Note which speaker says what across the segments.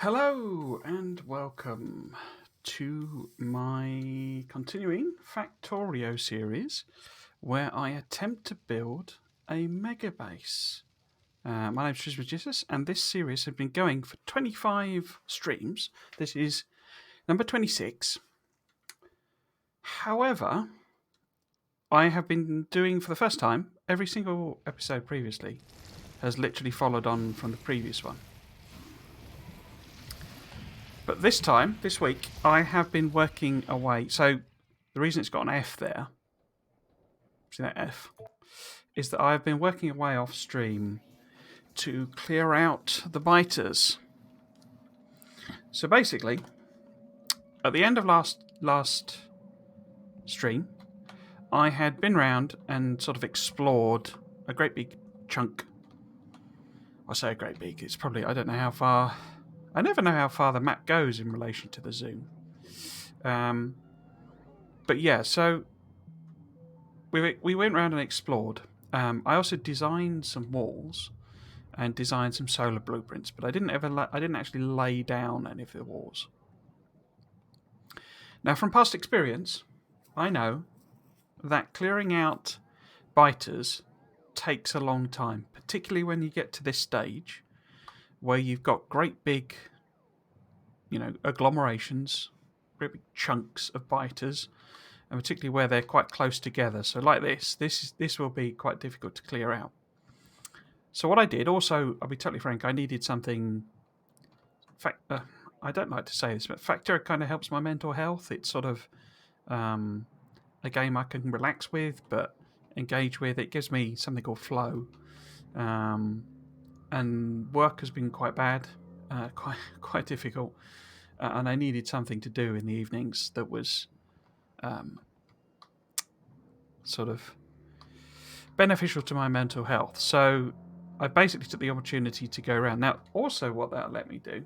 Speaker 1: Hello and welcome to my continuing Factorio series where I attempt to build a Megabase. My name is Trismegistus and this series has been going for 25 streams. This is number 26. However, I have been doing for the first time, every single episode previously has literally followed on from the previous one. But this week, I have been working away. So the reason it's got an F there, see that F, is that I've been working away off stream to clear out the biters. So basically, at the end of last stream, I had been round and sort of explored a great big chunk. I say a great big, it's probably, I don't know how far, I never know how far the map goes in relation to the zoom. But yeah, so we went around and explored. I also designed some walls and designed some solar blueprints, but I didn't actually lay down any of the walls. Now, from past experience, I know that clearing out biters takes a long time, particularly when you get to this stage where you've got great big, agglomerations, great big chunks of biters, and particularly where they're quite close together. So, like this will be quite difficult to clear out. So what I did, also, I'll be totally frank, I needed something. I don't like to say this, but Factorio kind of helps my mental health. It's sort of a game I can relax with, but engage with. It gives me something called flow, and work has been quite bad, quite difficult, and I needed something to do in the evenings that was sort of beneficial to my mental health. So I basically took the opportunity to go around. Now, also, what that let me do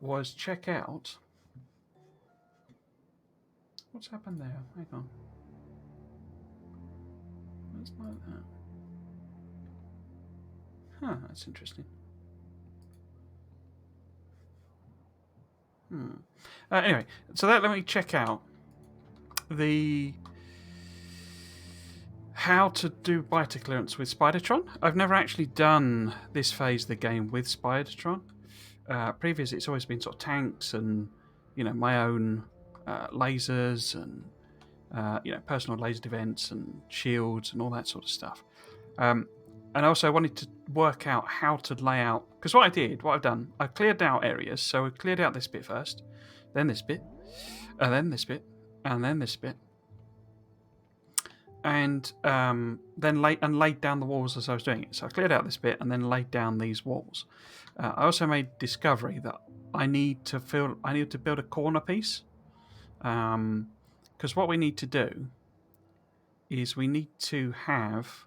Speaker 1: was check out what's happened there. Hang on, it's like that. Huh, that's interesting. Anyway, so that let me check out the how to do biter clearance with Spidertron. I've never actually done this phase of the game with Spidertron. Previously, it's always been sort of tanks and my own lasers and personal laser events and shields and all that sort of stuff. And also, I wanted to work out how to lay out, because what I've done, I cleared out areas. So I cleared out this bit first, then this bit, and then this bit, and then this bit, and then laid down the walls as I was doing it. So I cleared out this bit and then laid down these walls. I also made discovery that I need to build a corner piece, because what we need to do is we need to have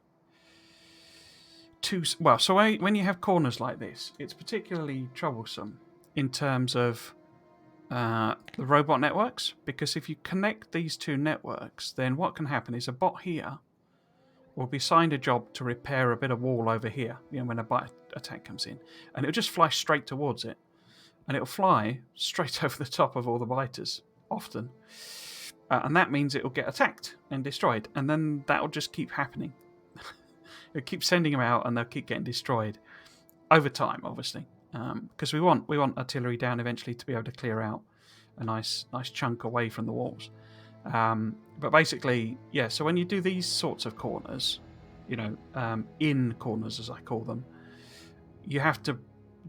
Speaker 1: two. Well, so when you have corners like this, it's particularly troublesome in terms of the robot networks, because if you connect these two networks, then what can happen is a bot here will be assigned a job to repair a bit of wall over here, when a bot attack comes in, and it'll just fly straight towards it, and it'll fly straight over the top of all the biters, often, and that means it'll get attacked and destroyed, and then that'll just keep happening. It'll keep sending them out, and they'll keep getting destroyed over time, obviously. Because we want artillery down eventually to be able to clear out a nice chunk away from the walls. But basically, yeah. So when you do these sorts of corners, in corners as I call them, you have to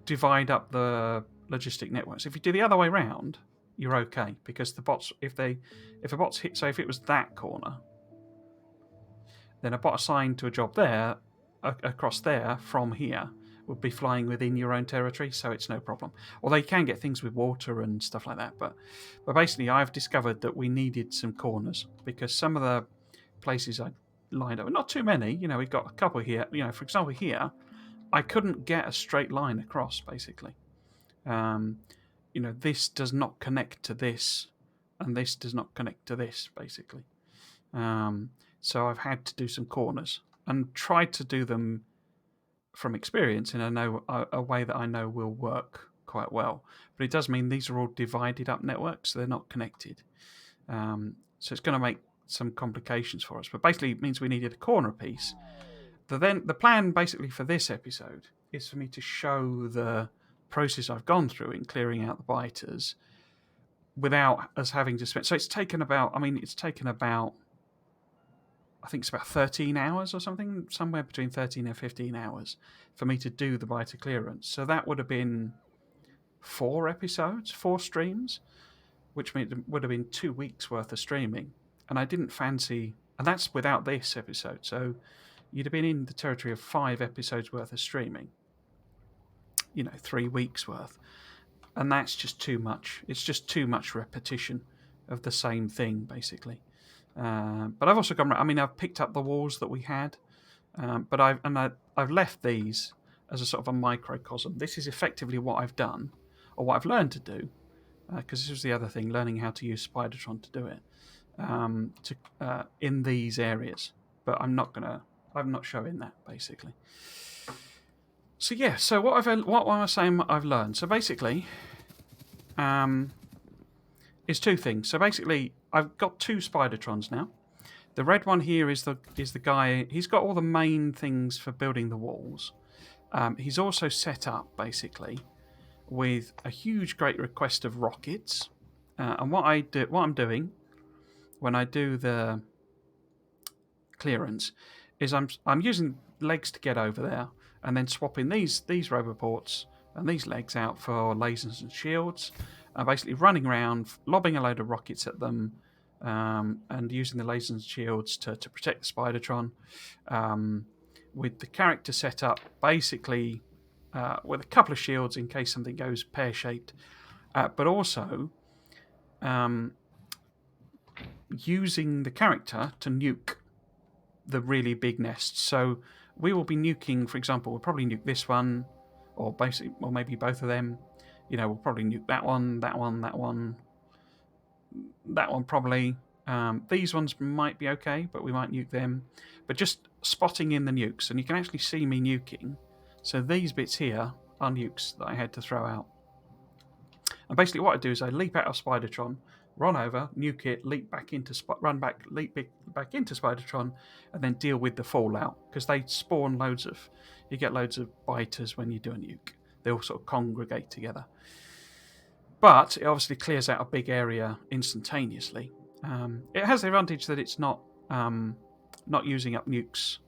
Speaker 1: divide up the logistic networks. If you do the other way around, you're okay, because the bots, if a bot's hit, so if it was that corner, then a bot assigned to a job there, across there from here, would be flying within your own territory, so it's no problem. Although you can get things with water and stuff like that, but basically I've discovered that we needed some corners, because some of the places I lined up, not too many, we've got a couple here. For example, here I couldn't get a straight line across, basically. This does not connect to this, and this does not connect to this, basically. So I've had to do some corners and tried to do them from experience in a way that I know will work quite well. But it does mean these are all divided up networks, so they're not connected. So it's going to make some complications for us. But basically, it means we needed a corner piece. The plan basically for this episode is for me to show the process I've gone through in clearing out the biters without us having to spend. So it's taken about, I think it's about 13 hours or something, somewhere between 13 and 15 hours for me to do the biter clearance. So that would have been 4 episodes, 4 streams, which means it would have been 2 weeks worth of streaming. And I didn't fancy, and that's without this episode. So you'd have been in the territory of 5 episodes worth of streaming, 3 weeks worth. And that's just too much. It's just too much repetition of the same thing, basically. But I've also I've picked up the walls that we had, but I've left these as a sort of a microcosm. This is effectively what I've done, or what I've learned to do, because this was the other thing, learning how to use Spidertron to do it, in these areas. But I'm not showing that, basically. So yeah, so what am I saying I've learned? So basically, is 2 things. So basically, I've got 2 Spidertrons now. The red one here is the guy. He's got all the main things for building the walls. He's also set up basically with a huge, great request of rockets. And what I'm doing when I do the clearance is I'm using legs to get over there, and then swapping these roboports and these legs out for lasers and shields. Basically running around, lobbing a load of rockets at them, and using the lasers and shields to protect the Spidertron. With the character set up, basically with a couple of shields in case something goes pear-shaped, but also using the character to nuke the really big nests. So we will be nuking, for example, we'll probably nuke this one, or maybe both of them. We'll probably nuke that one probably. These ones might be okay, but we might nuke them. But just spotting in the nukes, and you can actually see me nuking. So these bits here are nukes that I had to throw out. And basically what I do is I leap out of Spidertron, run over, nuke it, leap back into Spidertron, and then deal with the fallout, because they spawn you get loads of biters when you do a nuke. They all sort of congregate together. But it obviously clears out a big area instantaneously. It has the advantage that it's not using up nukes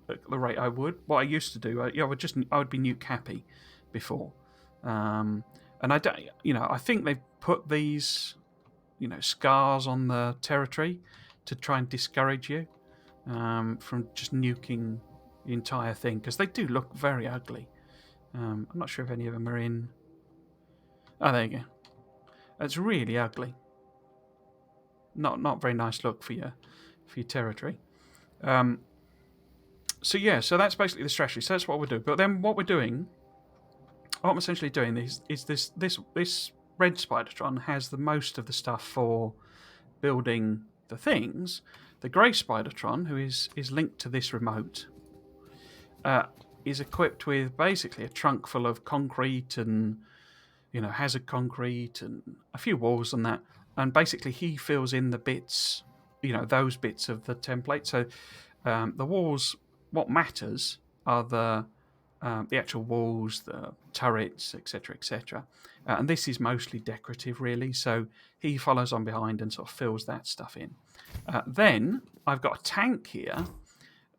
Speaker 1: at the rate I would. What I used to do, I would be nuke happy before. And I think they've put these, scars on the territory to try and discourage you from just nuking the entire thing, because they do look very ugly. I'm not sure if any of them are in. Oh, there you go. It's really ugly. Not very nice look for your territory. So that's basically the strategy. So that's what we're doing. But then what I'm essentially doing is this red Spidertron has the most of the stuff for building the things. The grey Spidertron, who is linked to this remote, is equipped with basically a trunk full of concrete and hazard concrete and a few walls and that, and basically he fills in the bits, those bits of the template. So the walls, what matters are the actual walls, the turrets, etc., etc. And this is mostly decorative, really. So he follows on behind and sort of fills that stuff in. Then I've got a tank here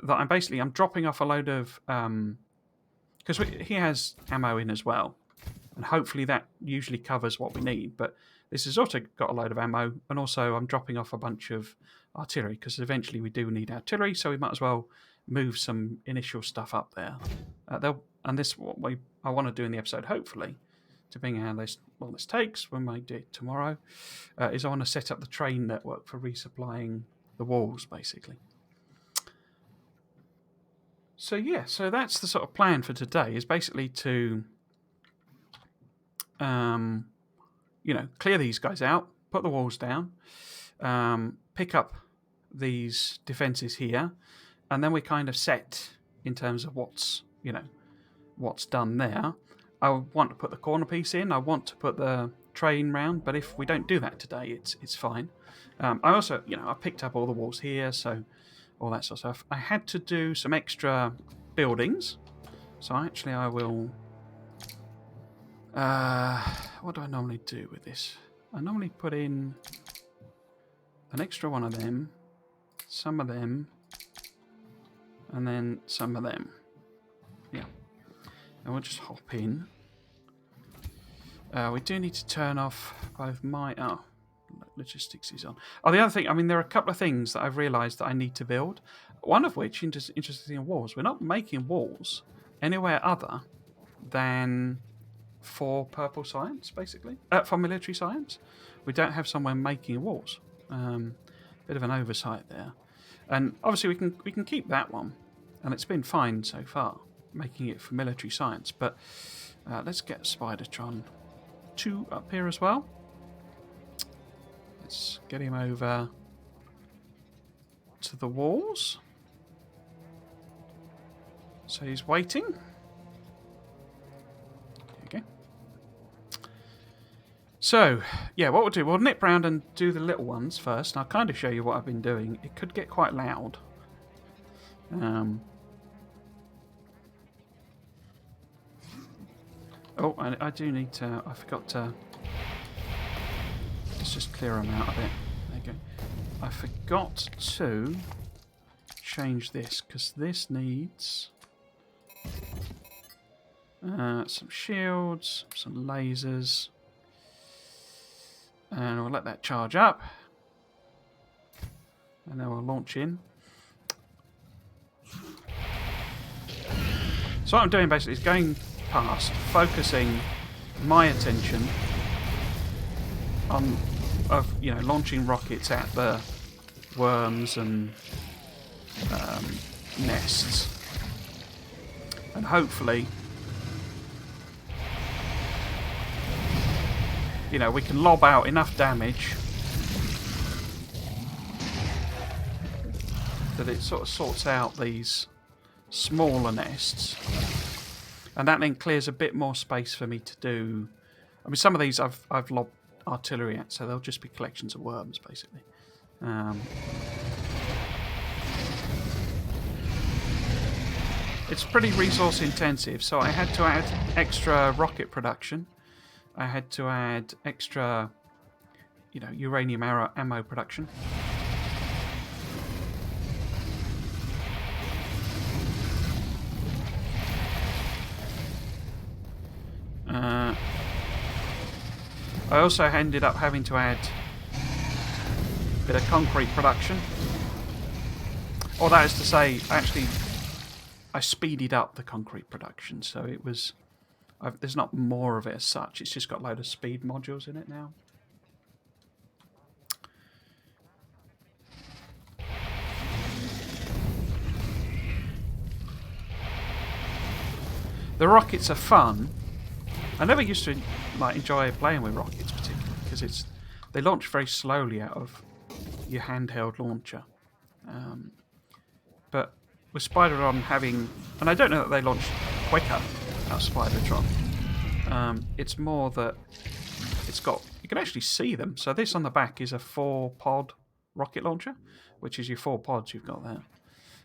Speaker 1: that I'm dropping off a load of, because he has ammo in as well, and hopefully that usually covers what we need. But this has also got a load of ammo, and also I'm dropping off a bunch of artillery, because eventually we do need artillery, so we might as well move some initial stuff up there. And this is what I want to do in the episode, hopefully, depending on how this takes, when we do it tomorrow, is I want to set up the train network for resupplying the walls, basically. So so that's the sort of plan for today, is basically to clear these guys out, put the walls down, pick up these defences here, and then we kind of set in terms of what's done there. I want to put the corner piece in. I want to put the train round. But if we don't do that today, it's fine. I also, I picked up all the walls here, so all that sort of stuff. I had to do some extra buildings. So actually I will... what do I normally do with this? I normally put in an extra one of them, some of them, and then some of them. Yeah. And we'll just hop in. We do need to turn off both my... Oh, logistics is on. Oh, the other thing, I mean, there are a couple of things that I've realised that I need to build. One of which, interesting in walls, we're not making walls anywhere other than for purple science, basically. For military science. We don't have somewhere making walls. Bit of an oversight there. And obviously we can keep that one. And it's been fine so far, making it for military science. But let's get Spidertron 2 up here as well. Let's get him over to the walls. So he's waiting. There you go. So, yeah, what we'll do, we'll nip round and do the little ones first. And I'll kind of show you what I've been doing. It could get quite loud. Oh, I do need to... I forgot to... Let's just clear them out a bit. There you go. I forgot to change this, because this needs... some shields, some lasers. And we'll let that charge up. And then we'll launch in. So what I'm doing basically is going past, focusing my attention on launching rockets at the worms and nests, and hopefully we can lob out enough damage that it sort of sorts out these smaller nests. And that then clears a bit more space for me to do... I mean, some of these I've lobbed artillery at, so they'll just be collections of worms, basically. It's pretty resource intensive, so I had to add extra rocket production. I had to add extra, uranium ammo production. I also ended up having to add a bit of concrete production. Or that is to say, actually, I speeded up the concrete production, so it was... there's not more of it as such, it's just got a load of speed modules in it now. The rockets are fun. I never used to enjoy playing with rockets particularly because they launch very slowly out of your handheld launcher. But with Spidertron having, and I don't know that they launch quicker out of Spidertron. It's more that you can actually see them. So this on the back is a 4-pod rocket launcher, which is your 4 pods you've got there.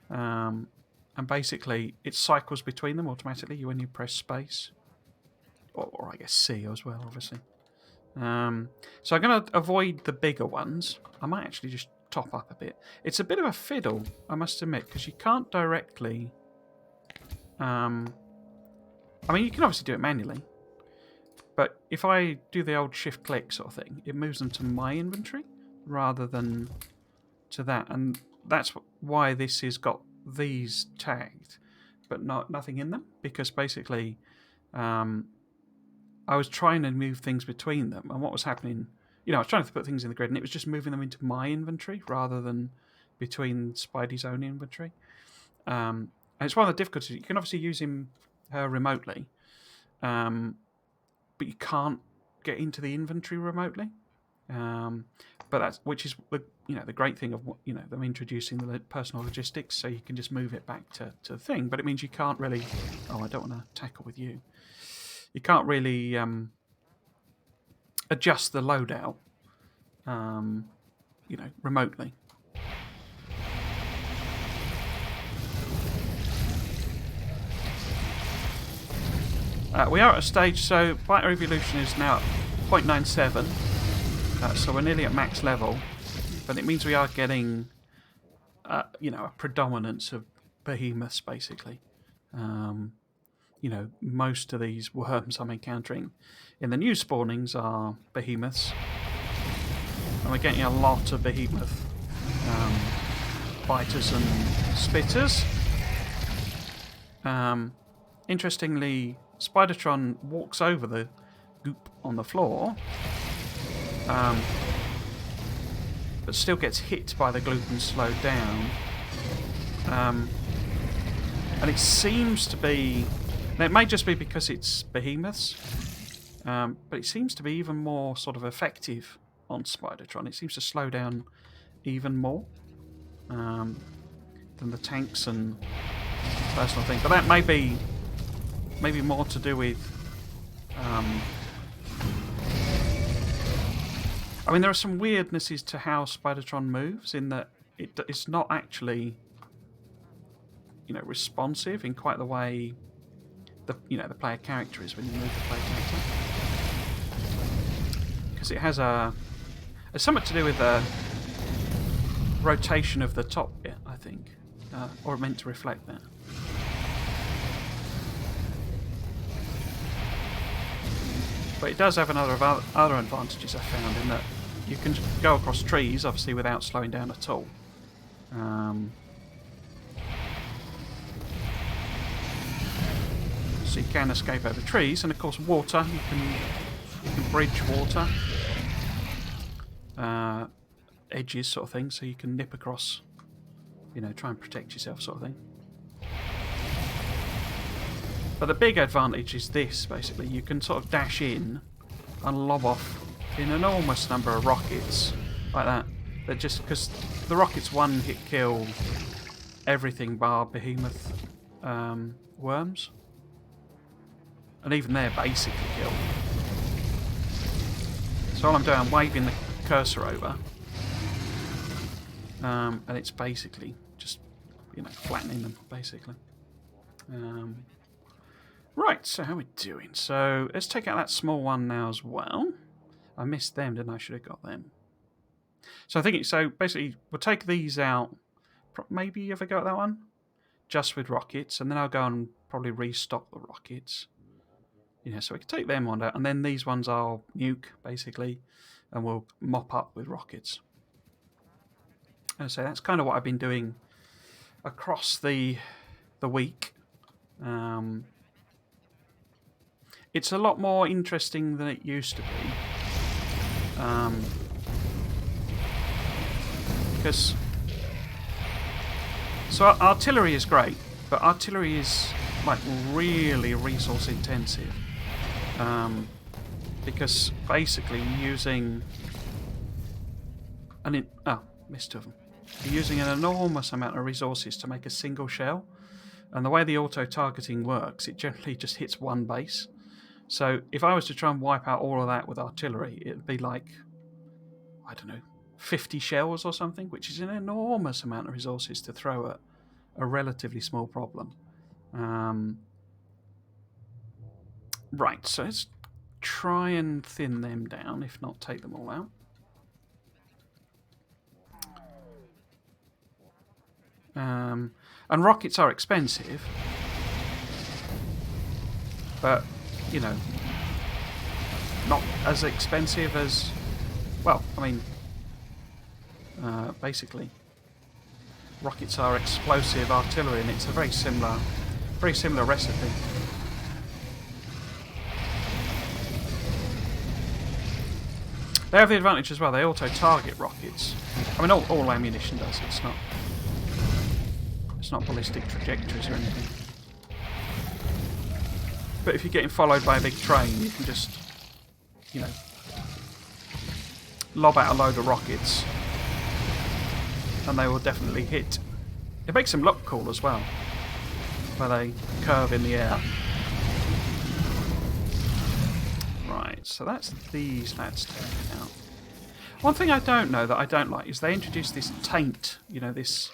Speaker 1: And basically it cycles between them automatically when you press space. Or I guess C as well, obviously. So I'm going to avoid the bigger ones. I might actually just top up a bit. It's a bit of a fiddle, I must admit, because you can't directly... I mean, you can obviously do it manually. But if I do the old shift-click sort of thing, it moves them to my inventory rather than to that. And that's why this has got these tagged, but nothing in them. Because basically... I was trying to move things between them, and what was happening... I was trying to put things in the grid, and it was just moving them into my inventory rather than between Spidey's own inventory. And it's one of the difficulties. You can obviously use him remotely, but you can't get into the inventory remotely. But which is the great thing of them introducing the personal logistics, so you can just move it back to the thing. But it means you can't really... Oh, I don't want to tackle with you. you can't really adjust the loadout, remotely. We are at a stage, so Byte Evolution is now at 0.97, so we're nearly at max level, but it means we are getting, a predominance of behemoths, basically. Most of these worms I'm encountering in the new spawnings are behemoths, and we're getting a lot of behemoth biters and spitters. Interestingly, Spidertron walks over the goop on the floor, but still gets hit by the gloop and slowed down. And it seems to be... Now, it may just be because it's behemoths, but it seems to be even more sort of effective on Spidertron. It seems to slow down even more than the tanks and personal thing. But that may be maybe more to do with... I mean, there are some weirdnesses to how Spidertron moves in that it's not actually, responsive in quite the way the player character is when you move the player character. Because it has it's something to do with the rotation of the top bit, I think, or meant to reflect that. But it does have another of other advantages I found, in that you can go across trees, obviously, without slowing down at all. So you can escape over trees, and of course water. You can bridge water, edges, sort of thing, so you can nip across. Try and protect yourself, sort of thing. But the big advantage is this, basically. You can sort of dash in and lob off an enormous number of rockets, like that. That just, because the rockets one-hit kill everything bar behemoth worms. And even they're basically killed. So all I'm doing, I'm waving the cursor over. And it's basically just, flattening them, basically. Right, so how are we doing? So let's take out that small one now as well. I missed them, didn't I? Should have got them. So I think so basically we'll take these out. Maybe have a go at that one? Just with rockets, and then I'll go and probably restock the rockets. So we can take them on out, and then these ones I'll nuke, basically, and we'll mop up with rockets. And so that's kind of what I've been doing across the week. It's a lot more interesting than it used to be. Because... So artillery is great, but artillery is like really resource intensive. Because basically using... missed two of them. You're using an enormous amount of resources to make a single shell. And the way the auto-targeting works, it generally just hits one base. So if I was to try and wipe out all of that with artillery, it'd be like, I don't know, 50 shells or something, which is an enormous amount of resources to throw at a relatively small problem. Right, so let's try and thin them down, if not take them all out. And rockets are expensive, but, not as expensive as, well, I mean, basically, rockets are explosive artillery, and it's a very similar recipe. They have the advantage as well, they auto-target rockets. I mean, all ammunition does, it's not ballistic trajectories or anything. But if you're getting followed by a big train, you can just, lob out a load of rockets, and they will definitely hit. It makes them look cool as well, where they curve in the air. So that's these lads taken out. One thing I don't know that I don't like is they introduced this taint, you know, this,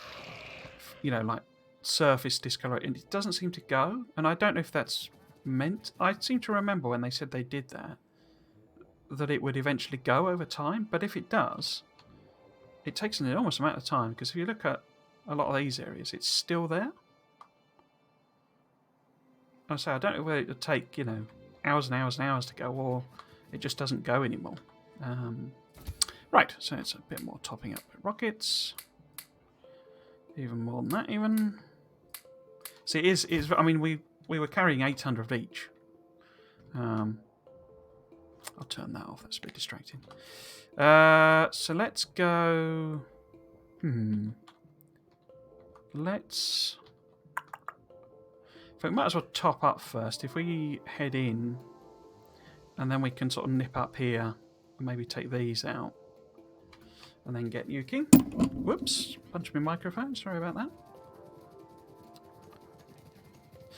Speaker 1: you know, like surface discoloration, and it doesn't seem to go. And I don't know if that's meant. I seem to remember when they said they did that it would eventually go over time. But if it does, it takes an enormous amount of time, because if you look at a lot of these areas, it's still there. I say I don't know whether it would take, you know, hours and hours and hours to go, or it just doesn't go anymore. Right, so it's a bit more topping up with rockets. Even more than that, even. See, it is. I mean, we were carrying 800 of each. I'll turn that off. That's a bit distracting. So let's go. Let's. I think we might as well top up first. If we head in, and then we can sort of nip up here and maybe take these out, and then get nuking. Whoops! Punched my microphone. Sorry about that.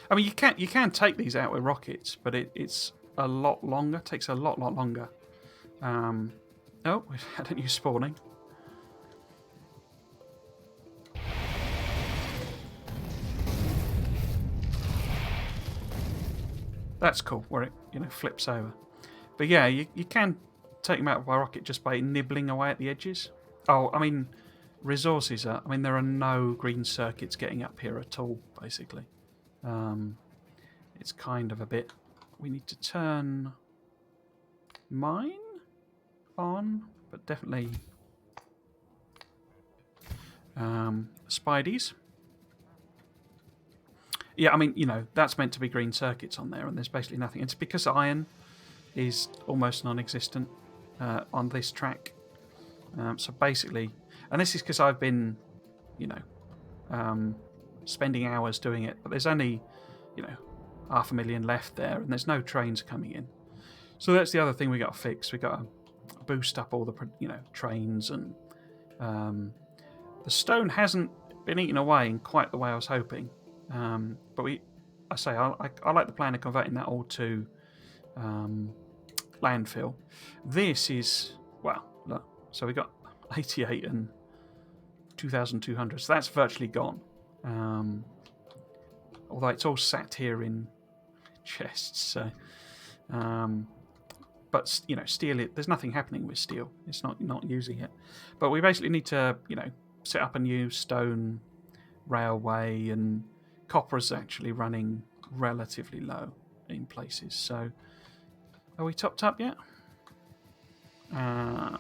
Speaker 1: I mean, you can take these out with rockets, but it's a lot longer. It takes a lot longer. Oh, we've had a new spawning. That's cool, where it, you know, flips over. But yeah, you can take them out by rocket just by nibbling away at the edges. Oh, I mean, resources are. I mean, there are no green circuits getting up here at all, basically. It's kind of a bit. We need to turn mine on, but definitely Spideys. Yeah, I mean, you know, that's meant to be green circuits on there, and there's basically nothing. It's because iron is almost non-existent on this track. So basically, and this is because I've been, you know, spending hours doing it, but there's only, you know, 500,000 left there, and there's no trains coming in. So that's the other thing we got to fix. We got to boost up all the, you know, trains, and the stone hasn't been eaten away in quite the way I was hoping. But I like the plan of converting that all to landfill. This is, well, look, so we got 88 and 2,200, so that's virtually gone. Although it's all sat here in chests, so. But you know, steel. There's nothing happening with steel. It's not using it. But we basically need to, you know, set up a new stone railway, and copper is actually running relatively low in places. So, are we topped up yet? Yeah,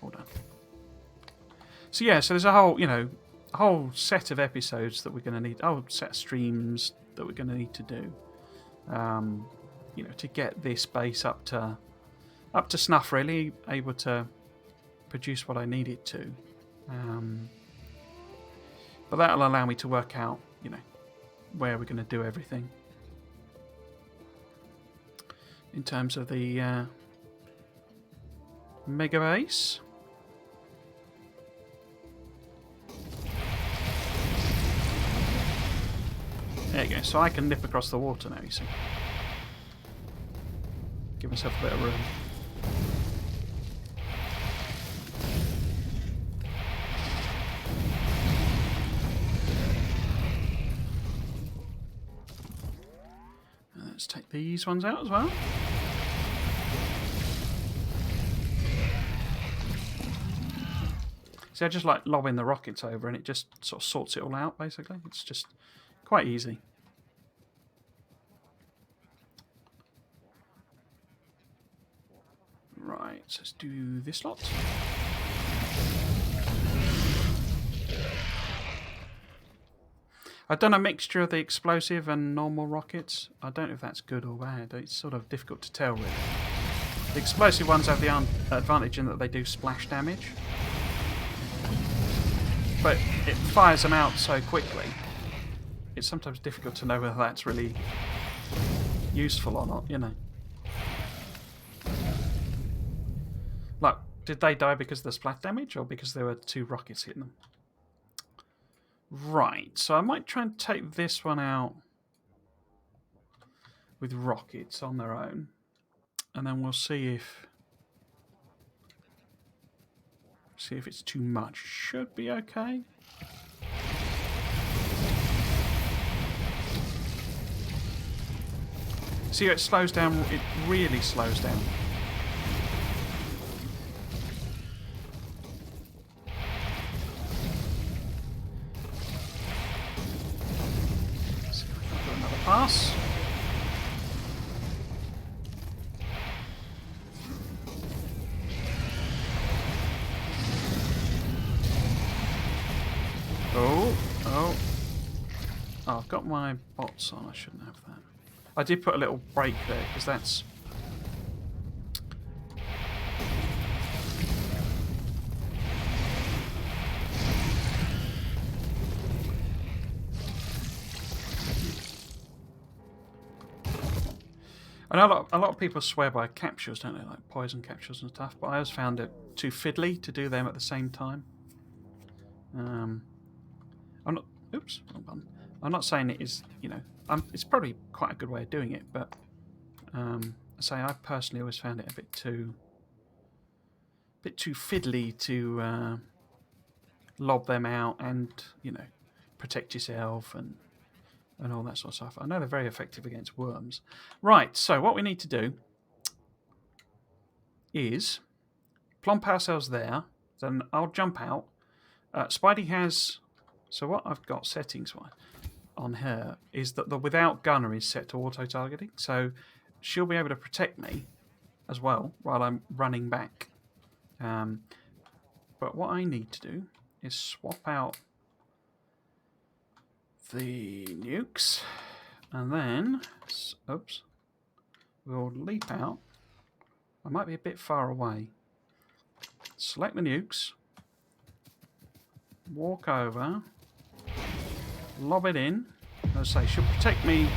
Speaker 1: all done. So yeah, so there's a whole, you know, a whole set of episodes that we're going to need. Oh, set of streams that we're going to need to do. You know, to get this base up to snuff, really, able to produce what I need it to. But that'll allow me to work out, you know, where we're going to do everything. In terms of the Megabase. There you go, so I can nip across the water now, you see. Give myself a bit of room. Let's take these ones out as well. See, I just like lobbing the rockets over, and it just sort of sorts it all out, basically. It's just quite easy. Right, so let's do this lot. I've done a mixture of the explosive and normal rockets. I don't know if that's good or bad. It's sort of difficult to tell, really. The explosive ones have the advantage in that they do splash damage. But it fires them out so quickly, it's sometimes difficult to know whether that's really useful or not, you know. Like, did they die because of the splash damage, or because there were 2 rockets hitting them? Right, so I might try and take this one out with rockets on their own, and then we'll see if it's too much. Should be okay. See how it slows down? It really slows down. See if we can do another pass. Oh, I've got my bots on. I shouldn't have that. I did put a little break there because that's... I know a lot of people swear by capsules, don't they? Like poison capsules and stuff, but I always found it too fiddly to do them at the same time. I'm not... Oops, wrong button. I'm not saying it is, you know... it's probably quite a good way of doing it, but... I say I personally always found it a bit too fiddly to lob them out and, you know, protect yourself and all that sort of stuff. I know they're very effective against worms. Right, so what we need to do is plump ourselves there. Then I'll jump out. Spidey has... So what I've got settings-wise on her is that the without gunner is set to auto-targeting. So she'll be able to protect me as well while I'm running back. But what I need to do is swap out the nukes, and then, oops, we'll leap out. I might be a bit far away. Select the nukes, walk over, lob it in. As I say, she'll protect me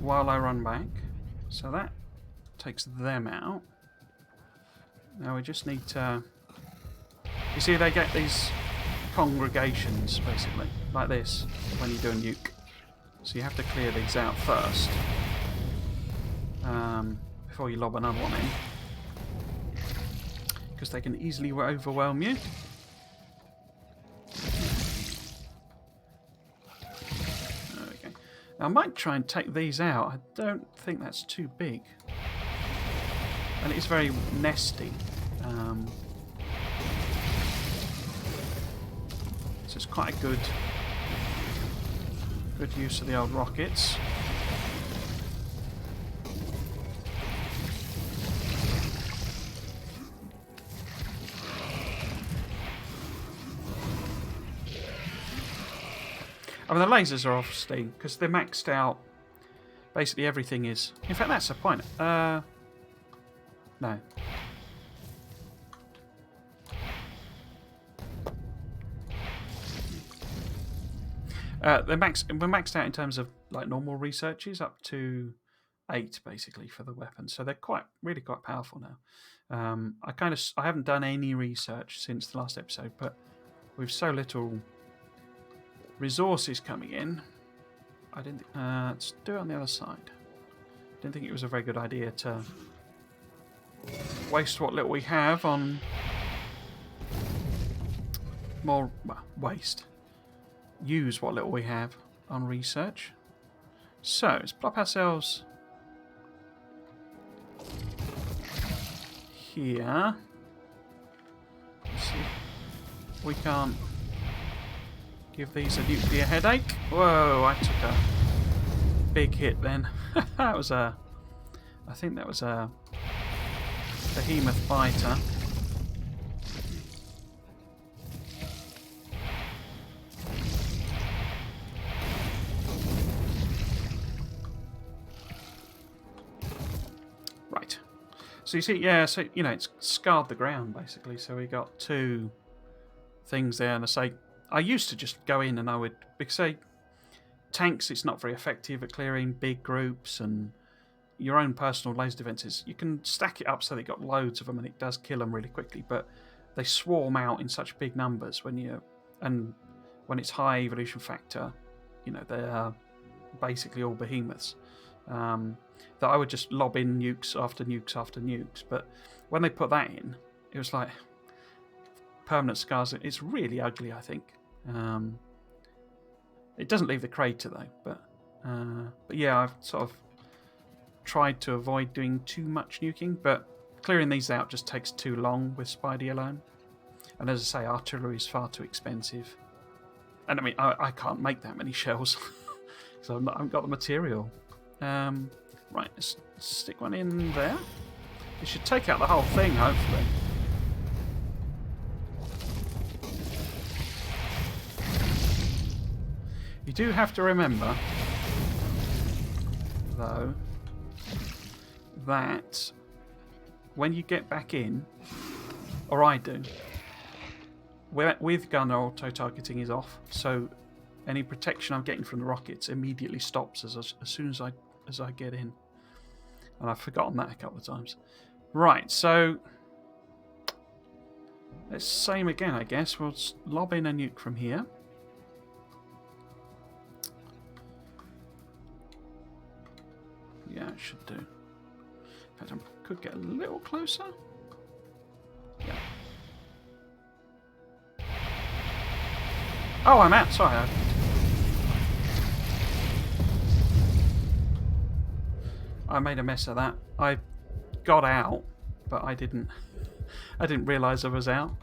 Speaker 1: while I run back. So that takes them out. Now we just need to... You see, they get these congregations, basically, like this, when you do a nuke. So you have to clear these out first, before you lob another one in, because they can easily overwhelm you. There we go. Now I might try and take these out. I don't think that's too big. And it's very nesty. So it's quite a good use of the old rockets. I mean, the lasers are off steam because they're maxed out. Basically everything is... In fact, that's the point. No. We're maxed out in terms of like normal researches up to 8 basically for the weapons, so they're really quite powerful now. I haven't done any research since the last episode, but with so little resources coming in, I didn't. Let's do it on the other side. Didn't think it was a very good idea to waste what little we have on more. Well, use what little we have on research. So let's plop ourselves here. Let's see if we can't give these a nuclear headache. Whoa, I took a big hit then. That was I think that was a behemoth biter. So you see, yeah, so, you know, it's scarred the ground, basically. So we got 2 things there. And I used to just go in and I would, because say, tanks, it's not very effective at clearing big groups, and your own personal laser defenses, you can stack it up so they've got loads of them and it does kill them really quickly, but they swarm out in such big numbers when it's high evolution factor, you know, they're basically all behemoths. that I would just lob in nukes after nukes after nukes. But when they put that in, it was like permanent scars. It's really ugly, I think. It doesn't leave the crater though, but yeah, I've sort of tried to avoid doing too much nuking, but clearing these out just takes too long with Spidey alone. And as I say, artillery is far too expensive. And I mean, I can't make that many shells, so I haven't got the material. Right, let's stick one in there. It should take out the whole thing, hopefully. You do have to remember, though, that when you get back in, or I do, with gunner auto-targeting is off, so any protection I'm getting from the rockets immediately stops as soon as I get in. And I've forgotten that a couple of times. Right, so let's same again, I guess. We'll lob in a nuke from here. Yeah, it should do. In fact, I could get a little closer. Yeah. Oh, I'm out. Sorry. I made a mess of that. I got out, but I didn't realise I was out.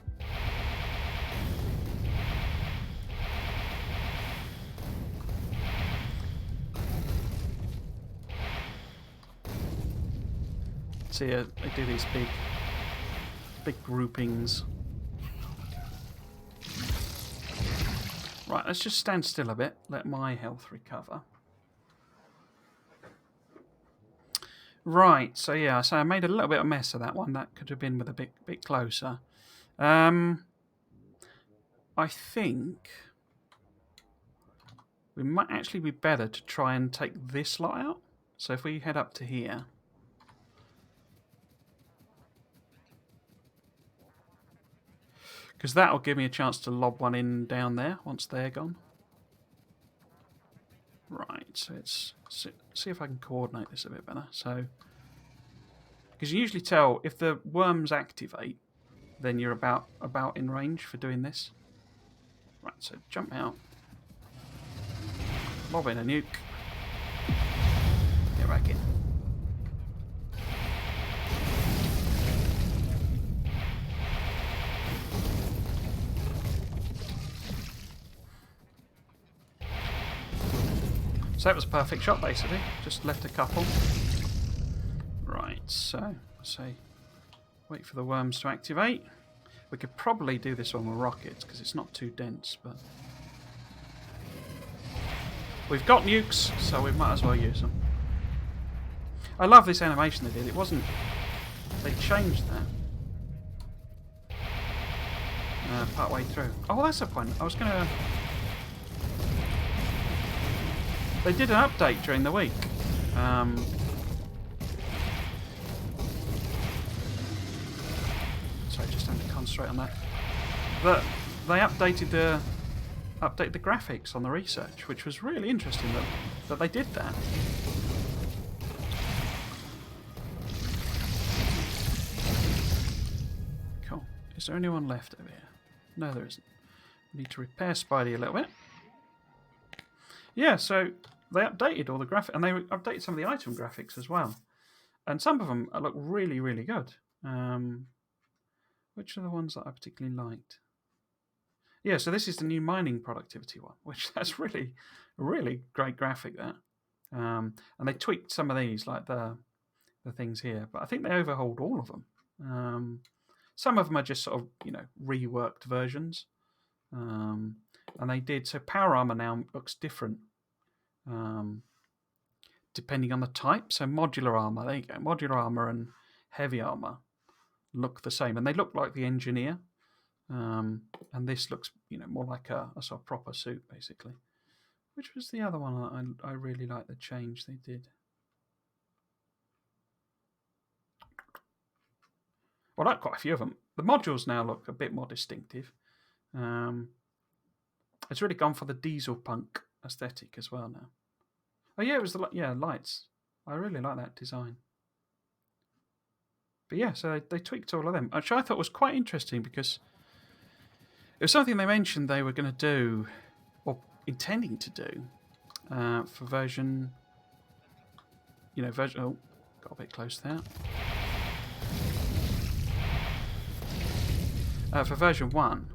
Speaker 1: See, I do these big groupings. Right, let's just stand still a bit. Let my health recover. Right, so yeah, so I made a little bit of a mess of that one. That could have been with a bit closer. I think we might actually be better to try and take this lot out. So if we head up to here. Because that'll give me a chance to lob one in down there once they're gone. Right, so let's see if I can coordinate this a bit better. So, because you usually tell if the worms activate, then you're about in range for doing this. Right, so jump out, lob in a nuke, get back in. So that was a perfect shot, basically. Just left a couple. Right, so say wait for the worms to activate. We could probably do this one with rockets because it's not too dense, but we've got nukes, so we might as well use them. I love this animation they did. It wasn't. They changed that part way through. Oh, that's a point. I was gonna. They did an update during the week. Sorry, just have to concentrate on that. But they updated the graphics on the research, which was really interesting that they did that. Cool. Is there anyone left over here? No, there isn't. We need to repair Spidey a little bit. Yeah, so they updated all the graphics, and they updated some of the item graphics as well. And some of them look really, really good. Which are the ones that I particularly liked? Yeah, so this is the new mining productivity one, which that's really, really great graphic there. And they tweaked some of these, like the things here, but I think they overhauled all of them. Some of them are just sort of, reworked versions. And they did, so power armor now looks different depending on the type. So modular armor, there you go. Modular armor and heavy armor look the same, and they look like the engineer. And this looks, more like a sort of proper suit, basically. Which was the other one that I really like the change they did. Well, I like quite a few of them. The modules now look a bit more distinctive. It's really gone for the diesel punk aesthetic as well now. Oh yeah, it was the lights. I really like that design. But yeah, so they tweaked all of them, which I thought was quite interesting because it was something they mentioned they were going to do, or intending to do, for version. Version. Oh, got a bit close there. For version 1,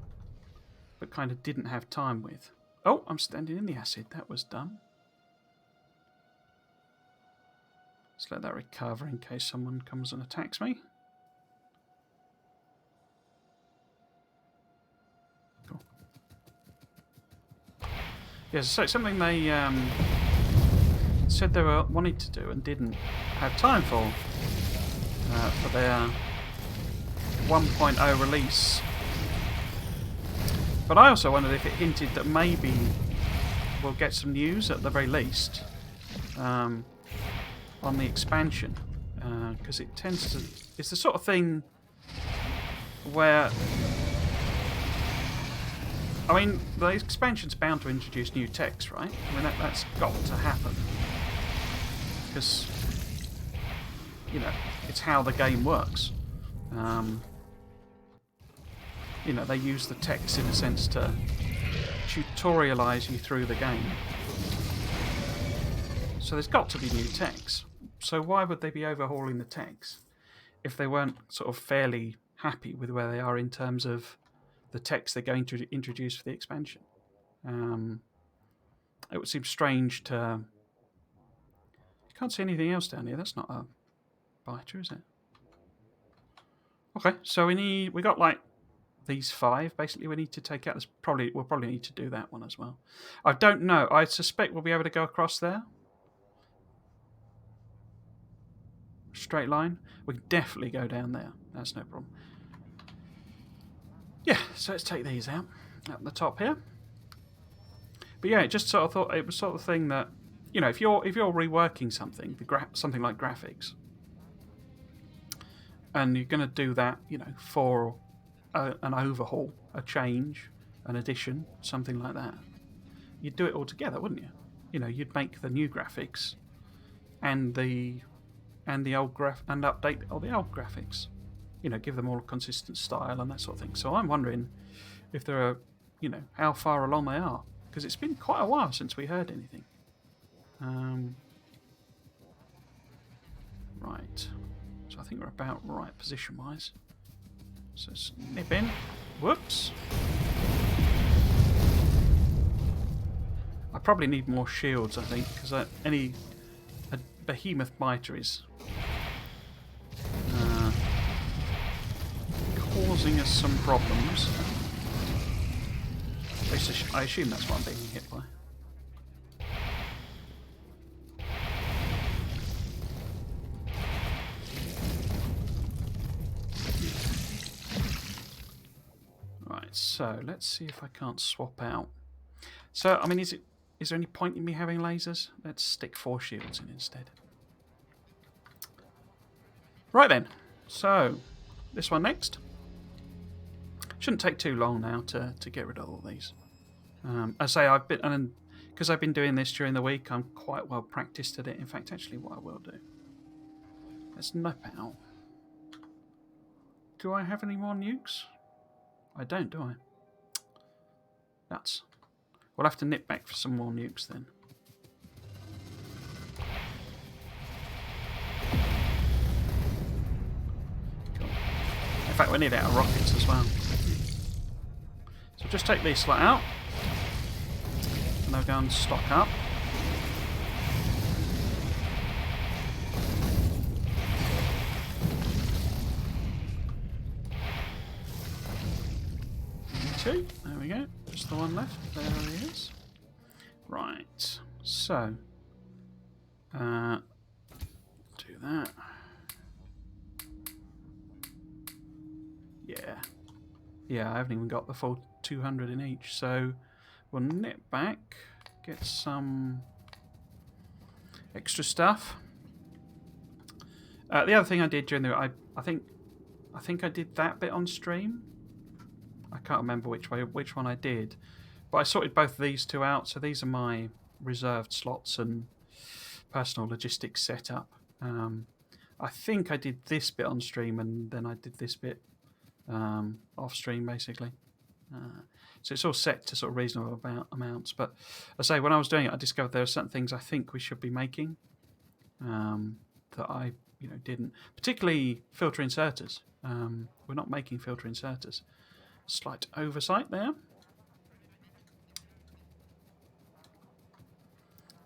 Speaker 1: but kind of didn't have time with. Oh, I'm standing in the acid. That was done. Let's let that recover in case someone comes and attacks me. Cool. Yes, so it's something they said they were wanting to do and didn't have time for their 1.0 release. But I also wondered if it hinted that maybe we'll get some news at the very least on the expansion, because it tends to. It's the sort of thing where. I mean, the expansion's bound to introduce new techs, right? I mean, that's got to happen. Because, it's how the game works. They use the text in a sense to tutorialize you through the game. So there's got to be new techs. So why would they be overhauling the techs if they weren't sort of fairly happy with where they are in terms of the techs they're going to introduce for the expansion? It would seem strange to... You can't see anything else down here. That's not a biter, is it? Okay, so we got like these 5 basically we need to take out. We'll probably need to do that one as well. I don't know. I suspect we'll be able to go across there. Straight line. We can definitely go down there. That's no problem. Yeah, so let's take these out at the top here. But yeah, it just sort of thought it was sort of thing that, if you're reworking something, something like graphics, and you're going to do that, for an overhaul, a change, an addition, something like that, you'd do it all together, wouldn't you? You'd make the new graphics and the old and update all the old graphics. Give them all a consistent style and that sort of thing. So I'm wondering if there are, how far along they are, because it's been quite a while since we heard anything. Right. So I think we're about right position-wise. So snip in. Whoops. I probably need more shields, I think, because a behemoth biter is causing us some problems. At least I assume that's what I'm being hit by. Right, so let's see if I can't swap out. So, I mean, is there any point in me having lasers? Let's stick 4 shields in instead. Right then, so this one next. Shouldn't take too long now to get rid of all these. I say because I've been doing this during the week, I'm quite well practiced at it. In fact, actually, what I will do, let's nip out. Do I have any more nukes? I don't, do I? Nuts. We'll have to nip back for some more nukes then. Cool. In fact, we need out of rockets as well. So just take these flat out. And they'll go and stock up. Two. There we go. Just the one left. There he is. Right. So. Do that. Yeah. Yeah, I haven't even got the full 200 in each. So we'll nip back. Get some extra stuff. The other thing I did during the... I think I did that bit on stream. I can't remember which one I did, but I sorted both of these two out. So these are my reserved slots, and personal logistics setup. I think I did this bit on stream and then I did this bit off stream, basically. So it's all set to sort of reasonable amounts. But I say, when I was doing it, I discovered there are certain things I think we should be making that I didn't. Particularly filter inserters. We're not making filter inserters. Slight oversight there.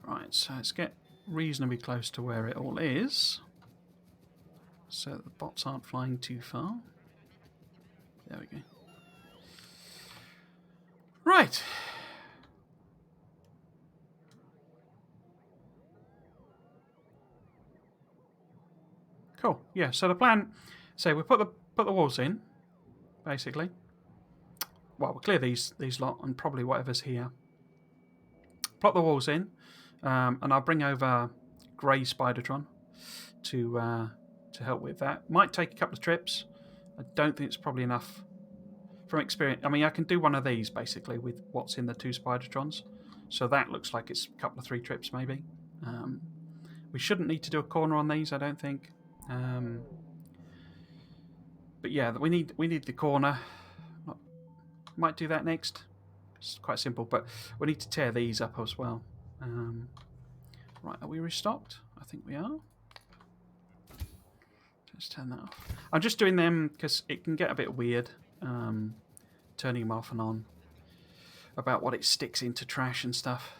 Speaker 1: Right, so let's get reasonably close to where it all is, so that the bots aren't flying too far. There we go. Right. Cool. Yeah. So the plan. So we put the walls in, basically. Well, we'll clear these lot and probably whatever's here. Plot the walls in, and I'll bring over grey Spidertron to help with that. Might take a couple of trips. I don't think it's probably enough from experience. I mean, I can do one of these basically with what's in the 2 Spidertrons, so that looks like it's a couple of 3 trips maybe. We shouldn't need to do a corner on these, I don't think. But yeah, we need the corner. Might do that next. It's quite simple, but we need to tear these up as well. Right, are we restocked? I think we are. Let's turn that off. I'm just doing them because it can get a bit weird, turning them off and on, about what it sticks into trash and stuff,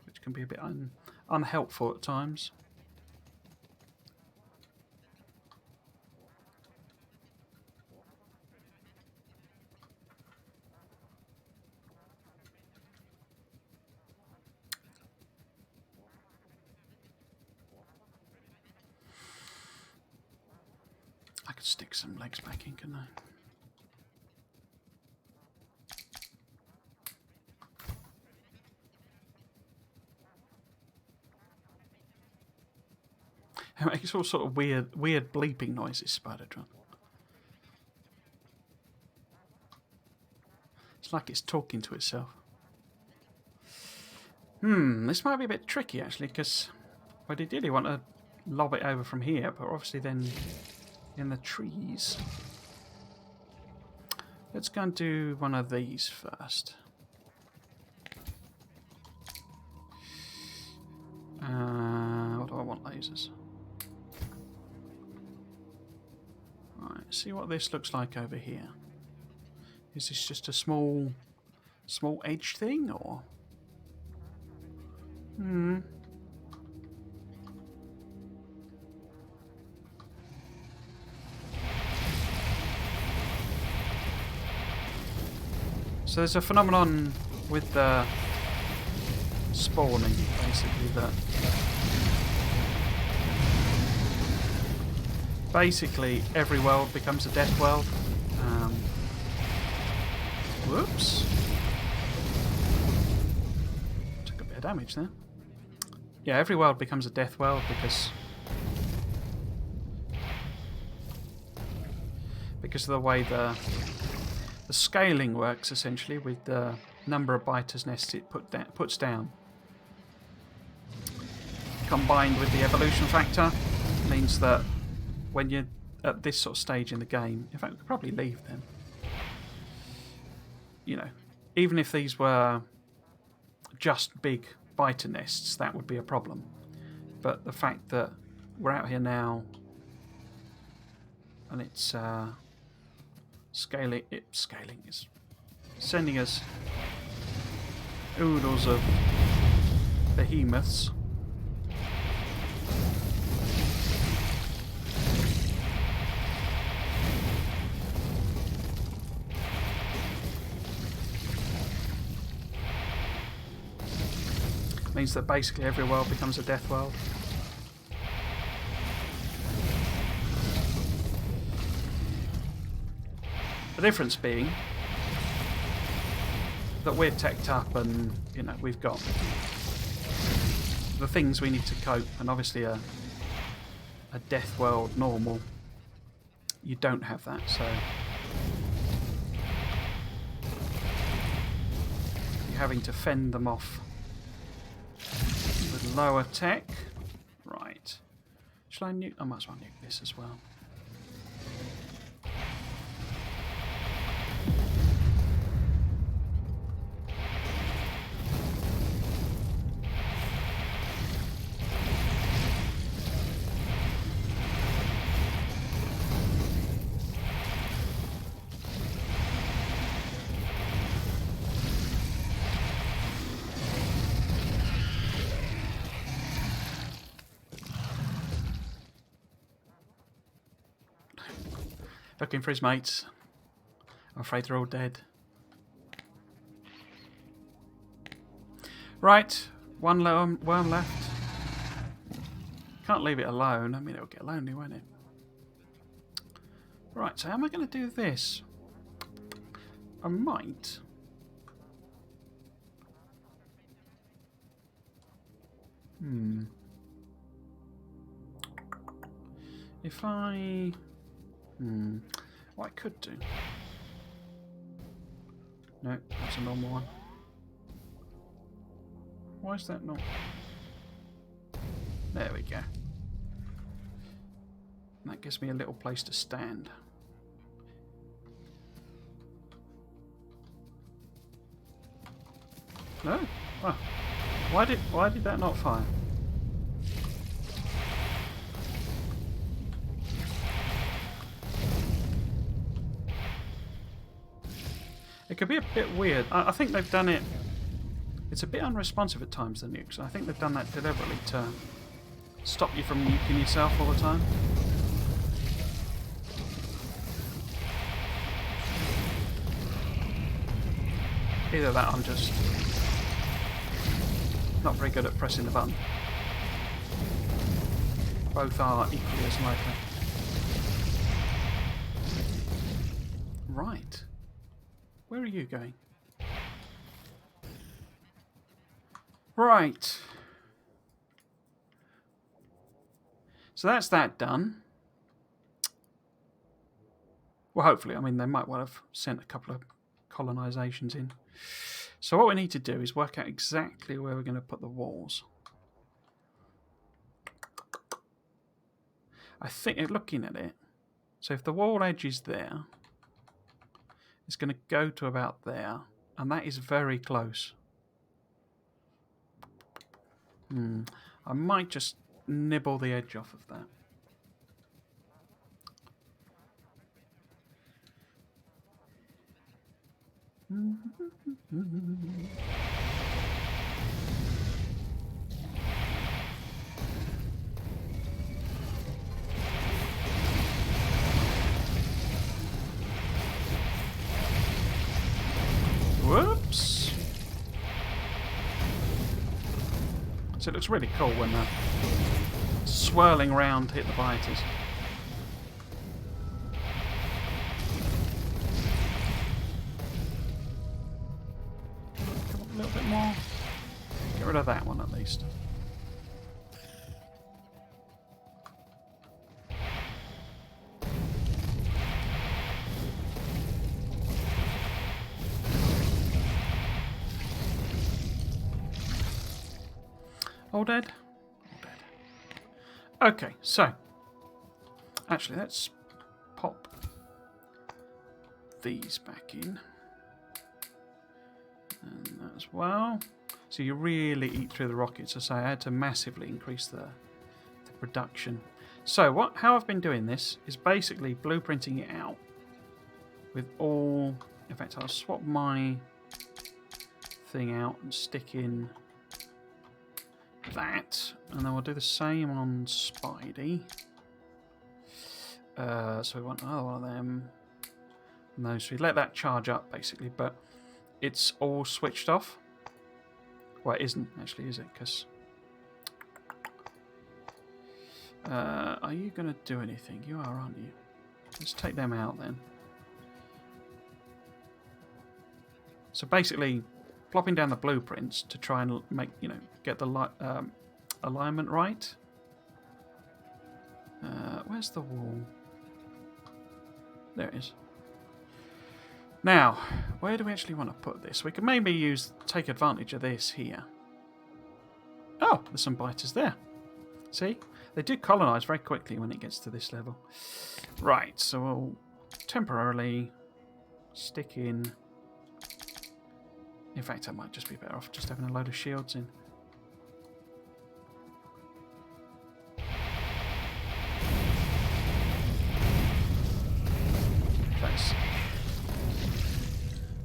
Speaker 1: which can be a bit unhelpful at times. I could stick some legs back in, couldn't I? It makes all sort of weird bleeping noises, Spidertron. It's like it's talking to itself. This might be a bit tricky actually, because I ideally want to lob it over from here, but obviously then in the trees. Let's go and do one of these first. What do I want lasers? Right, see what this looks like over here. Is this just a small edge thing, or? So there's a phenomenon with the spawning, basically, that basically every world becomes a death world. Whoops. Took a bit of damage there. Yeah, every world becomes a death world because of the way the scaling works, essentially, with the number of biters nests it puts down. Combined with the evolution factor, means that when you're at this sort of stage in the game, in fact, we could probably leave them. You know, even if these were just big biter nests, that would be a problem. But the fact that we're out here now and it's scaling is sending us oodles of behemoths. Means that basically every world becomes a death world. The difference being that we're teched up and, you know, we've got the things we need to cope, and obviously a death world normal, you don't have that, so you're having to fend them off with lower tech. Right. Shall I nuke? I might as well nuke this as well. Looking for his mates. I'm afraid they're all dead. Right, one left. Can't leave it alone. I mean, it'll get lonely, won't it? Right, so how am I going to do this? I might. If I... what I could do... No, that's a normal one. Why is that not... There we go. That gives me a little place to stand. No? Oh. Why did that not fire? It could be a bit weird. I think they've done it... It's a bit unresponsive at times, the nukes. I think they've done that deliberately to stop you from nuking yourself all the time. Either that, I'm just not very good at pressing the button. Both are equally as likely. Right. Where are you going? Right. So that's that done. Well, hopefully. I mean, they might well have sent a couple of colonisations in. So what we need to do is work out exactly where we're going to put the walls. I think, looking at it, so if the wall edge is there, it's going to go to about there, and that is very close. I might just nibble the edge off of that. Whoops. So it looks really cool when that swirling round hit the biters. Come on, a little bit more. Get rid of that one at least. All dead? All dead. Okay, so actually let's pop these back in. And that as well. So you really eat through the rockets. As I say, I had to massively increase the production. So how I've been doing this is basically blueprinting it out with all... In fact, I'll swap my thing out and stick in that, and then we'll do the same on Spidey. So we want another one of them. No, so we let that charge up basically, but it's all switched off. Well, it isn't actually, is it? Because are you going to do anything? You are, aren't you? Let's take them out then. So basically, plopping down the blueprints to try and make, get the alignment right. Where's the wall? There it is. Now, where do we actually want to put this? We could maybe take advantage of this here. Oh, there's some biters there. See? They do colonise very quickly when it gets to this level. Right, so we'll temporarily stick in... In fact, I might just be better off just having a load of shields in. Thanks.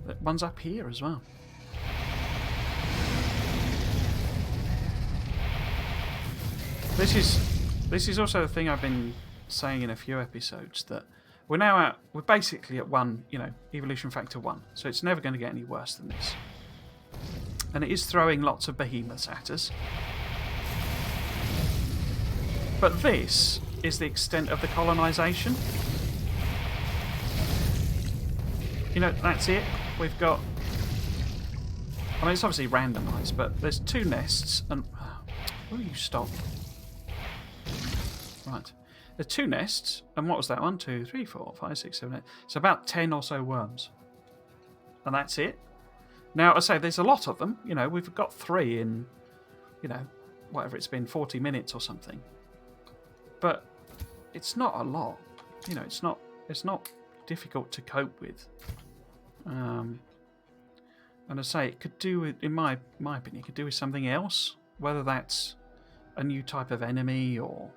Speaker 1: That one's up here as well. This is also the thing I've been saying in a few episodes, that we're basically at 1, evolution factor 1, so it's never going to get any worse than this. And it is throwing lots of behemoths at us. But this is the extent of the colonisation. That's it. We've got... I mean, it's obviously randomised, but there's 2 nests, and... Will you stop? Right. There's 2 nests, and what was that? 1, 2, 3, 4, 5, 6, 7, 8. So about 10 or so worms. And that's it. Now, I say there's a lot of them. We've got 3 in, whatever it's been, 40 minutes or something. But it's not a lot. It's not difficult to cope with. And I say it could do with, in my opinion, it could do with something else. Whether that's a new type of enemy or...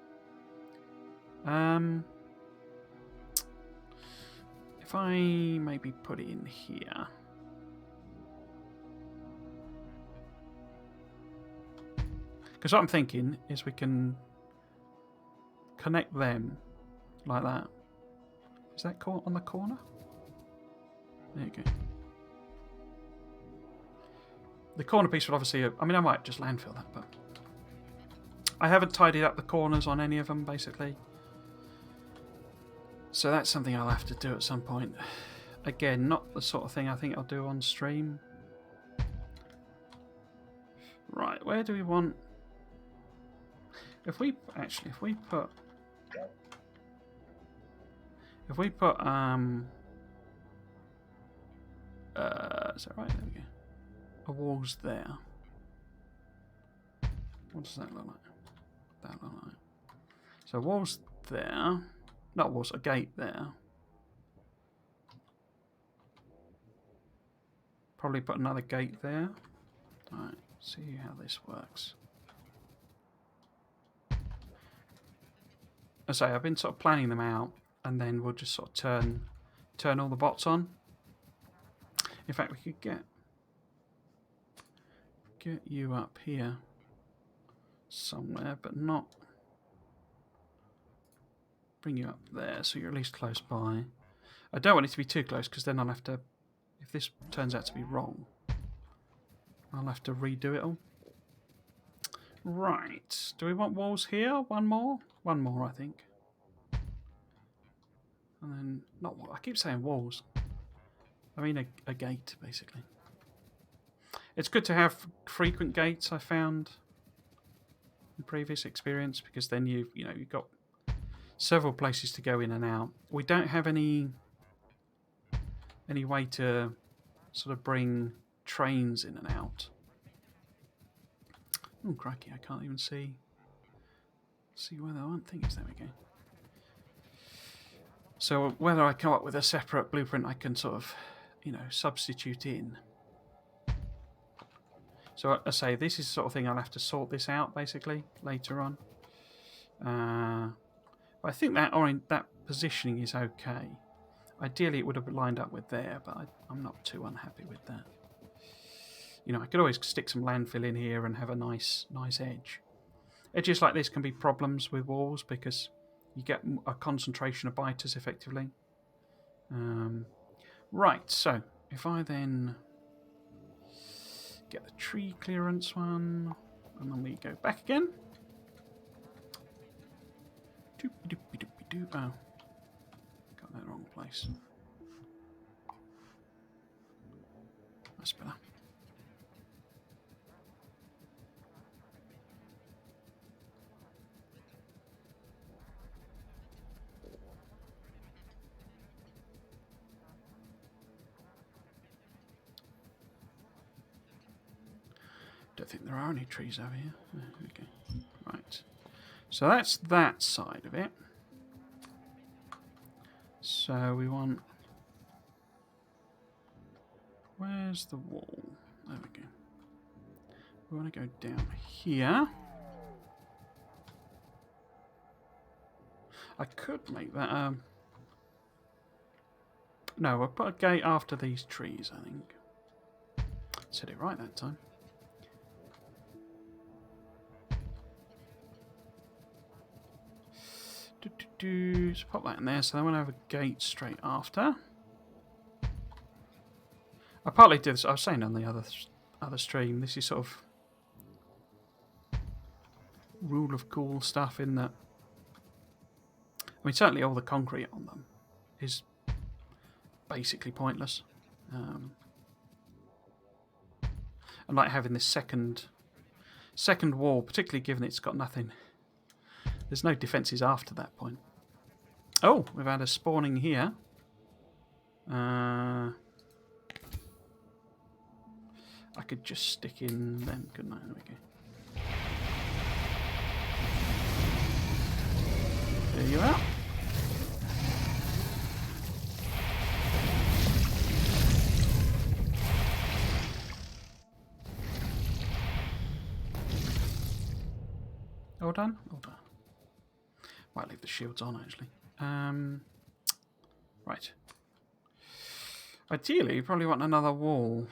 Speaker 1: if I maybe put it in here... Because what I'm thinking is we can connect them like that. Is that on the corner? There you go. The corner piece would obviously... I mean, I might just landfill that, but... I haven't tidied up the corners on any of them, basically. So that's something I'll have to do at some point. Again, not the sort of thing I think I'll do on stream. Right, where do we want... If we put... Is that right? There we go. A wall's there. What does that look like? That look like. So a wall's there. Not walls, a gate there. Probably put another gate there. Alright, see how this works. I say I've been sort of planning them out, and then we'll just sort of turn all the bots on. In fact, we could get you up here somewhere, but not bring you up there, so you're at least close by. I don't want it to be too close, because then I'll have to, if this turns out to be wrong, I'll have to redo it all. Right, do we want walls here? One more? One more, I think. And then, not wall. I keep saying walls. I mean a gate, basically. It's good to have frequent gates, I found in previous experience, because then you've got several places to go in and out. We don't have any way to sort of bring trains in and out. Oh crikey, I can't even see whether I want things. There we go. So whether I come up with a separate blueprint I can sort of, substitute in. So I say this is the sort of thing I'll have to sort this out basically later on. But I think that positioning is okay. Ideally it would have lined up with there, but I'm not too unhappy with that. I could always stick some landfill in here and have a nice edge. Edges like this can be problems with walls because you get a concentration of biters effectively. Right, so if I then get the tree clearance one, and then we go back again. Oh, got that wrong place. That's better. Don't think there are any trees over here. Okay. Right. So that's that side of it. So we want... Where's the wall? There we go. We want to go down here. I could make that... No, we'll put a gate after these trees, I think. Said it right that time. So pop that in there, so then we'll have a gate straight after. I partly did this, I was saying on the other stream, this is sort of rule of cool stuff in that, I mean certainly all the concrete on them is basically pointless. And like having this second wall, particularly given it's got nothing, there's no defences after that point. Oh, we've had a spawning here. I could just stick in them, couldn't I? There we go. There you are. All done? All done. Might leave the shields on, actually. Right. Ideally, you probably want another wall.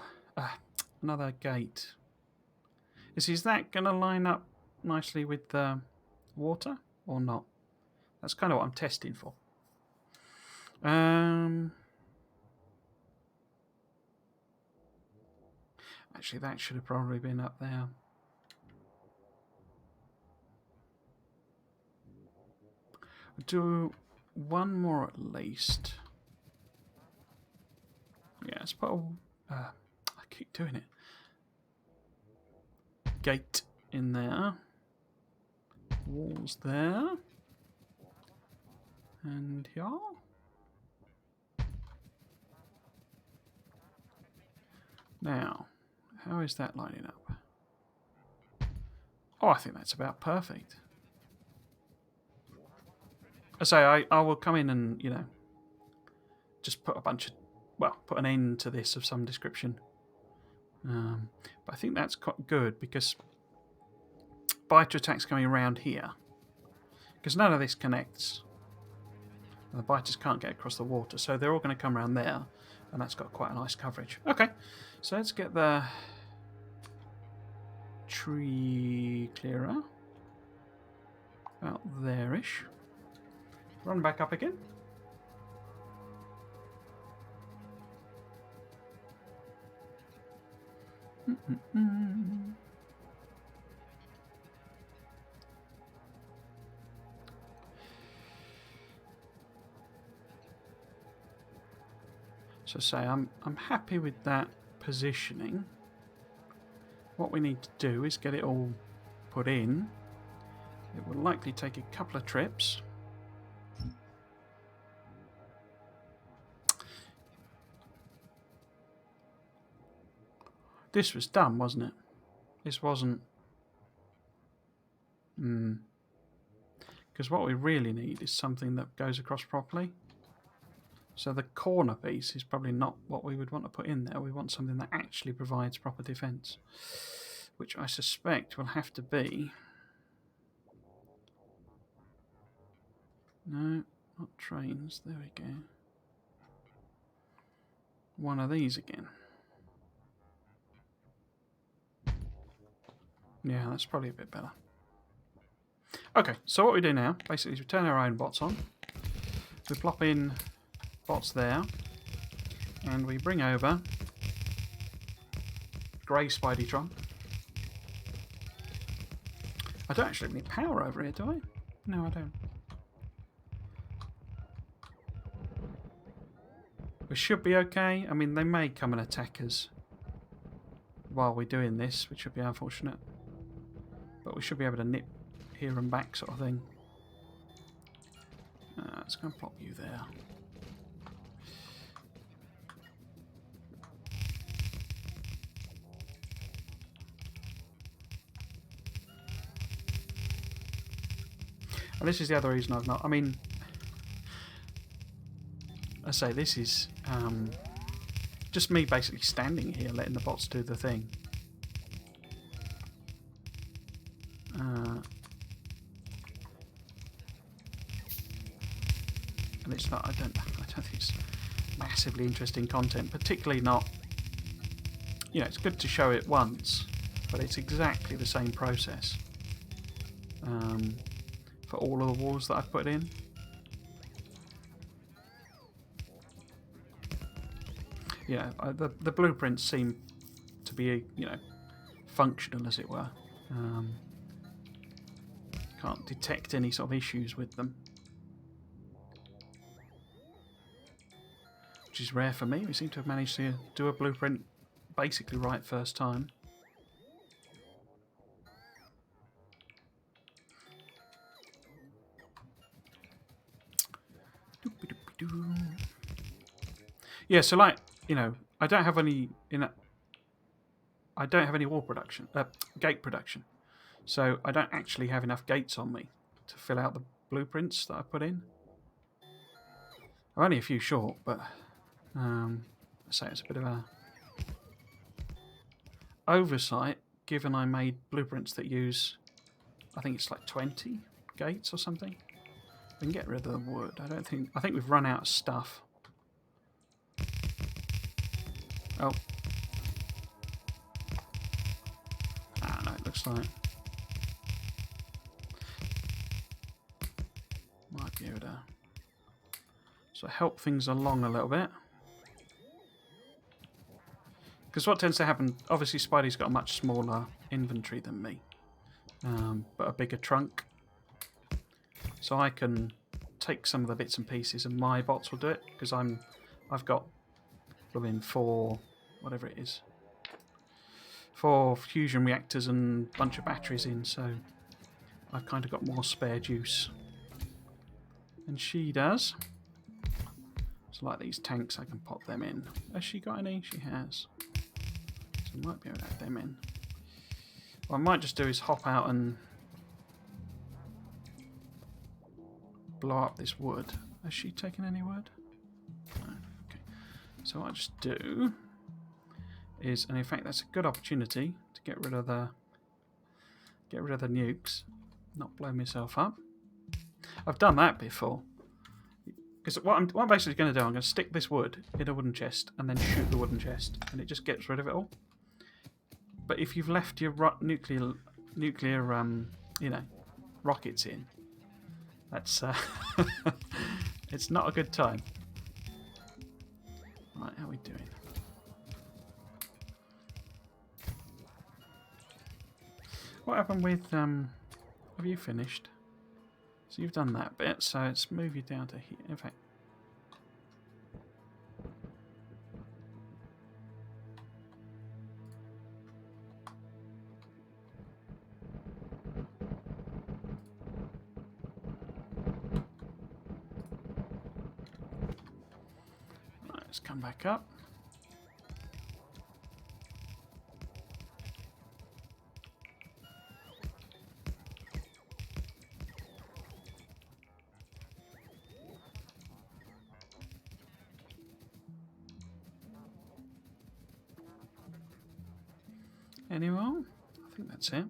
Speaker 1: Another gate. Is that going to line up nicely with the water or not? That's kind of what I'm testing for. Actually, that should have probably been up there. Do one more at least. Yeah, let's put a... I keep doing it. Gate in there. Walls there. And here. Now, how is that lining up? Oh, I think that's about perfect. I say I will come in and, you know, just put a bunch of, well, put an end to this of some description. But I think that's quite good because biter attacks coming around here. Because none of this connects. The biters can't get across the water, so they're all going to come around there. And that's got quite a nice coverage. Okay, so let's get the tree clearer. About there-ish. Run back up again. So say I'm happy with that positioning. What we need to do is get it all put in. It will likely take a couple of trips. This was done, wasn't it? This wasn't... Because what we really need is something that goes across properly. So the corner piece is probably not what we would want to put in there. We want something that actually provides proper defence. Which I suspect will have to be... No, not trains. There we go. One of these again. Yeah, that's probably a bit better. Okay, so what we do now, basically, is we turn our own bots on. We plop in bots there. And we bring over Grey Spideytron. I don't actually have any power over here, do I? No, I don't. We should be okay. I mean, they may come and attack us while we're doing this, which would be unfortunate. But we should be able to nip here and back sort of thing. Let's go and plop you there. And this is the other reason I've not... I mean, I say this is just me basically standing here letting the bots do the thing. And it's not... I don't think it's massively interesting content, particularly not... You know, it's good to show it once, but it's exactly the same process for all of the walls that I've put in. Yeah, the blueprints seem to be, you know, functional, as it were. Can't detect any sort of issues with them, which is rare for me. We seem to have managed to do a blueprint basically right first time. Yeah, so like, you know, I don't have any wall production, gate production, so I don't actually have enough gates on me to fill out the blueprints that I put in. I'm only a few short, but I say it's a bit of a oversight, given I made blueprints that use, I think it's like 20 gates or something. We can get rid of the wood. I think we've run out of stuff. Oh. Ah, no, it looks like might be able to sort of help things along a little bit. Because what tends to happen, obviously Spidey's got a much smaller inventory than me, but a bigger trunk. So I can take some of the bits and pieces and my bots will do it, because I've got in 4, whatever it is, 4 fusion reactors and a bunch of batteries in, so I've kind of got more spare juice. And she does. So like these tanks, I can pop them in. Has she got any? She has. So I might be able to add them in. What I might just do is hop out and blow up this wood. Has she taken any wood? No. Okay. So what I just do is, and in fact that's a good opportunity to get rid of the nukes, not blow myself up. I've done that before. Because what I'm basically going to do, I'm going to stick this wood in a wooden chest and then shoot the wooden chest, and it just gets rid of it all. But if you've left your nuclear you know, rockets in, that's it's not a good time. Right, how are we doing? What happened with have you finished? So you've done that bit, so let's move you down to here. In fact, right, let's come back up. Any more? I think that's it.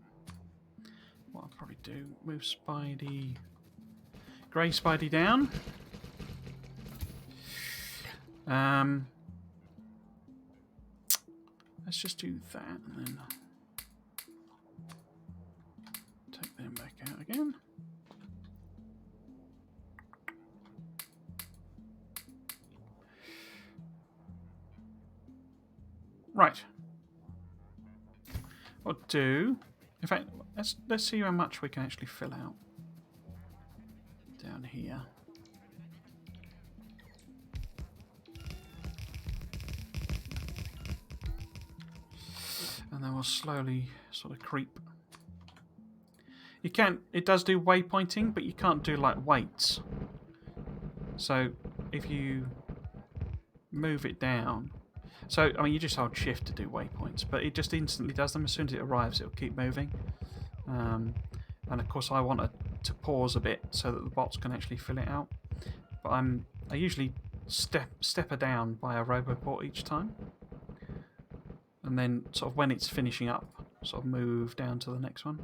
Speaker 1: What I'll probably do, move Spidey, Grey Spidey down. Let's just do that and then take them back out again. Right. Or do, in fact, let's see how much we can actually fill out down here. And then we'll slowly sort of creep. You can, it does do waypointing, but you can't do like weights. So if you move it down, so I mean you just hold shift to do waypoints, but it just instantly does them. As soon as it arrives, it'll keep moving. And of course I want to pause a bit so that the bots can actually fill it out. But I usually step her down by a roboport each time, and then sort of when it's finishing up, sort of move down to the next one.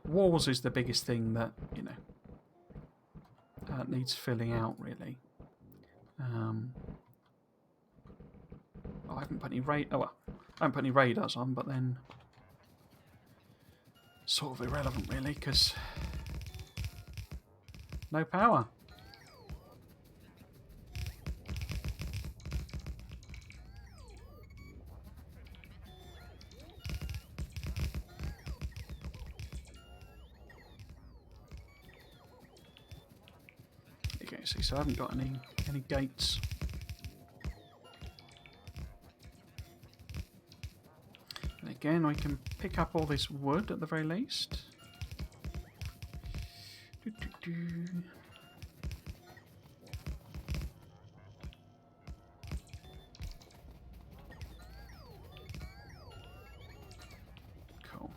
Speaker 1: Walls is the biggest thing that, you know, needs filling out, really. I haven't put any I haven't put any radars on, but then sort of irrelevant, really, because no power. Okay, see, so I haven't got any gates. And again, I can pick up all this wood at the very least. Cool.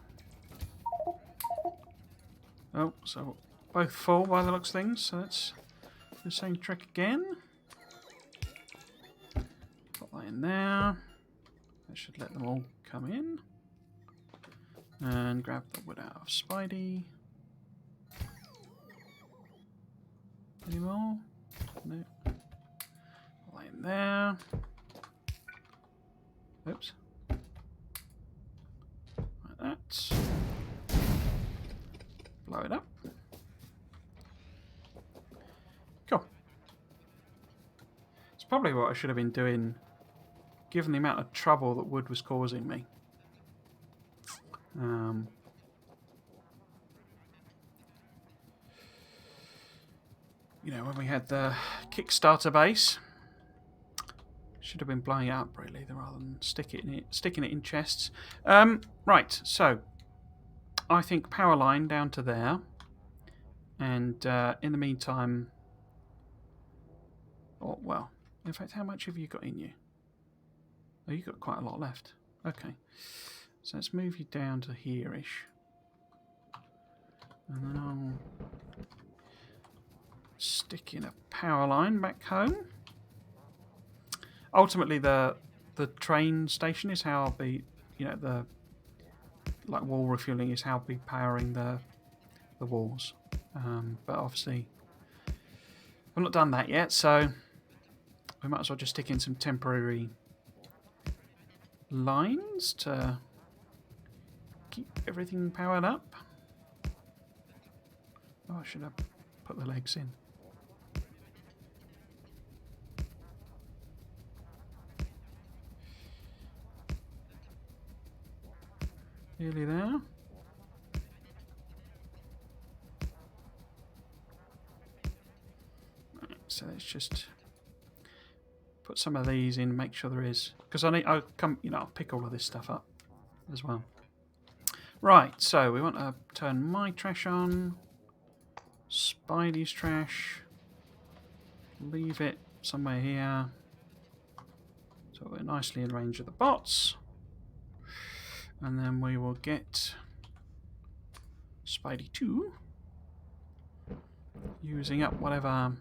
Speaker 1: Oh, so both full by the looks of things, so let's do the same trick again. Put that in there. That should let them all come in. And grab the wood out of Spidey. Any more? No. Put that in there. Oops. Like that. Blow it up. Cool. It's probably what I should have been doing, given the amount of trouble that wood was causing me. You know, when we had the Kickstarter base, should have been blowing it up, really, rather than sticking it in chests. Right, so I think power line down to there, and in the meantime, oh well, in fact, how much have you got in you? Oh, you've got quite a lot left. Okay, so let's move you down to here-ish, and then I'll stick in a power line back home. Ultimately, the train station is how I'll be, you know, the like wall refueling is how I'll be powering the walls. But obviously, I've not done that yet, so we might as well just stick in some temporary lines to keep everything powered up. Oh, I should have put the legs in. Nearly there. Right, so let's just put some of these in, make sure there is, because I'll pick all of this stuff up as well. Right, so we want to turn my trash on, Spidey's trash, leave it somewhere here, so we're nicely in range of the bots. And then we will get Spidey 2 using up whatever, how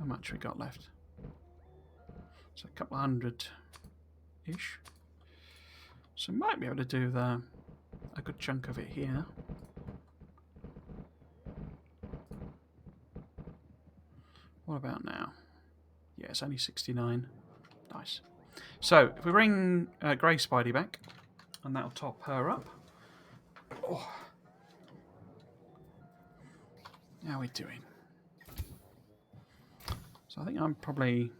Speaker 1: much we got left. So a couple of hundred-ish. So might be able to do a good chunk of it here. What about now? Yeah, it's only 69. Nice. So, if we bring Grey Spidey back, and that'll top her up. Oh. How are we doing? So I think I'm probably...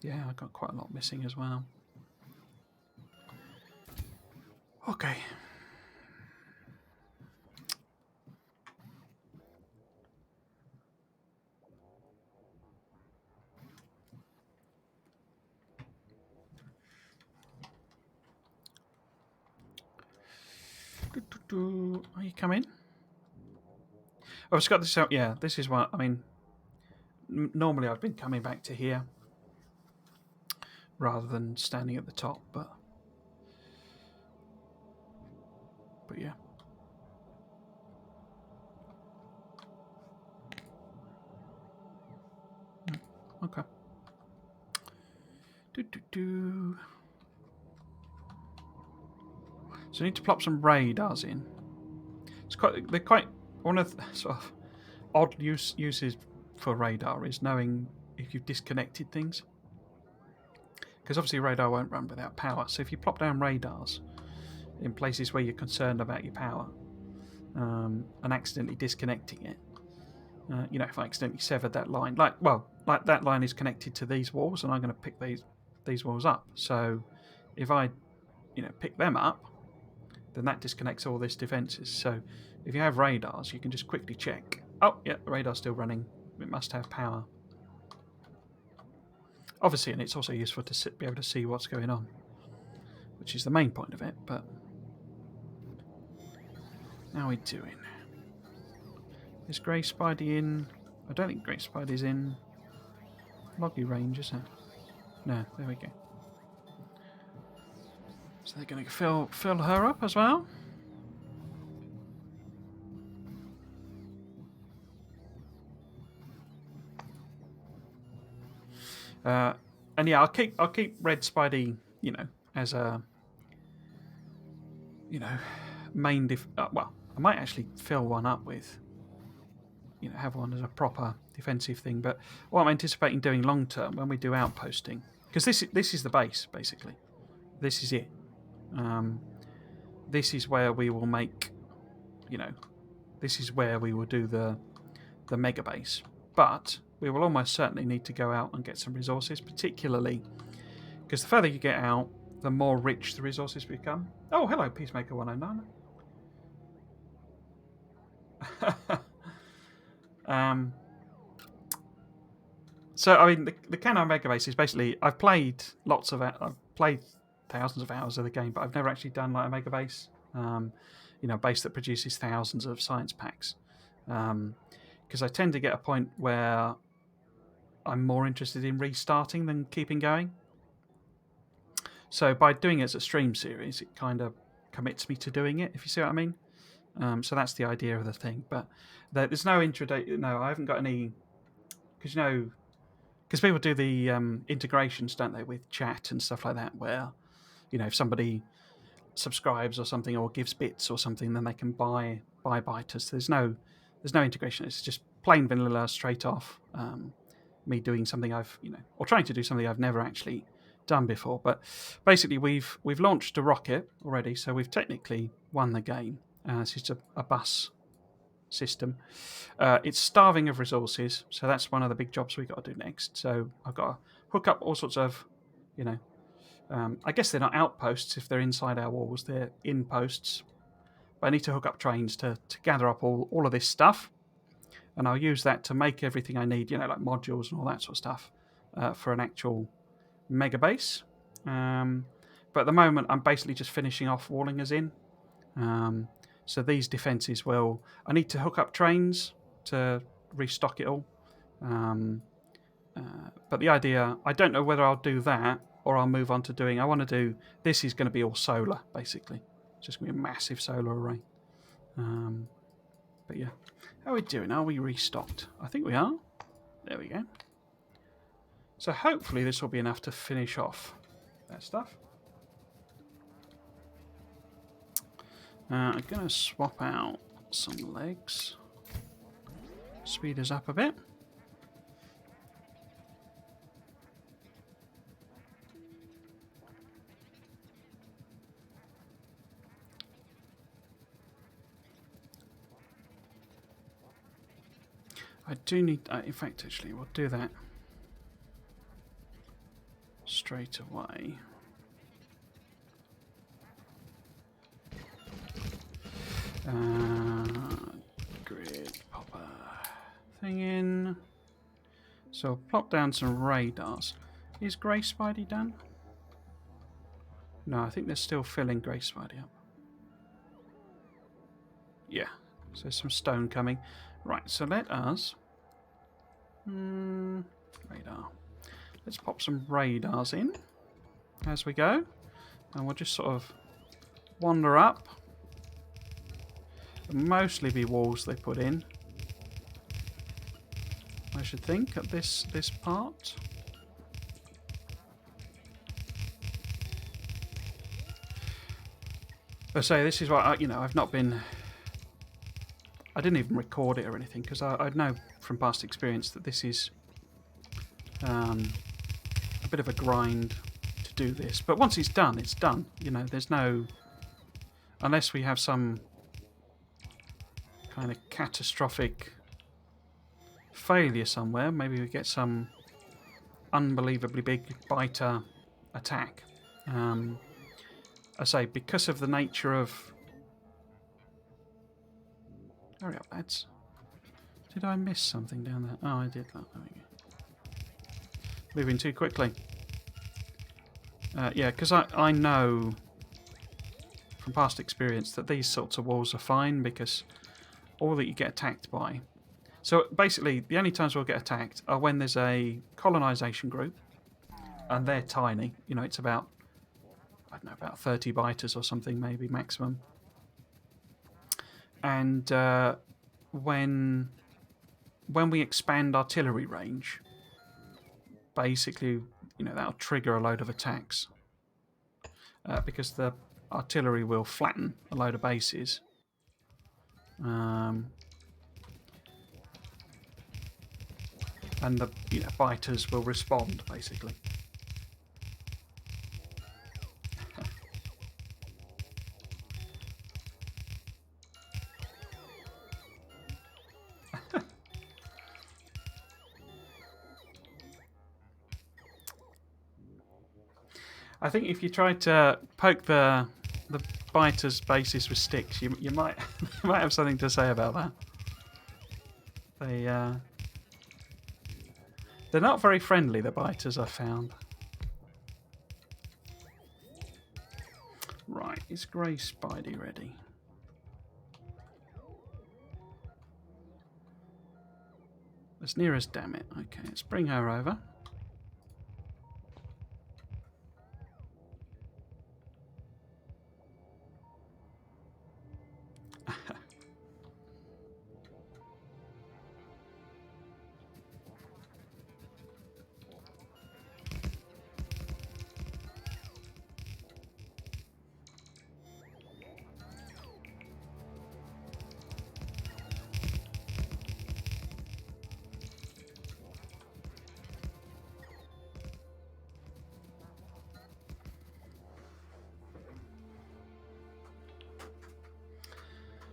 Speaker 1: Yeah, I've got quite a lot missing as well. Okay. Are you coming? Oh, I've got this out. Yeah, this is what I mean. Normally, I've been coming back to here rather than standing at the top, but yeah. Okay. Do. So I need to plop some radars in. They're quite one of the sort of odd uses for radar is knowing if you've disconnected things. Because obviously radar won't run without power. So if you plop down radars in places where you're concerned about your power and accidentally disconnecting it, if I accidentally severed that line, like that line is connected to these walls, and I'm going to pick these walls up. So if I, pick them up, then that disconnects all these defences. So if you have radars, you can just quickly check. Oh, yeah, the radar's still running. It must have power. Obviously, and it's also useful to be able to see what's going on, which is the main point of it. But how are we doing? Is Grey Spidey in? I don't think Grey Spidey's in loggy range, is it? No, there we go. So they're going to fill her up as well. And yeah, I'll keep Red Spidey, as a, main well, I might actually fill one up with, have one as a proper defensive thing. But what I'm anticipating doing long term when we do outposting, because this is the base basically. This is it. This is where we will make, this is where we will do the Megabase. But we will almost certainly need to go out and get some resources, particularly because the further you get out, the more rich the resources become. Oh, hello, Peacemaker 109. So I mean, the Canon Megabase is basically I've played thousands of hours of the game, but I've never actually done like a Megabase, base that produces thousands of science packs. Because I tend to get a point where I'm more interested in restarting than keeping going. So by doing it as a stream series, it kind of commits me to doing it, if you see what I mean. So that's the idea of the thing. But there's no No, I haven't got any. Because people do the integrations, don't they, with chat and stuff like that, where, if somebody subscribes or something or gives bits or something, then they can buy Bytus. There's no integration. It's just plain vanilla, straight off. Me doing something or trying to do something I've never actually done before. But basically, we've launched a rocket already, so we've technically won the game. This is a bus system. It's starving of resources, so that's one of the big jobs we've got to do next. So I've got to hook up all sorts of, I guess they're not outposts if they're inside our walls, they're in posts. But I need to hook up trains to gather up all of this stuff. And I'll use that to make everything I need, like modules and all that sort of stuff for an actual Megabase. But at the moment, I'm basically just finishing off walling us in. So these defences I need to hook up trains to restock it all. But the idea, I don't know whether I'll do that or I'll move on to this is going to be all solar, basically. It's just going to be a massive solar array. But yeah. How are we doing? Are we restocked? I think we are. There we go. So hopefully this will be enough to finish off that stuff. I'm going to swap out some legs. Speed us up a bit. I do need... in fact, actually, we'll do that straight away. Grid popper thing in. So I'll plop down some radars. Is Grey Spidey done? No, I think they're still filling Grey Spidey up. Yeah, so there's some stone coming. Right, so let us... radar. Let's pop some radars in as we go. And we'll just sort of wander up. It'll mostly be walls they put in. I should think, at this part. I say this is what I've not been. I didn't even record it or anything because I know from past experience that this is a bit of a grind to do this. But once it's done, it's done. There's no, unless we have some kind of catastrophic failure somewhere. Maybe we get some unbelievably big biter attack. I say, because of the nature of... Hurry up, lads. Did I miss something down there? Oh, I did. Oh, there we go. Moving too quickly. Yeah, because I know from past experience that these sorts of walls are fine because all that you get attacked by. So basically, the only times we'll get attacked are when there's a colonisation group, and they're tiny. It's about, I don't know, about 30 biters or something, maybe maximum. And when we expand artillery range, basically, that'll trigger a load of attacks because the artillery will flatten a load of bases. And the biters will respond, basically. I think if you try to poke the biters' bases with sticks, you might you might have something to say about that. They're not very friendly, the biters, I've found. Right, is Grey Spidey ready? As near as damn it. Okay, let's bring her over.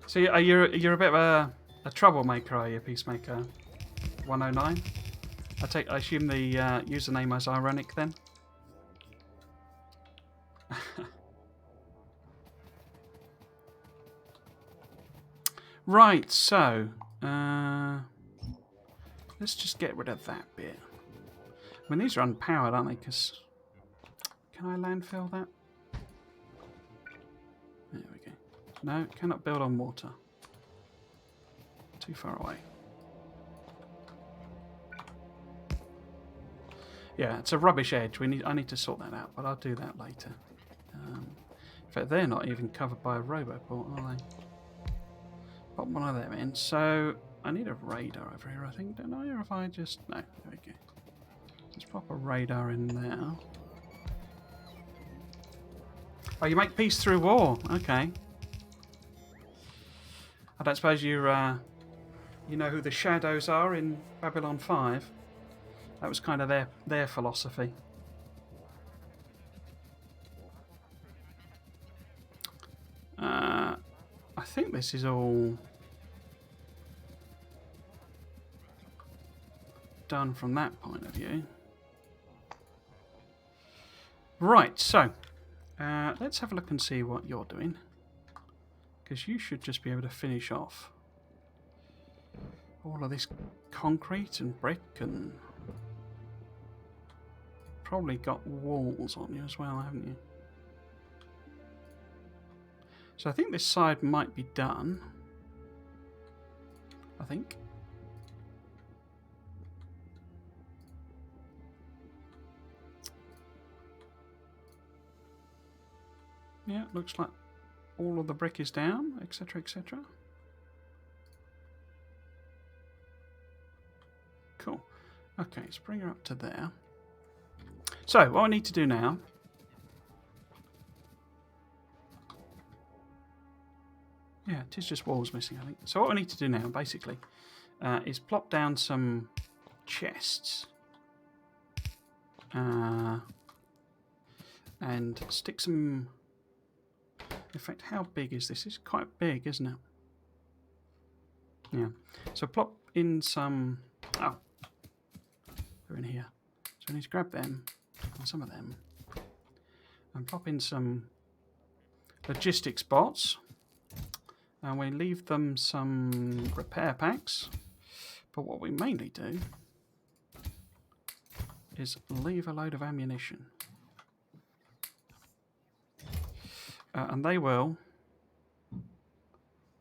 Speaker 1: So you're a bit of a troublemaker, are you, Peacemaker 109? I assume the username is ironic then. Right, so let's just get rid of that bit. I mean, these are unpowered, aren't they? Because can I landfill that? There we go. No, cannot build on water. Too far away. Yeah, it's a rubbish edge. I need to sort that out, but I'll do that later. In fact, they're not even covered by a roboport, are they? Pop one of them in. So I need a radar over here, I think, don't I? Or if I just... No, there we go. Let's pop a radar in there. Oh, you make peace through war. Okay. I don't suppose you know who the Shadows are in Babylon 5? That was kind of their philosophy. I think this is all done from that point of view. Right, so let's have a look and see what you're doing. Because you should just be able to finish off all of this concrete and brick and probably got walls on you as well, haven't you? So I think this side might be done. I think. Yeah, looks like all of the brick is down, etc., etc. Cool. Okay, let's bring her up to there. So, what I need to do now... Yeah, it is just walls missing, I think. So what I need to do now, basically, is plop down some chests. And stick some... In fact, how big is this? It's quite big, isn't it? Yeah. So plop in some... Oh. They're in here. So I need to grab them, and some of them, and plop in some logistics bots. And we leave them some repair packs. But what we mainly do is leave a load of ammunition. And they will...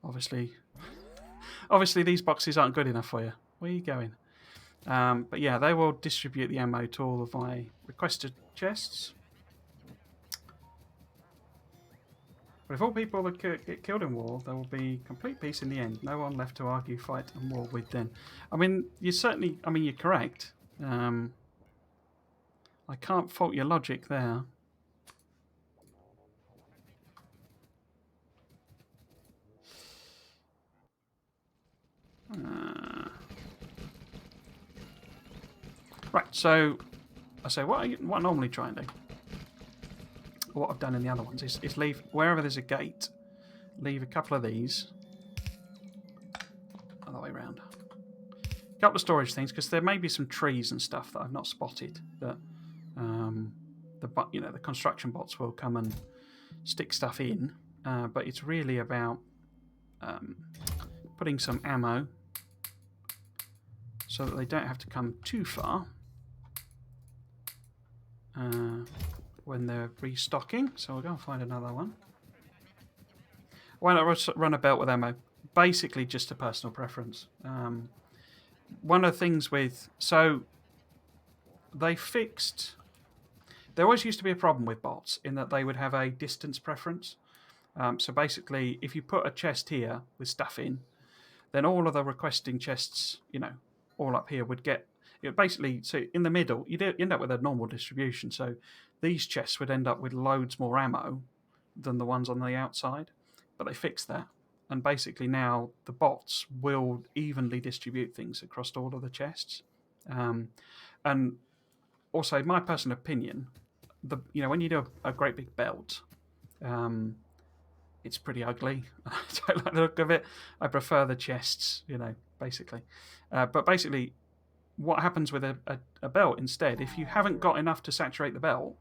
Speaker 1: Obviously, these boxes aren't good enough for you. Where are you going? But yeah, they will distribute the ammo to all of my requested chests. But if all people that get killed in war, there will be complete peace in the end. No one left to argue, fight, and war with then. I mean, you're correct. I can't fault your logic there. Right, so I say what I normally try and do. What I've done in the other ones is leave, wherever there's a gate, leave a couple of these. Other way around. A couple of storage things, because there may be some trees and stuff that I've not spotted that the construction bots will come and stick stuff in. But it's really about putting some ammo so that they don't have to come too far when they're restocking. So we'll go and find another one. Why not run a belt with ammo? Basically just a personal preference. One of the things with... So they fixed... There always used to be a problem with bots in that they would have a distance preference. So basically, if you put a chest here with stuff in, then all of the requesting chests, all up here would get... Basically, so in the middle, you'd end up with a normal distribution. So these chests would end up with loads more ammo than the ones on the outside. But they fixed that. And basically now the bots will evenly distribute things across all of the chests. And also, my personal opinion, when you do a great big belt, it's pretty ugly. I don't like the look of it. I prefer the chests, basically. But basically, what happens with a belt instead, if you haven't got enough to saturate the belt,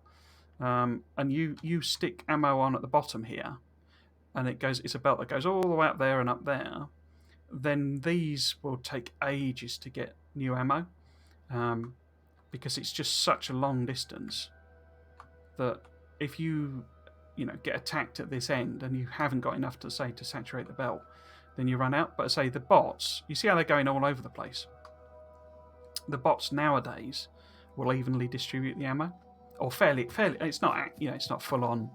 Speaker 1: and you stick ammo on at the bottom here, and it's a belt that goes all the way up there and up there, then these will take ages to get new ammo, because it's just such a long distance that if you get attacked at this end and you haven't got enough to saturate the belt, then you run out. But say the bots, you see how they're going all over the place. The bots nowadays will evenly distribute the ammo, or fairly. It's not full on,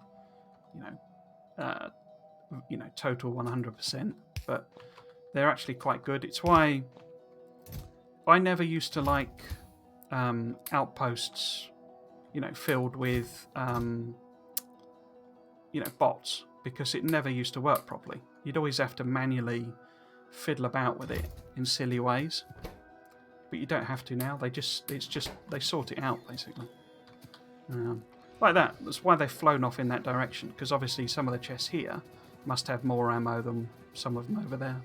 Speaker 1: total 100%, but they're actually quite good. It's why I never used to like outposts, filled with bots, because it never used to work properly. You'd always have to manually fiddle about with it in silly ways. But you don't have to now. They sort it out, basically. Like that. That's why they've flown off in that direction, because obviously some of the chests here must have more ammo than some of them over there.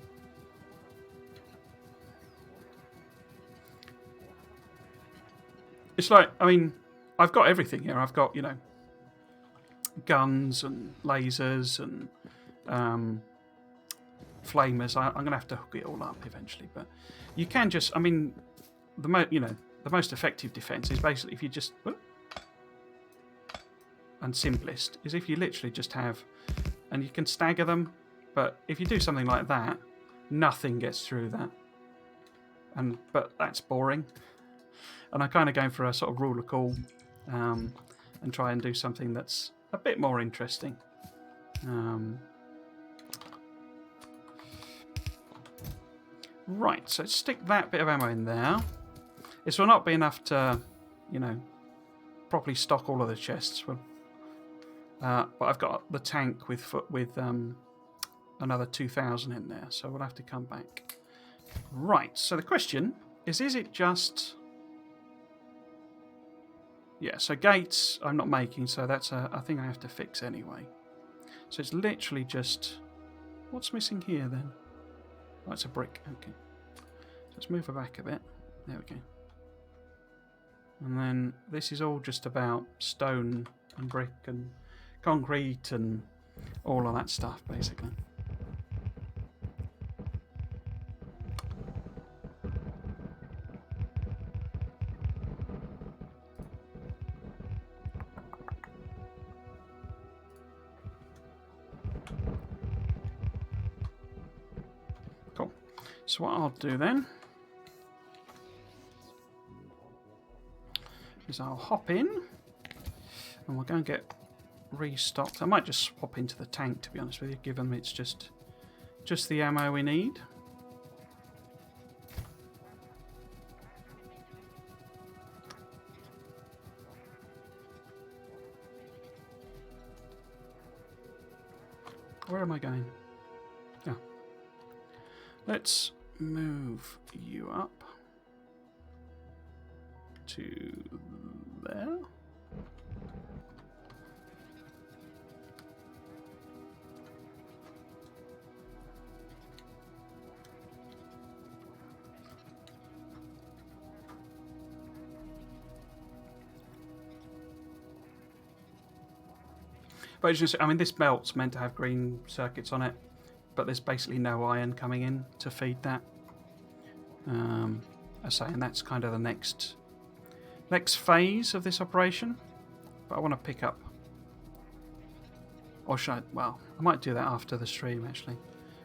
Speaker 1: It's like, I've got everything here. I've got, guns and lasers and flamers. I'm going to have to hook it all up eventually, but you can just, the most effective defense is basically if you just, and simplest is if you literally just have, and you can stagger them, but if you do something like that, nothing gets through that. But that's boring. And I'm kind of going for a sort of rule of cool, and try and do something that's a bit more interesting. Right, so stick that bit of ammo in there. This will not be enough to, you know, properly stock all of the chests. But I've got the tank with another 2,000 in there, so we'll have to come back. Right, so the question is it just... Yeah, so gates I'm not making, so that's a thing I have to fix anyway. So it's literally just... What's missing here then? Oh, it's a brick. Okay. So let's move her back a bit. There we go. And then this is all just about stone and brick and concrete and all of that stuff, basically. Cool. So what I'll do then is I'll hop in and we'll go and get restocked. I might just swap into the tank, to be honest with you, given it's just the ammo we need. Where am I going? Yeah. Let's move you up to there. But it's just, I mean, this belt's meant to have green circuits on it, but there's basically no iron coming in to feed that. I say, and that's kind of the next phase of this operation. But I want to pick up, or should I? Well, I might do that after the stream. Actually,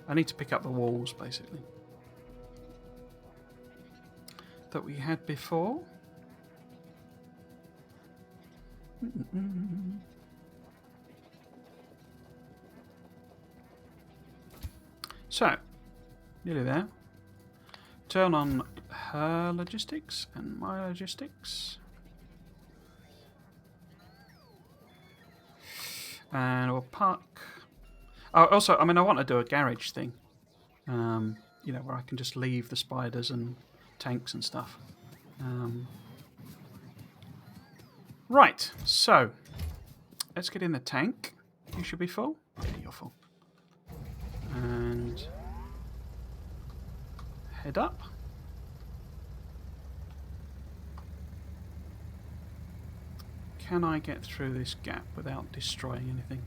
Speaker 1: I need to pick up the walls basically that we had before. So, nearly there. Turn on her logistics and my logistics. And we'll park. Oh, also, I mean, I want to do a garage thing. You know, where I can just leave the spiders and tanks and stuff. Right, so let's get in the tank. You should be full. Yeah, you're full. And head up. Can I get through this gap without destroying anything?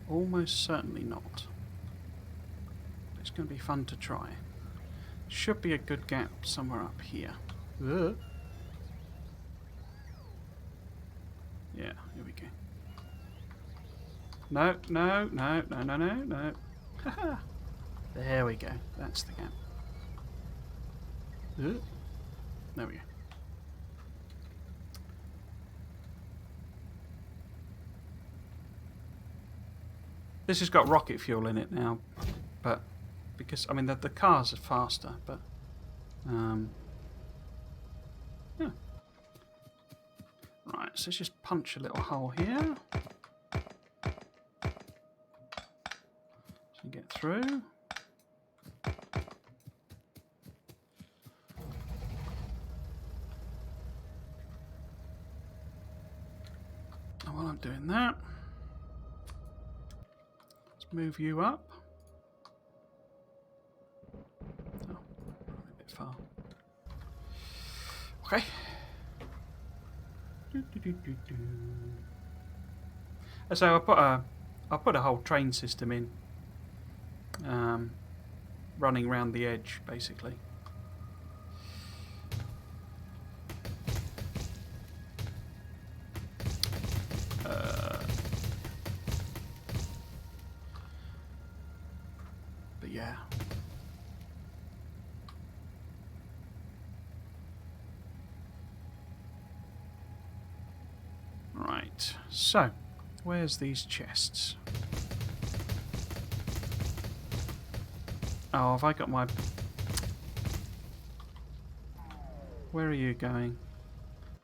Speaker 1: Almost certainly not. It's going to be fun to try. Should be a good gap somewhere up here. Yeah, here we go. No. There we go. That's the gap. There we go. This has got rocket fuel in it now, but because, I mean, the cars are faster, but yeah. Right, so let's just punch a little hole here. So get through. And while I'm doing that, let's move you up. Oh, a bit far. Okay. So I'll put a whole train system in, running around the edge, basically. But yeah. Right, so where's these chests? Oh, have I got my... Where are you going?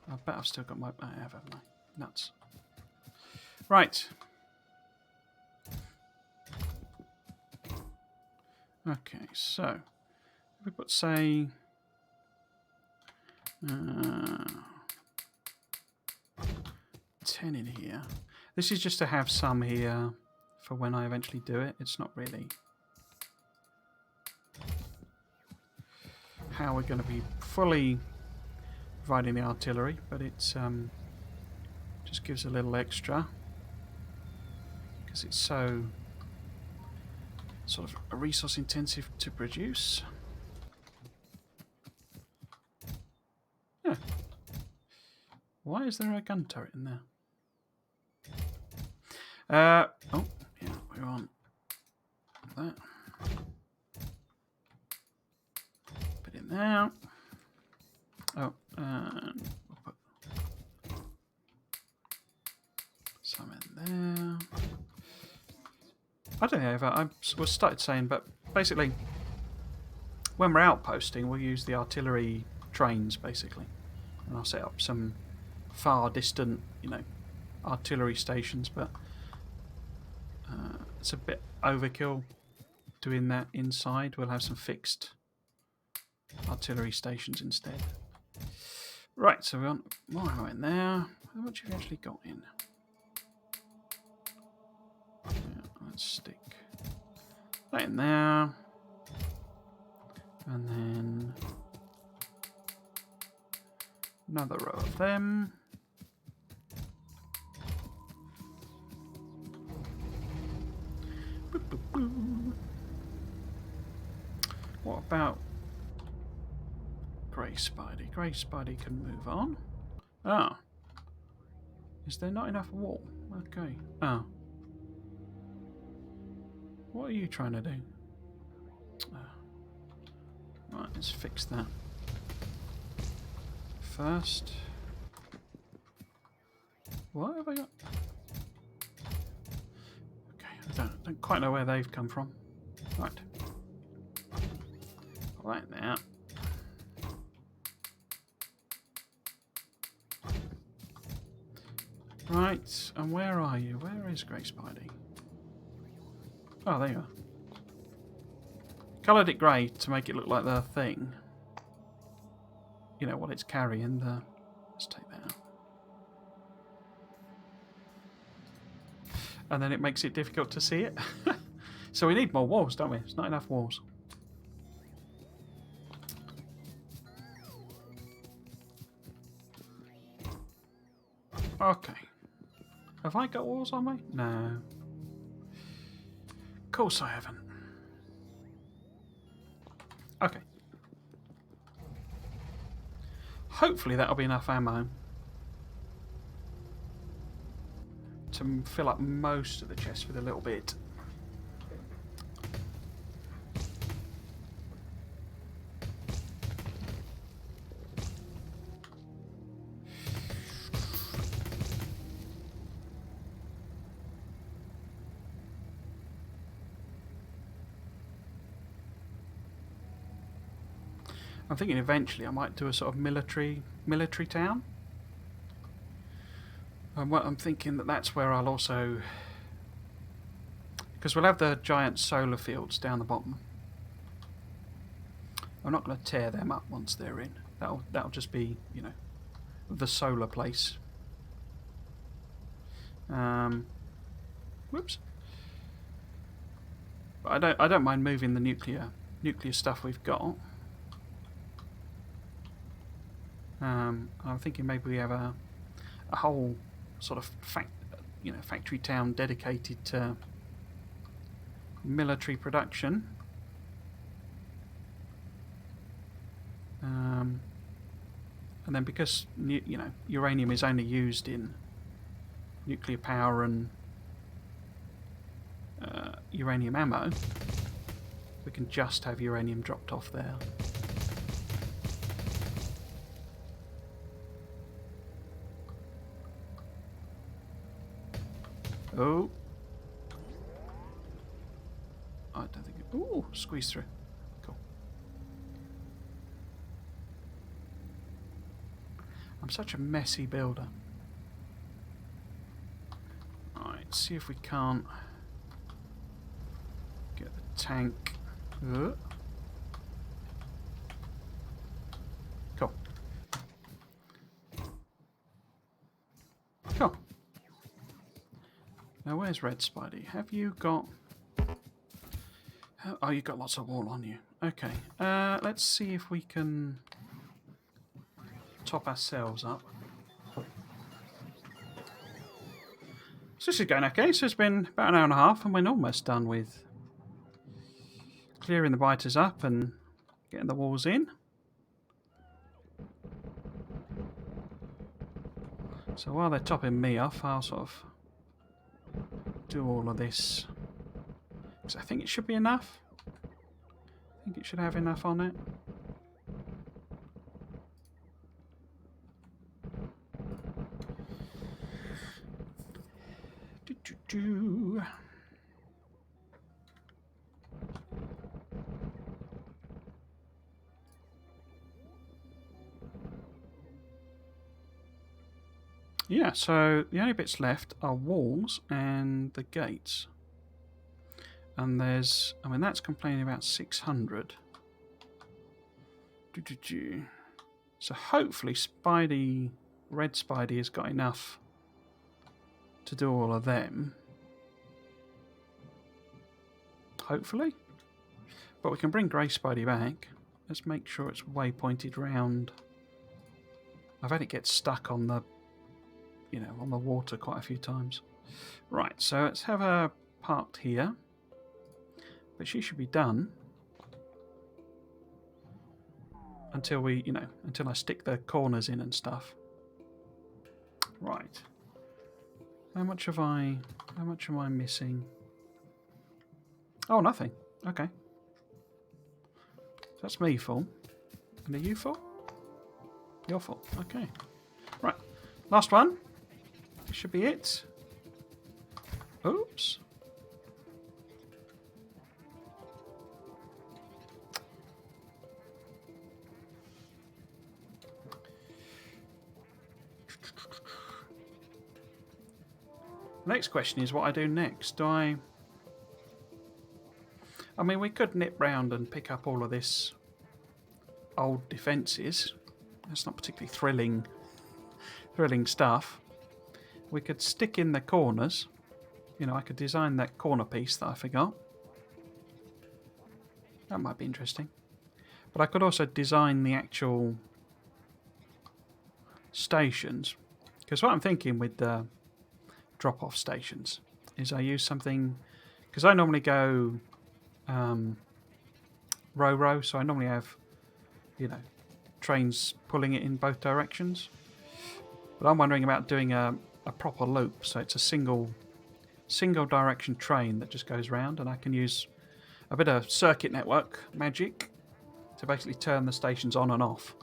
Speaker 1: I bet I've still got my... I have, haven't I? Nuts. Right. Okay, so... we put, say... 10 in here. This is just to have some here for when I eventually do it. It's not really how we're going to be fully providing the artillery, but it's just gives a little extra because it's so sort of resource intensive to produce. Yeah. Why is there a gun turret in there? Oh, yeah, we want that. Put in there. Oh, and we'll put some in there. I don't know if I was started saying, but basically, when we're outposting, we'll use the artillery trains, basically. And I'll set up some far distant, artillery stations, but it's a bit overkill doing that inside. We'll have some fixed artillery stations instead. Right, so we want more ammo in there. How much have you actually got in? Yeah, let's stick that in there. And then another row of them. Boop, boop, boop. What about Grey Spidey? Grey Spidey can move on. Ah. Is there not enough wall? Okay. Ah. What are you trying to do? Right, let's fix that. First. What have I got? Okay, I don't quite know where they've come from. Right. Right there. Right, and where are you? Where is Grey Spidey? Oh, there you are. Coloured it grey to make it look like the thing. You know, what it's carrying. Let's take that out. And then it makes it difficult to see it. So we need more walls, don't we? There's not enough walls. Okay. Have I got walls on me? No. Of course I haven't. Okay. Hopefully that'll be enough ammo to fill up most of the chest with a little bit. I'm thinking eventually I might do a sort of military town. And what I'm thinking that's where I'll also, because we'll have the giant solar fields down the bottom. I'm not going to tear them up once they're in. That'll just be, the solar place. Whoops. But I don't mind moving the nuclear stuff we've got. I'm thinking maybe we have a whole sort of factory town dedicated to military production. And then because uranium is only used in nuclear power and uranium ammo, we can just have uranium dropped off there. Oh. I don't think it... Ooh, squeeze through. Cool. I'm such a messy builder. Alright, see if we can't get the tank. Cool. Cool. Now where's Red Spidey? Have you got... Oh, you've got lots of wall on you. Okay. Let's see if we can top ourselves up. So this is going okay. So it's been about an hour and a half and we're almost done with clearing the biters up and getting the walls in. So while they're topping me off, I'll sort of do all of this. Because I think it should be enough. I think it should have enough on it. Do. Yeah, so the only bits left are walls and the gates. And there's, I mean, that's complaining about 600. So hopefully Spidey, Red Spidey has got enough to do all of them. Hopefully. But we can bring Grey Spidey back. Let's make sure it's waypointed round. I've had it get stuck on the, you know, on the water quite a few times. Right, so let's have her parked here. But she should be done until we, you know, until I stick the corners in and stuff. Right. How much am I missing? Oh, nothing. Okay. So that's me full. And are you full? You're full. Okay. Right. Last one. This should be it. Oops. Next question is what I do next. Do I mean, we could nip round and pick up all of this old defences. That's not particularly thrilling stuff. We could stick in the corners. You know, I could design that corner piece that I forgot. That might be interesting. But I could also design the actual stations. Because what I'm thinking with the drop-off stations is I use something, because I normally go row, so I normally have, you know, trains pulling it in both directions. But I'm wondering about doing a proper loop, so it's a single direction train that just goes round, and I can use a bit of circuit network magic to basically turn the stations on and off.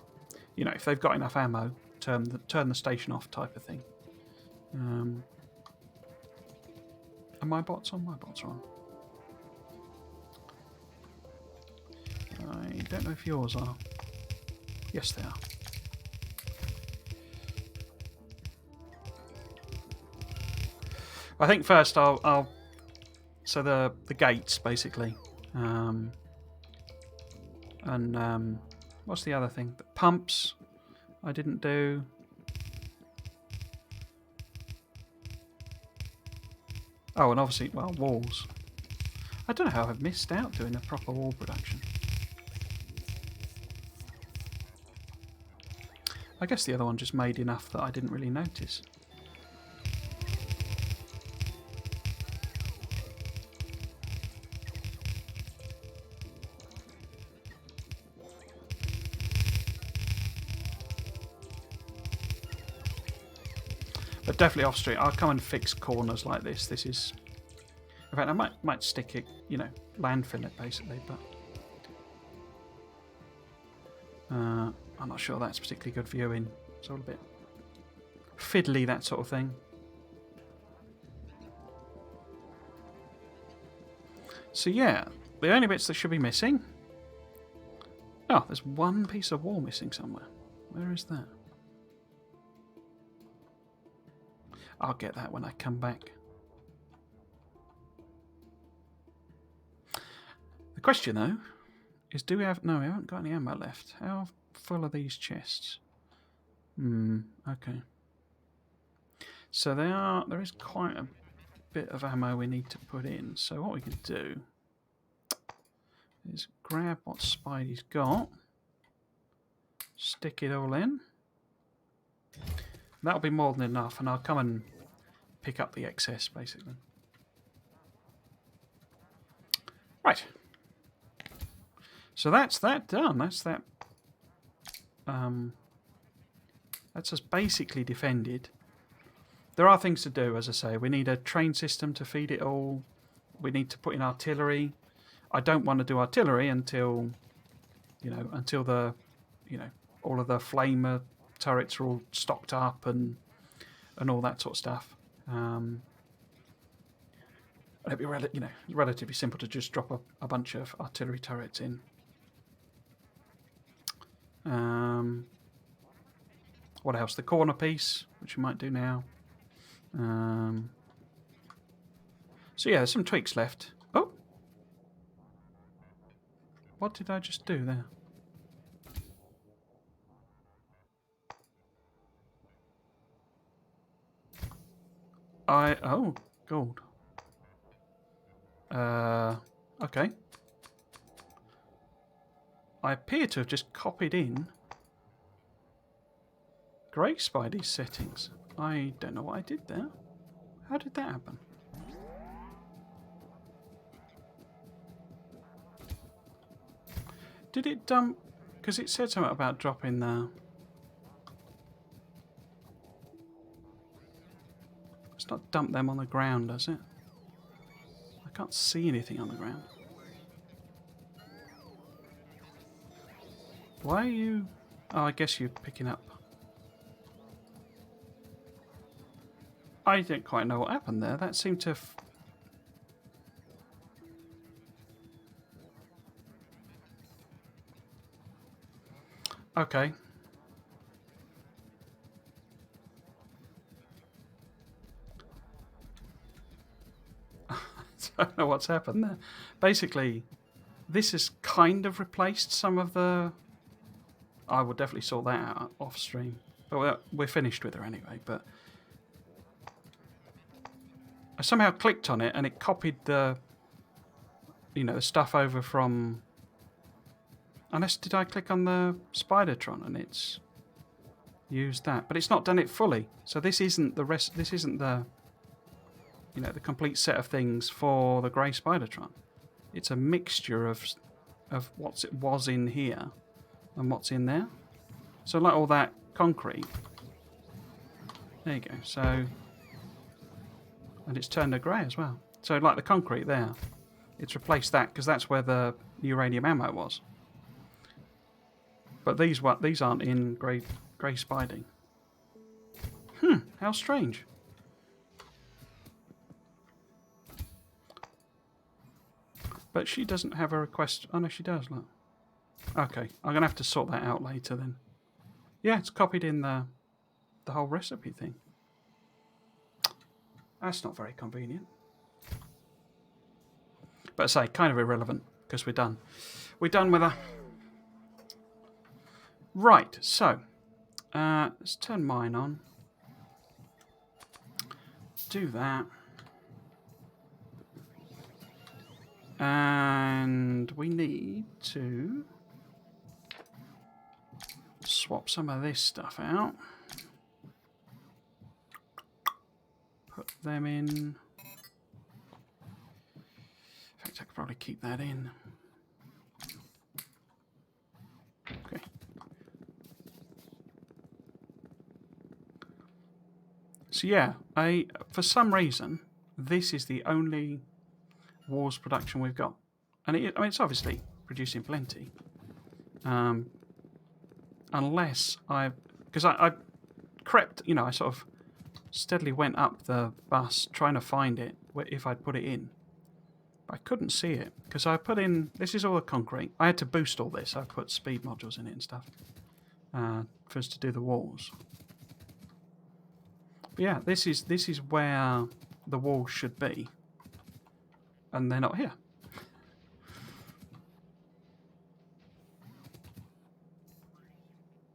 Speaker 1: You know, if they've got enough ammo, turn the station off type of thing. Are my bots on? My bots are on. I don't know if yours are. Yes, they are. I think first I'll so the gates basically, and what's the other thing? The pumps I didn't do. Oh, and obviously, well, walls. I don't know how I've missed out doing a proper wall production. I guess the other one just made enough that I didn't really notice. But definitely off street, I'll come and fix corners like this. This is, in fact, I might stick it, you know, landfill it basically, but I'm not sure that's particularly good viewing. It's all a bit fiddly, that sort of thing. So yeah, the only bits that should be missing. Oh, there's one piece of wall missing somewhere. Where is that? I'll get that when I come back. The question, though, is do we have... No, we haven't got any ammo left. How full are these chests? Okay. So there is quite a bit of ammo we need to put in. So what we can do is grab what Spidey's got, stick it all in. That'll be more than enough, and I'll come and pick up the excess, basically. Right. So that's that done. That's that. That's us basically defended. There are things to do, as I say. We need a train system to feed it all. We need to put in artillery. I don't want to do artillery until, until the, all of the flamer turrets are all stocked up and all that sort of stuff. It'd be relatively simple to just drop a bunch of artillery turrets in. What else? The corner piece, which we might do now. So yeah, there's some tweaks left. Oh! What did I just do there? Oh, gold. Okay. I appear to have just copied in Grey Spidey's settings. I don't know what I did there. How did that happen? Did it dump... Because it said something about dropping the... It's not dump them on the ground, does it? I can't see anything on the ground. Why are you... Oh, I guess you're picking up. I don't quite know what happened there. That seemed to... Okay. I don't know what's happened there. Basically, this has kind of replaced some of the... I will definitely sort that out off stream. But we're finished with her anyway, but... I somehow clicked on it and it copied the... the stuff over from... Unless, did I click on the Spidertron and it's used that? But it's not done it fully. So this isn't the rest... This isn't the... the complete set of things for the Grey Spidertron. It's a mixture of what it was in here and what's in there. So like all that concrete. There you go. So... And it's turned to grey as well. So like the concrete there, it's replaced that because that's where the uranium ammo was. But these aren't in Grey Spidey. How strange. But she doesn't have a request. Oh no, she does. Look. Okay, I'm gonna have to sort that out later then. Yeah, it's copied in the whole recipe thing. That's not very convenient. But I say, kind of irrelevant, because we're done. We're done with her. Right, so, let's turn mine on. Do that. And we need to swap some of this stuff out. Put them in. In fact, I could probably keep that in. Okay. So yeah, for some reason, this is the only Wars production we've got, and it's obviously producing plenty. Unless because I crept, I sort of steadily went up the bus trying to find it if I'd put it in. But I couldn't see it because I put in, this is all the concrete. I had to boost all this. I put speed modules in it and stuff for us to do the walls. But yeah, this is where the walls should be, and they're not here.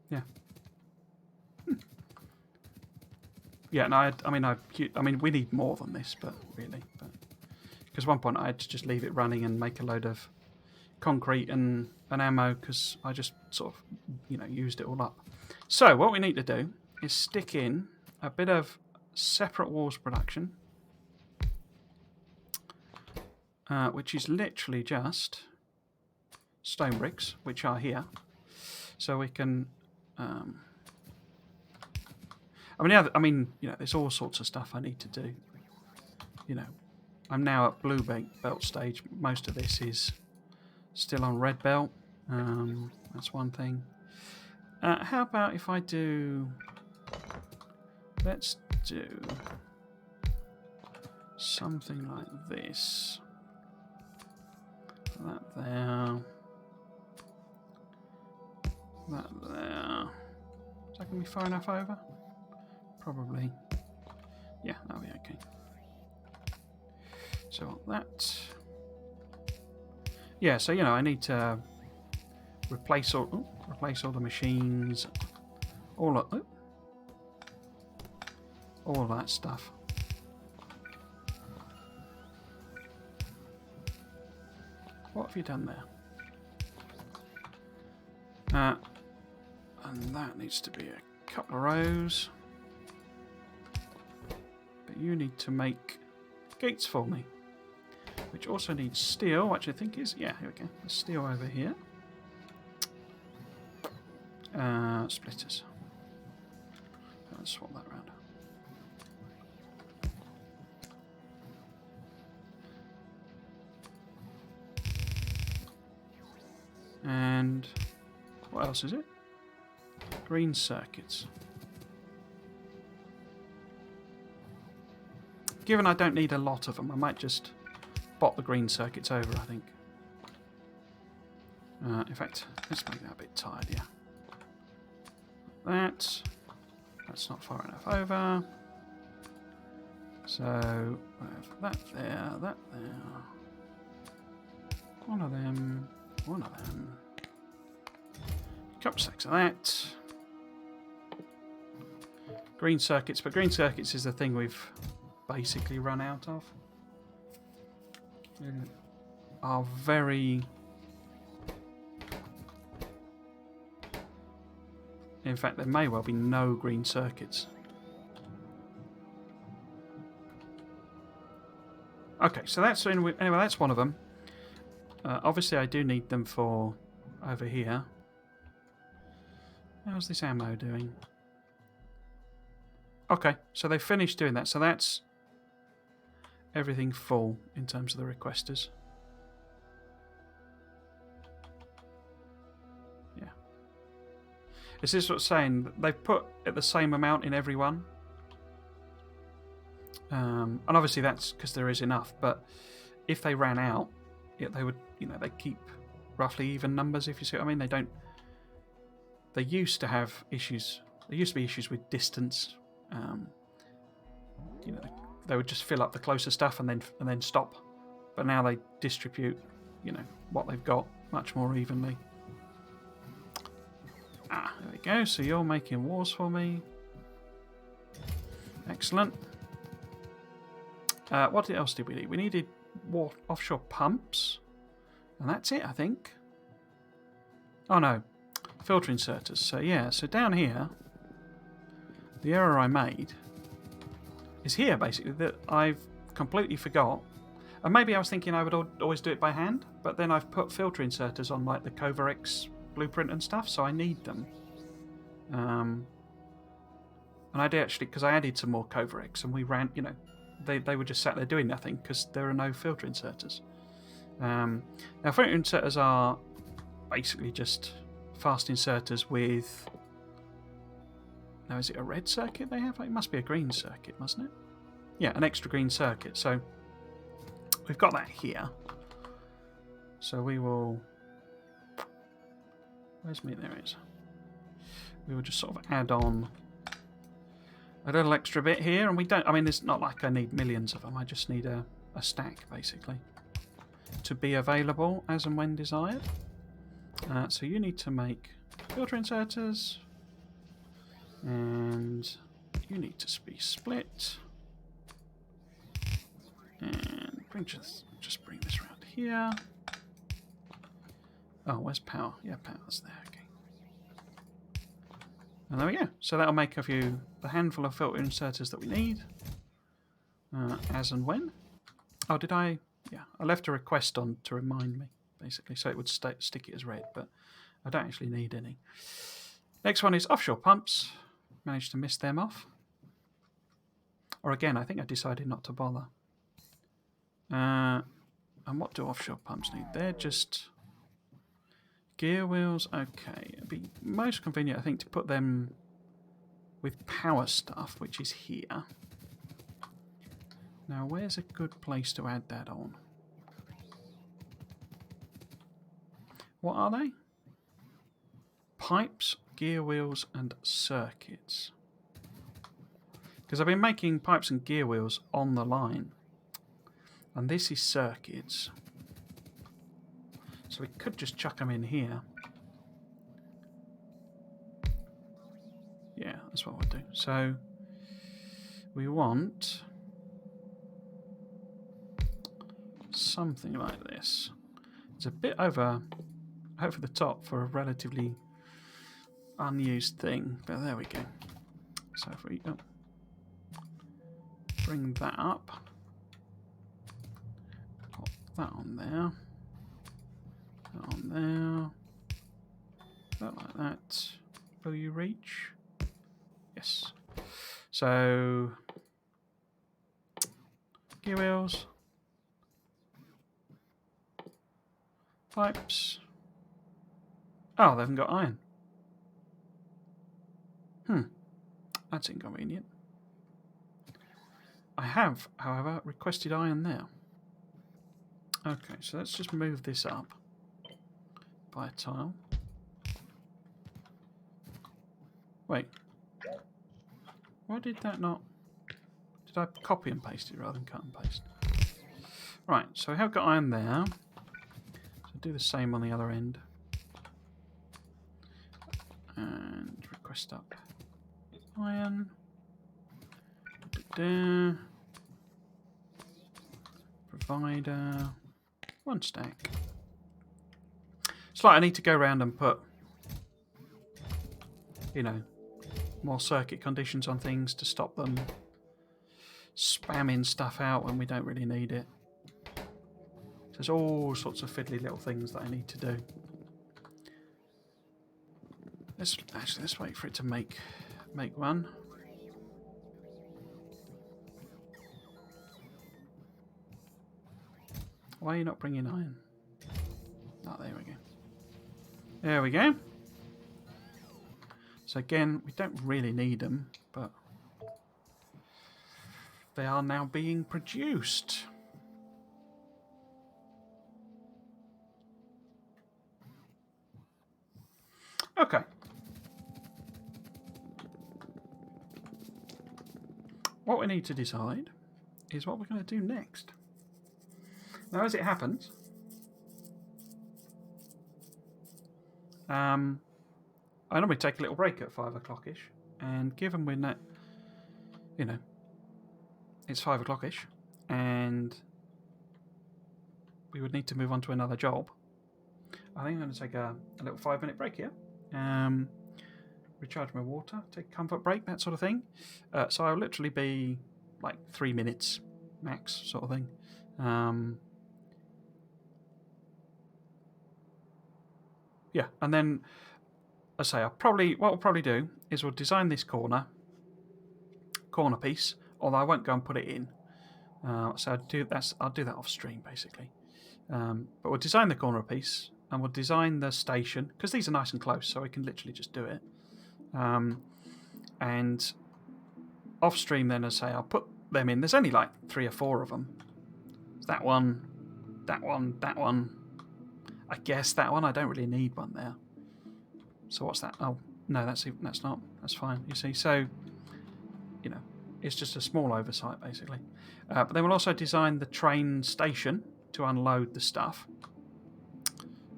Speaker 1: Yeah. Yeah, no, I mean, we need more than this, but really, because at one point I had to just leave it running and make a load of concrete and ammo because I just sort of, used it all up. So what we need to do is stick in a bit of separate walls production, which is literally just stone bricks, which are here, so we can. There's all sorts of stuff I need to do. I'm now at blue belt stage. Most of this is still on red belt. That's one thing. How about if I do... Let's do something like this. That there. That there. Is that going to be far enough over? Probably. Yeah, that'll be okay. So that... Yeah, so, I need to replace all the machines, all of that stuff. What have you done there? And that needs to be a couple of rows. But you need to make gates for me, which also needs steel, which I think is... Yeah, here we go. There's steel over here. Splitters. Let's swap that around. And what else is it? Green circuits. Given I don't need a lot of them, I might just bot the green circuits over, I think. In fact, let's make that a bit tidier. That's not far enough over. So we have that there, that there. One of them. A couple stacks of that. Green circuits, but green circuits is the thing we've basically run out of. They are very... In fact, there may well be no green circuits. Okay, so that's anyway. That's one of them. Obviously, I do need them for over here. How's this ammo doing? Okay, so they finished doing that. So that's everything full in terms of the requesters. Yeah. Is this what's saying? They've put it the same amount in every one. And obviously that's because there is enough. But if they ran out, they would, they keep roughly even numbers, if you see what I mean. They don't... They used to have issues. There used to be issues with distance. They would just fill up the closer stuff and then stop. But now they distribute, what they've got much more evenly. There we go. So you're making walls for me. Excellent. What else did we need? We needed offshore pumps. And that's it, I think. Oh, no. Filter inserters. So, yeah. So, down here, the error I made is here, basically, that I've completely forgot. And maybe I was thinking I would always do it by hand, but then I've put filter inserters on, like, the Covarex blueprint and stuff, so I need them. And I did actually, because I added some more Covarex, and we ran, they were just sat there doing nothing because there are no filter inserters. Now, filter inserters are basically just fast inserters with... Now, is it a red circuit they have? It must be a green circuit, mustn't it? Yeah, an extra green circuit. So we've got that here. So we will... Where's me? There it is. We will just sort of add on a little extra bit here, and we don't. I mean, it's not like I need millions of them. I just need a stack basically to be available as and when desired. So you need to make filter inserters, and you need to be split. And just bring this around here. Oh, where's power? Yeah, power's there. Okay. And there we go. So that'll make the handful of filter inserters that we need, as and when. Oh, did I? Yeah, I left a request on to remind me, basically, so it would stick it as red, but I don't actually need any. Next one is offshore pumps. Managed to miss them off. Or again, I think I decided not to bother. And what do offshore pumps need? They're just gear wheels. Okay, it'd be most convenient, I think, to put them with power stuff, which is here. Now, where's a good place to add that on? What are they? Pipes, gear wheels, and circuits. Because I've been making pipes and gear wheels on the line. And this is circuits. So we could just chuck them in here. Yeah, that's what we'll do. So we want something like this. It's a bit over the top for a relatively unused thing, but there we go. So if we bring that up, pop that on there, that on there, that like that. Will you reach? Yes. So gear wheels, pipes. Oh, they haven't got iron. That's inconvenient. I have, however, requested iron there. Okay, so let's just move this up by a tile. Wait. Why did that not... Did I copy and paste it rather than cut and paste? Right, so we have got iron there. So do the same on the other end. And request up iron. Provider. 1 stack. It's like I need to go around and put, you know, more circuit conditions on things to stop them spamming stuff out when we don't really need it. There's all sorts of fiddly little things that I need to do. Let's wait for it to make one. Why are you not bringing iron? Oh, there we go. There we go. So again, we don't really need them, but they are now being produced. Okay. What we need to decide is what we're going to do next. Now, as it happens, I normally take a little break at 5 o'clock-ish, and given we're not, you know, it's 5 o'clock-ish, and we would need to move on to another job, I think I'm going to take a little 5-minute break here. Recharge my water, take a comfort break, that sort of thing. So I'll literally be like 3 minutes max, sort of thing. Yeah, and then I say what we'll probably do is we'll design this corner piece, although I won't go and put it in. So I'll do that off stream basically. But we'll design the corner piece and we'll design the station because these are nice and close, so we can literally just do it. And off stream, then, as I say, I'll put them in. There's only like 3 or 4 of them. That one, that one, that one. I guess that one. I don't really need one there. So what's that? Oh no, that's not. That's fine. You see, so you know, it's just a small oversight basically. But then we'll also design the train station to unload the stuff,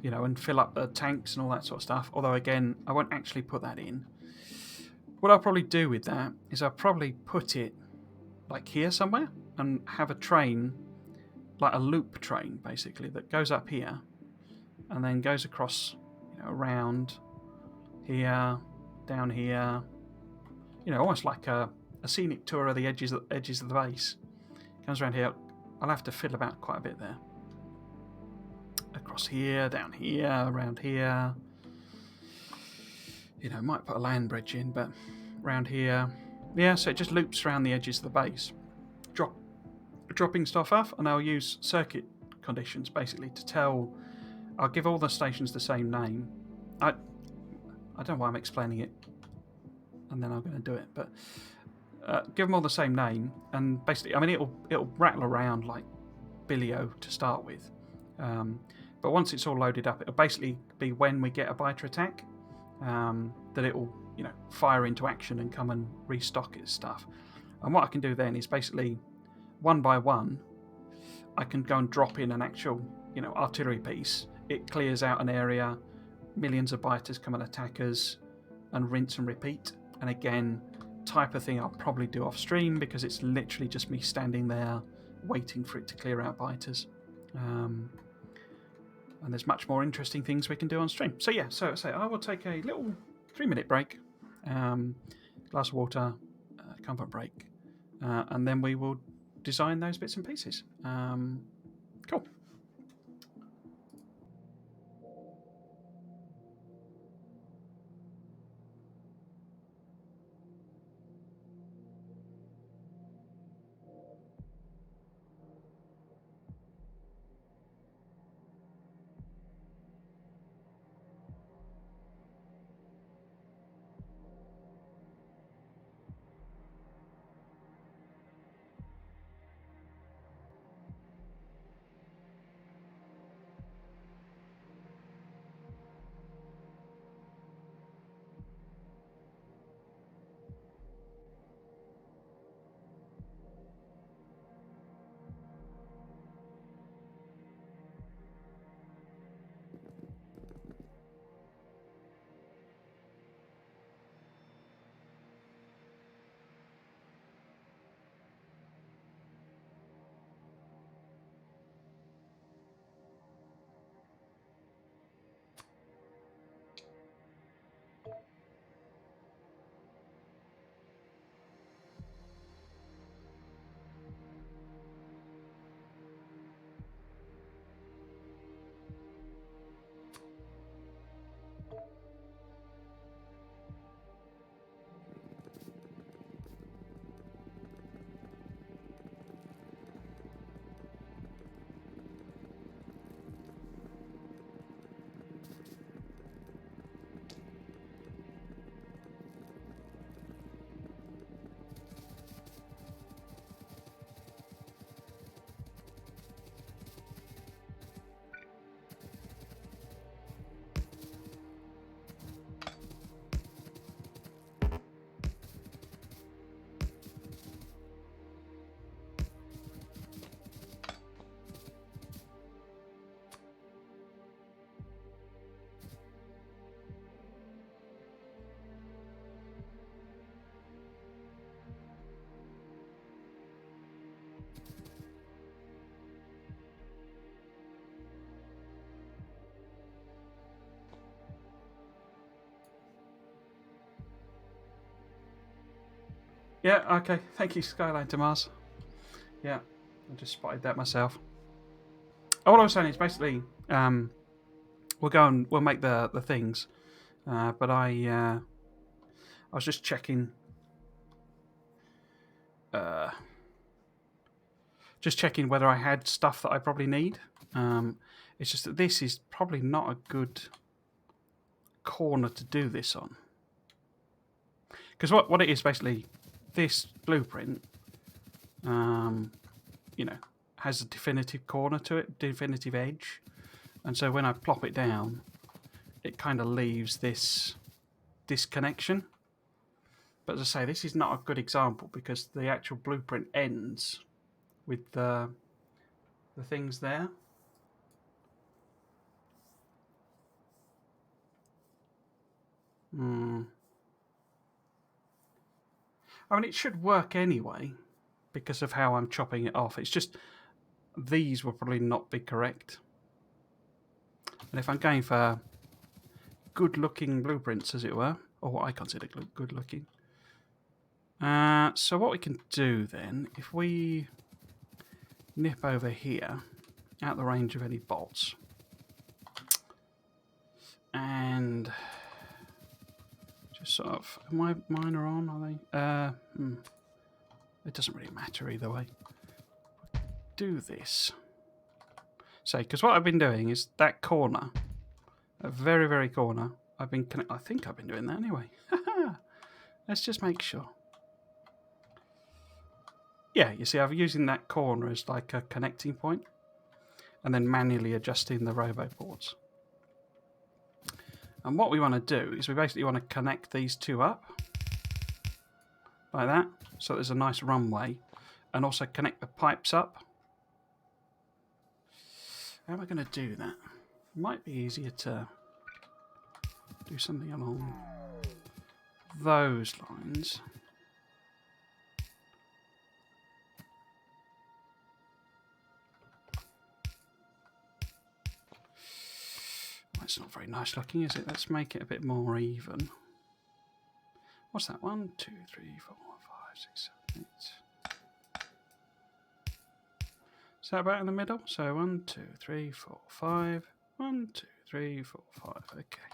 Speaker 1: you know, and fill up the tanks and all that sort of stuff. Although again, I won't actually put that in. What I'll probably do with that is I'll probably put it like here somewhere and have a train, like a loop train basically, that goes up here and then goes across, you know, around here, down here, you know, almost like a scenic tour of the edges of the base. Comes around here. I'll have to fiddle about quite a bit there. Across here, down here, around here. You know, might put a land bridge in, but around here. Yeah, so it just loops around the edges of the base. Dropping stuff off, and I'll use circuit conditions basically to tell. I'll give all the stations the same name. I don't know why I'm explaining it, and then I'm going to do it, but give them all the same name, and basically, I mean, it'll rattle around like Billio to start with, but once it's all loaded up, it'll basically be when we get a biter attack, that it'll, you know, fire into action and come and restock its stuff. And what I can do then is basically, one by one, I can go and drop in an actual, you know, artillery piece. It clears out an area, millions of biters come and attack us, and rinse and repeat. And again, type of thing I'll probably do off stream because it's literally just me standing there waiting for it to clear out biters. And there's much more interesting things we can do on stream. So yeah, so I will take a little 3-minute break, glass of water, comfort break, and then we will design those bits and pieces. Cool. Yeah, okay. Thank you, Skyline to Mars. Yeah, I just spotted that myself. All I was saying is basically, we'll go and we'll make the things, but I was just checking, whether I had stuff that I probably need. It's just that this is probably not a good corner to do this on, because what it is basically, this blueprint, you know, has a definitive corner to it, definitive edge, and so when I plop it down, it kind of leaves this disconnection. But as I say, this is not a good example because the actual blueprint ends with the things there. I mean, it should work anyway because of how I'm chopping it off. It's just these will probably not be correct. And if I'm going for good-looking blueprints, as it were, or what I consider good-looking. So what we can do then, if we nip over here, out the range of any bolts, and just sort of, mine are on, are they? It doesn't really matter either way. Do this. So, because what I've been doing is that corner, a very, very corner, I think I've been doing that anyway. Let's just make sure. Yeah, you see, I'm using that corner as like a connecting point, and then manually adjusting the robo ports. And what we want to do is we basically want to connect these two up, like that, so there's a nice runway, and also connect the pipes up. How am I going to do that? It might be easier to do something along those lines. That's not very nice looking, is it? Let's make it a bit more even. What's that? 1, 2, 3, 4, 5, 6, 7, 8. Is that about in the middle? So 1, 2, 3, 4, 5. 1, 2, 3, 4, 5. Okay.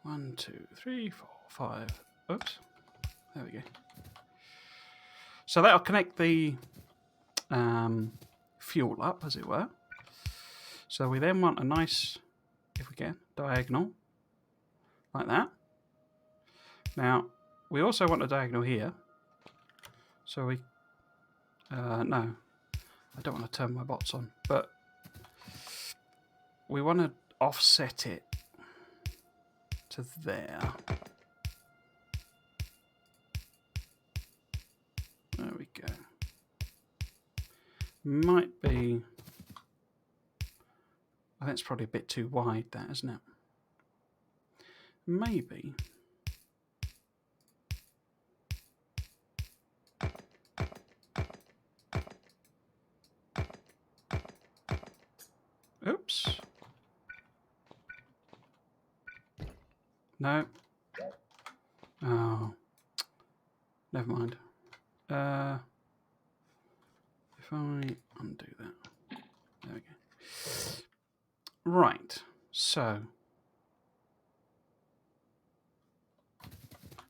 Speaker 1: One, 2, 3, 4, 5. Oops. There we go. So that'll connect the fuel up, as it were. So we then want a nice, if we can, diagonal, like that. Now, we also want a diagonal here. So we, no, I don't want to turn my bots on, but we want to offset it to there. There we go. Might be, I think it's probably a bit too wide, that, isn't it? Maybe. Oops. No. Oh. Never mind. If I undo that. There we go. Right. So.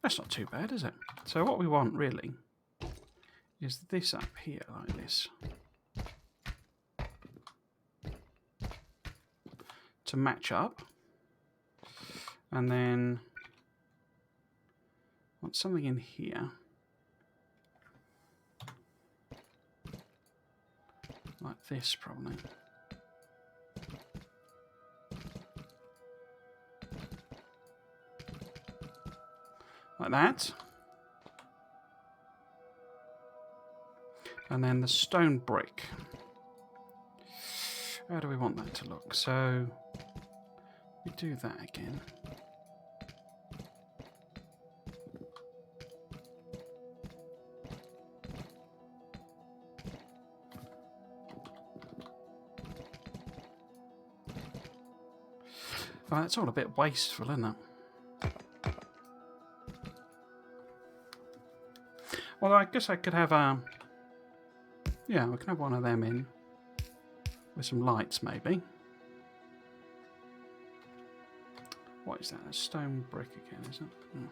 Speaker 1: That's not too bad, is it? So what we want, really, is this up here, like this. To match up. And then want something in here. Like this, probably. Like that. And then the stone brick. How do we want that to look? So we do that again. Oh, that's all a bit wasteful, isn't it? Well, I guess I could have a... Yeah, we can have one of them in. With some lights, maybe. What is that? A stone brick again, is it? Oh.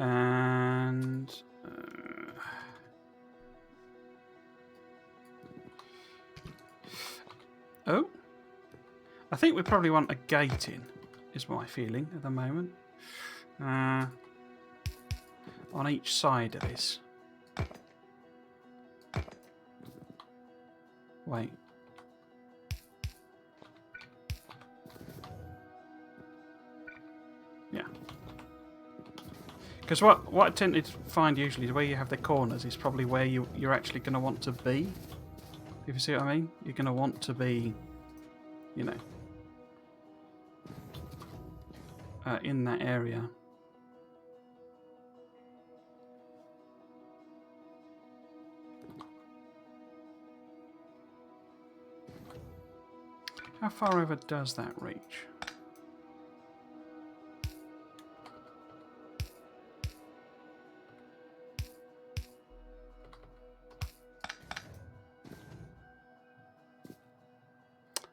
Speaker 1: And oh, I think we probably want a gate in, is my feeling at the moment. On each side of this. Wait. Yeah. Because what I tend to find usually is where you have the corners is probably where you're actually going to want to be. If you see what I mean? You're going to want to be, you know, in that area. How far over does that reach?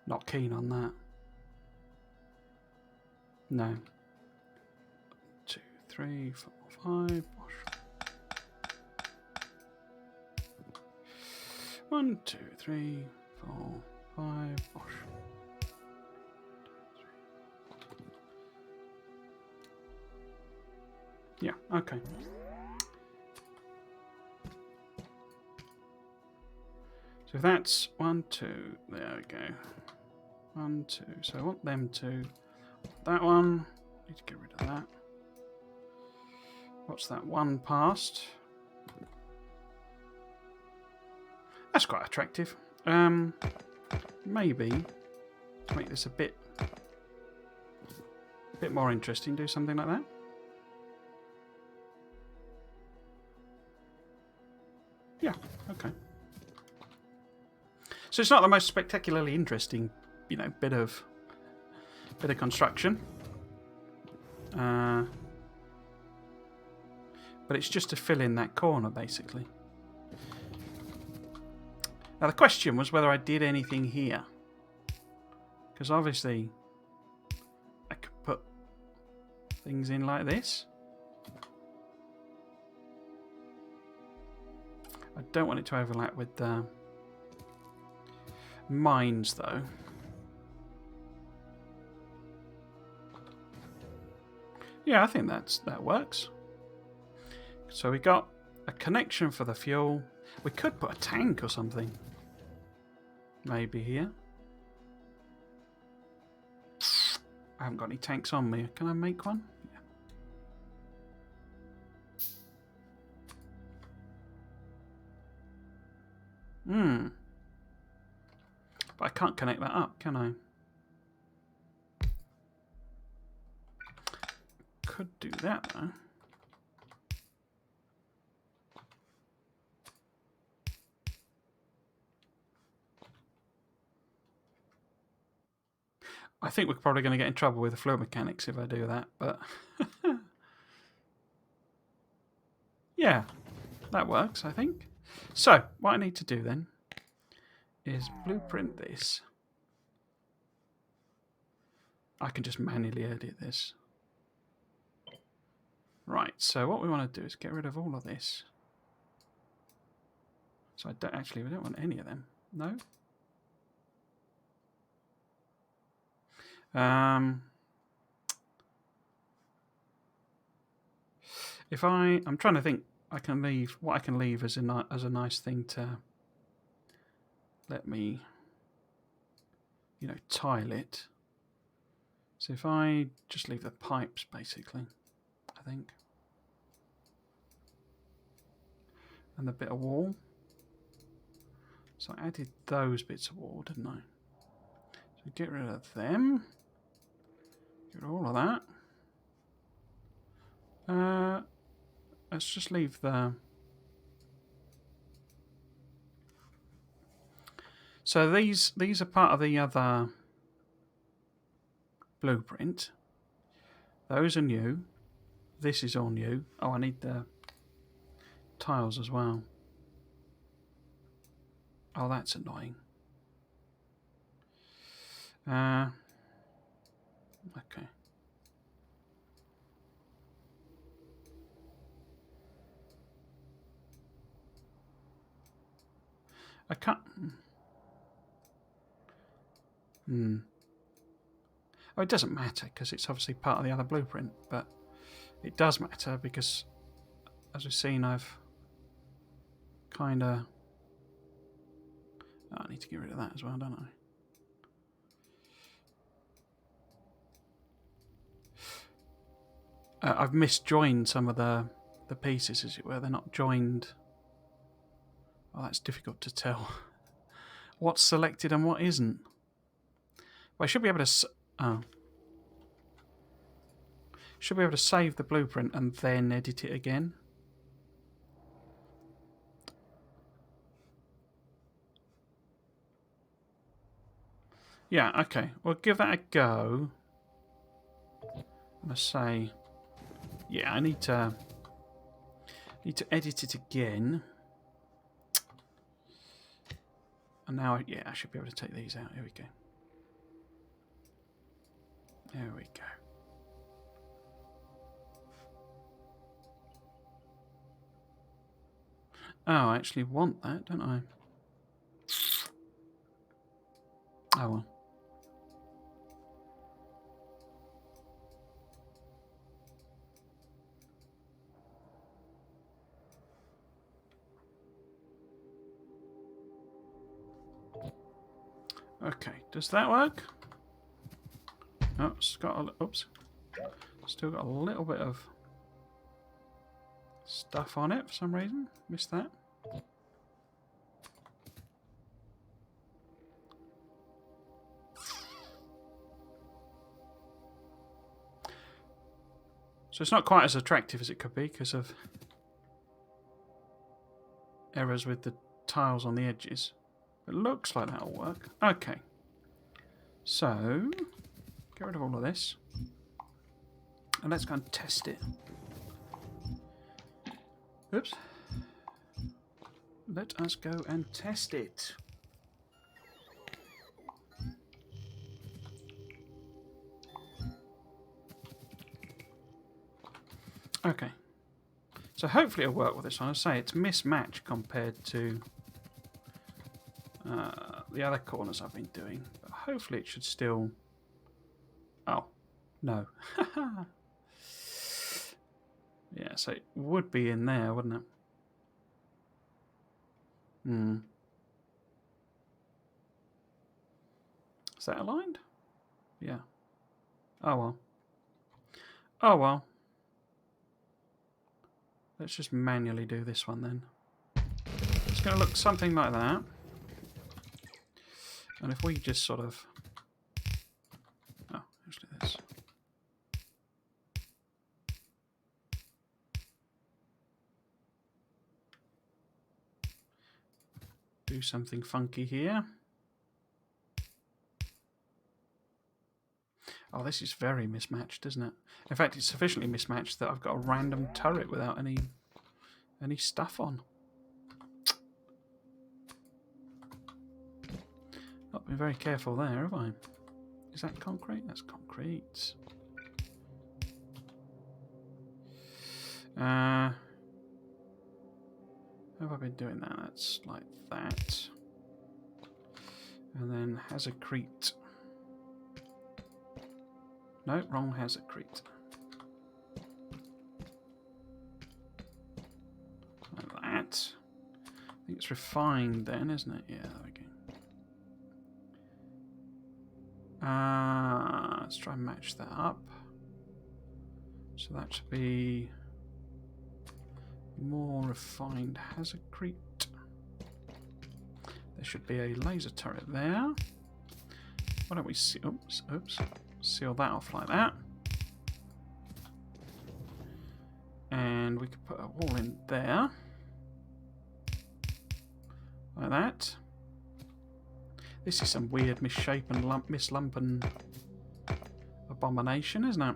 Speaker 1: Not keen on that. No. 2, 3, 4, 5. 1, 2, 3, 4, 5. Bosh. Yeah, okay. So that's 1, 2. There we go. 1, 2. So I want them to. That one. Need to get rid of that. What's that one past? That's quite attractive. Maybe to make this a bit more interesting, do something like that. Yeah, okay. So it's not the most spectacularly interesting, you know, bit of construction. But it's just to fill in that corner, basically. Now the question was whether I did anything here. Because obviously I could put things in like this. I don't want it to overlap with the mines, though. Yeah, I think that works. So we got a connection for the fuel. We could put a tank or something. Maybe here. I haven't got any tanks on me. Can I make one? Yeah. But I can't connect that up, can I? Could do that, though. I think we're probably going to get in trouble with the fluid mechanics if I do that, but yeah, that works, I think. So, what I need to do then is blueprint this. I can just manually edit this. Right, so what we want to do is get rid of all of this. So we don't want any of them. No? I'm trying to think I can leave what I can leave as a nice thing to let me, you know, tile it. So if I just leave the pipes, basically, I think, and the bit of wall. So I added those bits of wall, didn't I? So get rid of them. Get rid of all of that. Let's just leave the. So these are part of the other blueprint. Those are new. This is all new. Oh, I need the tiles as well. Oh, that's annoying. Okay. I can't. Oh, it doesn't matter because it's obviously part of the other blueprint, but it does matter because, as we've seen, I've kind of... Oh, I need to get rid of that as well, don't I? I've misjoined some of the pieces, as it were. They're not joined. Oh, that's difficult to tell. What's selected and what isn't. Well, I should be able to... Oh. Should be able to save the blueprint and then edit it again. Yeah, okay. We'll give that a go. I'm going to say... Yeah, I need to edit it again. And now, yeah, I should be able to take these out. Here we go. There we go. Oh, I actually want that, don't I? Oh well. Okay, does that work? Oh, it's got a... Oops. Still got a little bit of stuff on it for some reason. Missed that. So it's not quite as attractive as it could be because of errors with the tiles on the edges. It looks like that'll work. Okay. So, get rid of all of this. And let's go and test it. Oops. Let us go and test it. Okay. So hopefully it'll work with this one. I say it's mismatched compared to the other corners I've been doing. But hopefully it should still... Oh, no. Yeah, so it would be in there, wouldn't it? Hmm. Is that aligned? Yeah. Oh well. Oh well. Let's just manually do this one then. It's going to look something like that. And if we just sort of... Oh, actually this. Do something funky here. Oh, this is very mismatched, isn't it? In fact, it's sufficiently mismatched that I've got a random turret without any stuff on. Not been very careful there, have I? Is that concrete? That's concrete. How have I been doing that? That's like that. And then hazardcrete. No, wrong hazardcrete. Like that. I think it's refined then, isn't it? Yeah, there we go. Let's try and match that up. So that should be more refined hazardcrete. There should be a laser turret there. Why don't we see? Oops. Seal that off like that. And we could put a wall in there. Like that. This is some weird misshapen mislumpen abomination, isn't it?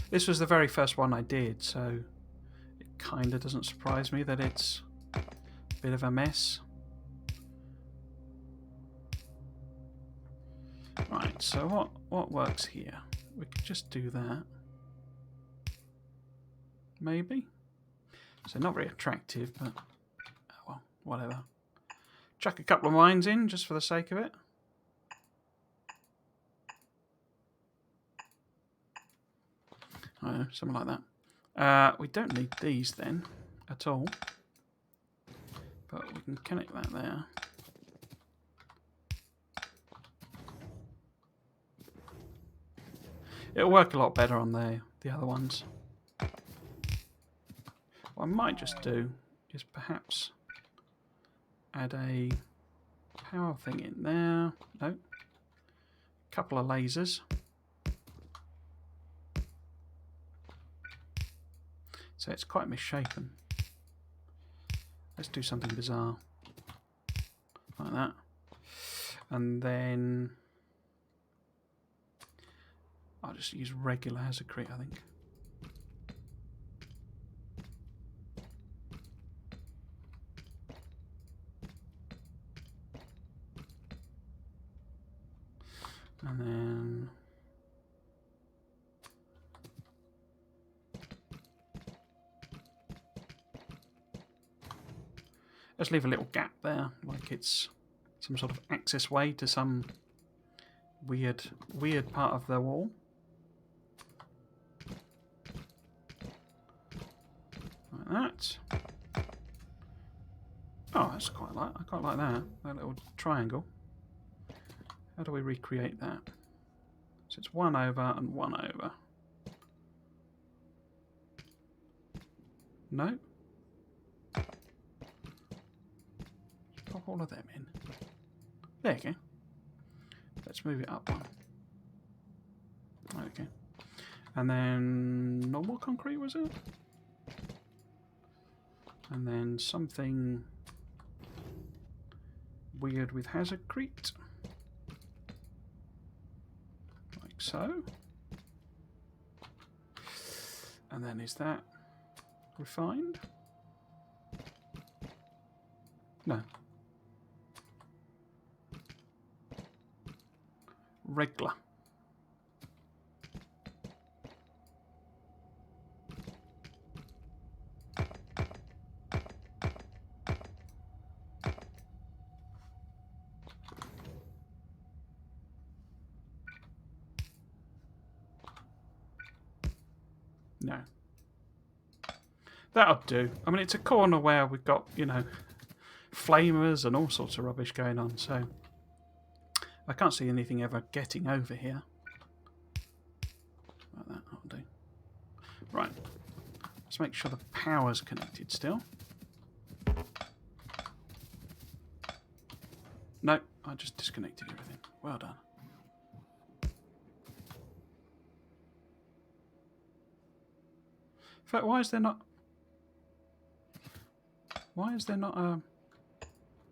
Speaker 1: This was the very first one I did, so it kind of doesn't surprise me that it's a bit of a mess. Right, so what works here? We could just do that. Maybe? So not very attractive, but oh well, whatever. Chuck a couple of mines in just for the sake of it. know, something like that. We don't need these then at all, but we can connect that there. It'll work a lot better on the other ones. What I might just do is perhaps add a power thing in there. No. A couple of lasers. So it's quite misshapen. Let's do something bizarre. Like that. And then I'll just use regular hazardcrete, I think. And then let's leave a little gap there, like it's some sort of access way to some weird part of the wall. Like that. Oh, that's quite like, I quite like that. That little triangle. How do we recreate that? So it's 1 over and 1 over. No? Pop all of them in. There you go. Let's move it up one. Okay. And then normal concrete, was it? And then something weird with hazardcrete. Like so. And then is that refined? No. Regular. No. That'll do. I mean, it's a corner where we've got, you know, flamers and all sorts of rubbish going on, so I can't see anything ever getting over here. Like that, that'll do. Right. Let's make sure the power's connected still. No, I just disconnected everything. Well done. In fact, why is there not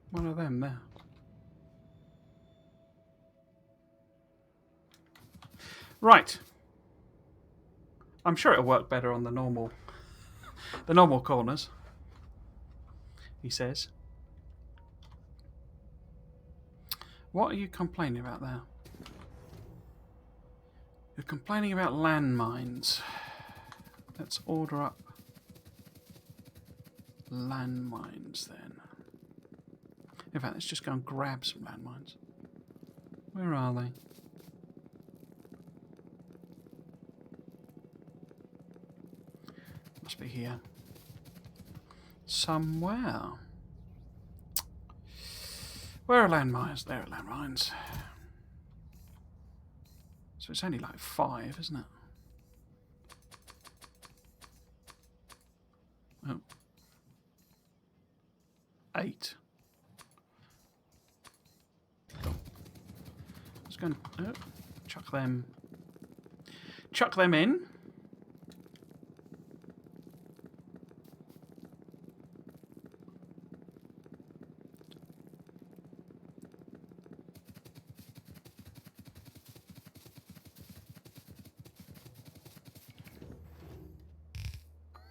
Speaker 1: one of them there? Right. I'm sure it'll work better on the normal corners, he says. What are you complaining about there? You're complaining about landmines. Let's order up landmines then. In fact, let's just go and grab some landmines. Where are they? Must be here. Somewhere. Where are landmines? There are landmines. So it's only like 5, isn't it? Oh. 8. Cool. Let's go and chuck them in.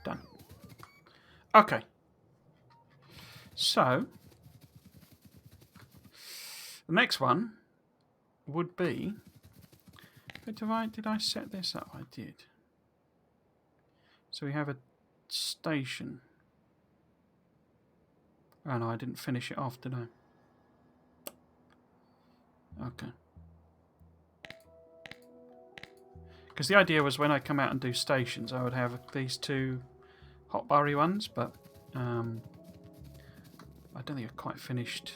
Speaker 1: Done. Okay. So the next one would be. But did I set this up? I did. So we have a station. Oh no, I didn't finish it off, did I? Okay. Because the idea was when I come out and do stations, I would have these two hotbarry ones, but I don't think I've quite finished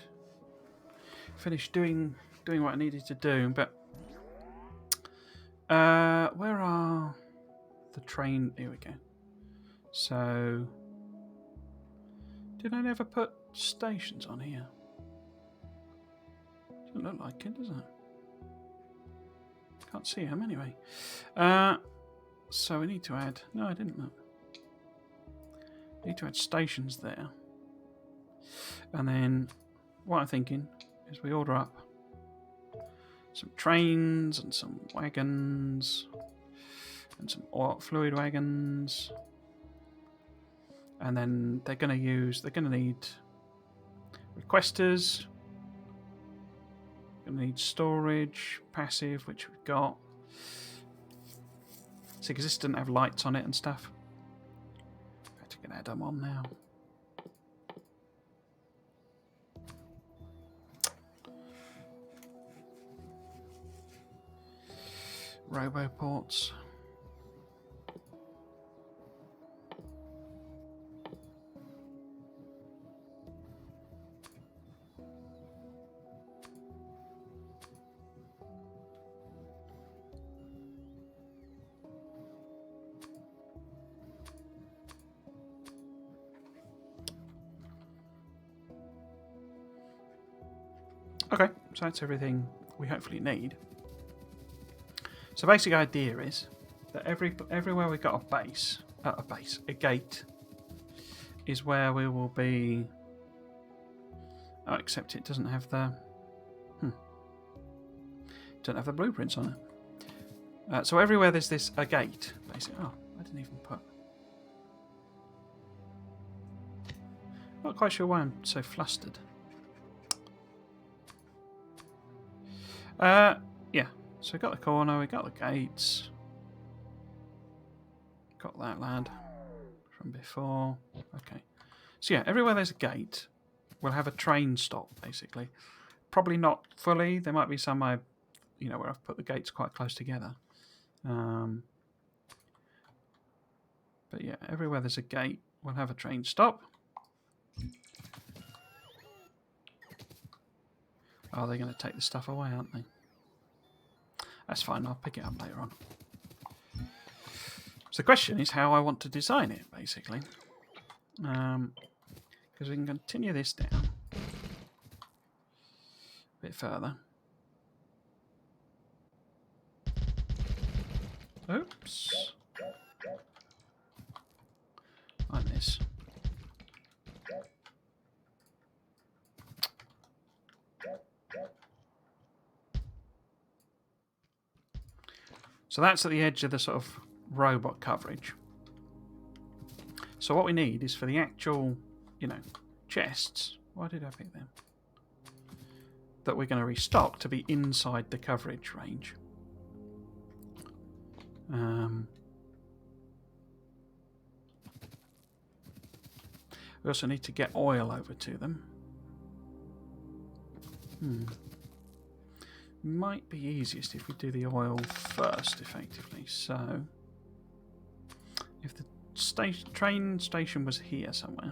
Speaker 1: doing what I needed to do. But where are the train? Here we go. So did I never put stations on here? Doesn't look like it, does it? Can't see them anyway. So we need to add... No, I didn't know. Need to add stations there. And then what I'm thinking is we order up some trains and some wagons and some oil fluid wagons. And then they're going to need requesters. Going to need storage, passive, which we've got. See, because this didn't have lights on it and stuff. I can add them on now. Roboports. Okay, so that's everything we hopefully need. So basic idea is that everywhere we've got a gate, is where we will be. Oh, except it doesn't have the blueprints on it. So everywhere there's a gate, basically. Oh, I didn't even put. Not quite sure why I'm so flustered. Yeah. So we got the corner, we got the gates. Got that lad from before. Okay. So yeah, everywhere there's a gate, we'll have a train stop, basically. Probably not fully. There might be some where I've put the gates quite close together. But yeah, everywhere there's a gate, we'll have a train stop. Oh, they're going to take the stuff away, aren't they? That's fine, I'll pick it up later on. So the question is how I want to design it, basically. Because we can continue this down a bit further. Oops. Like this. So that's at the edge of the sort of robot coverage. So what we need is for the actual, chests. Why did I pick them? That we're going to restock to be inside the coverage range. We also need to get oil over to them. Might be easiest if we do the oil first, effectively. So, if the train station was here somewhere,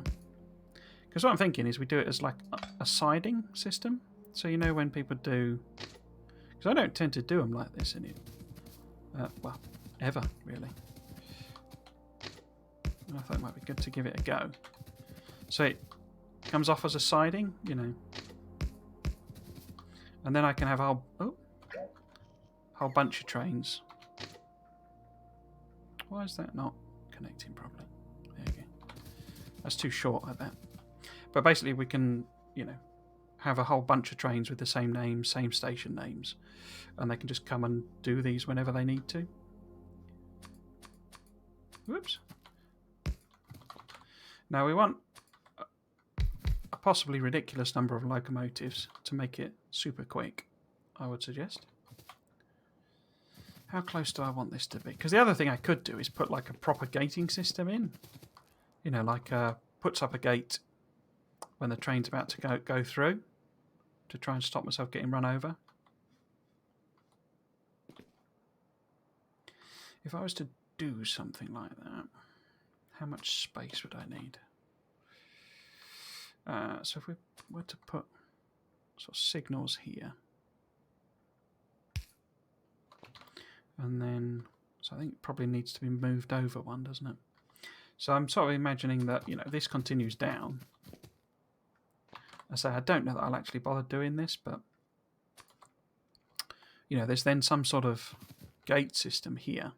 Speaker 1: because what I'm thinking is we do it as like a siding system. So when people do, because I don't tend to do them like this in it. Well, ever really. I thought it might be good to give it a go. So it comes off as a siding, and then I can have a whole bunch of trains. Why is that not connecting properly? There you go. That's too short, I bet. But basically we can, have a whole bunch of trains with the same names, same station names. And they can just come and do these whenever they need to. Whoops. Now we want a possibly ridiculous number of locomotives to make it super quick, I would suggest. How close do I want this to be? Because the other thing I could do is put like a proper gating system in. Like puts up a gate when the train's about to go through to try and stop myself getting run over. If I was to do something like that, how much space would I need? So if we were to put sort of signals here, and then, so I think it probably needs to be moved over one, doesn't it? So I'm sort of imagining that, you know, this continues down. I say I don't know that I'll actually bother doing this, but, you know, there's then some sort of gate system here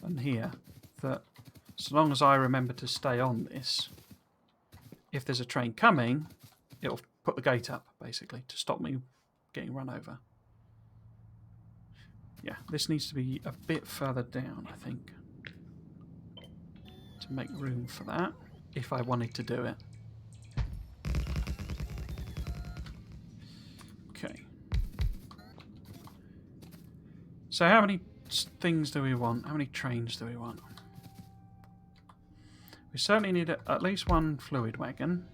Speaker 1: and here that, so long as I remember to stay on this, if there's a train coming, it'll put the gate up, basically, to stop me getting run over. Yeah, this needs to be a bit further down, I think, to make room for that, if I wanted to do it. Okay. So how many things do we want? How many trains do we want? We certainly need at least one fluid wagon.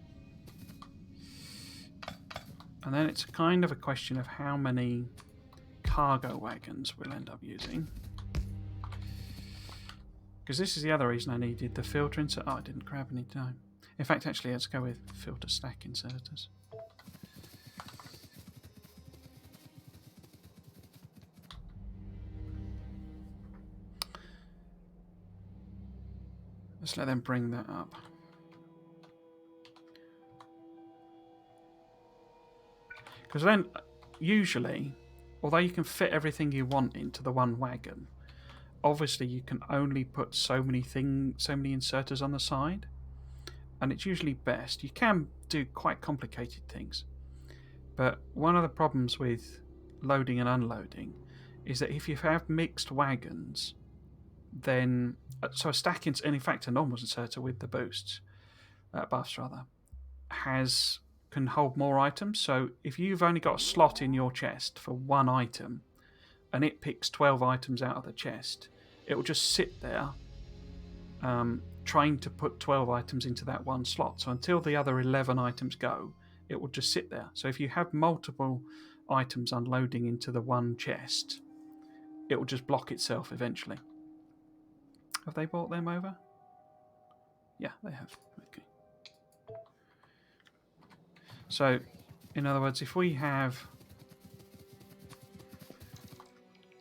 Speaker 1: And then it's kind of a question of how many cargo wagons we'll end up using. Because this is the other reason I needed the filter insert. Oh, I didn't grab any time. In fact, actually, let's go with filter stack inserters. Let's let them bring that up. Because then, usually, although you can fit everything you want into the one wagon, obviously you can only put so many inserters on the side, and it's usually best. You can do quite complicated things, but one of the problems with loading and unloading is that if you have mixed wagons, then so a stack and in fact a normal inserter with the boosts, buffs rather, can hold more items. So if you've only got a slot in your chest for one item, and it picks 12 items out of the chest, it will just sit there trying to put 12 items into that one slot. So until the other 11 items go, it will just sit there. So if you have multiple items unloading into the one chest, it will just block itself eventually. Have they brought them over? Yeah, they have. Okay. So, in other words, if we have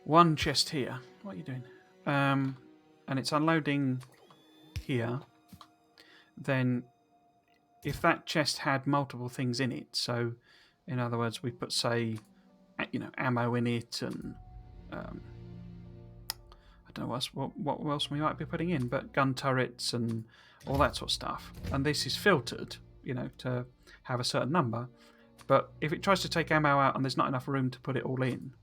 Speaker 1: one chest here, what are you doing? And it's unloading here, then if that chest had multiple things in it, so in other words, we put, say, you know, ammo in it, and I don't know what else we might be putting in, but gun turrets and all that sort of stuff. And this is filtered, you know, to have a certain number. But if it tries to take ammo out and there's not enough room to put it all in,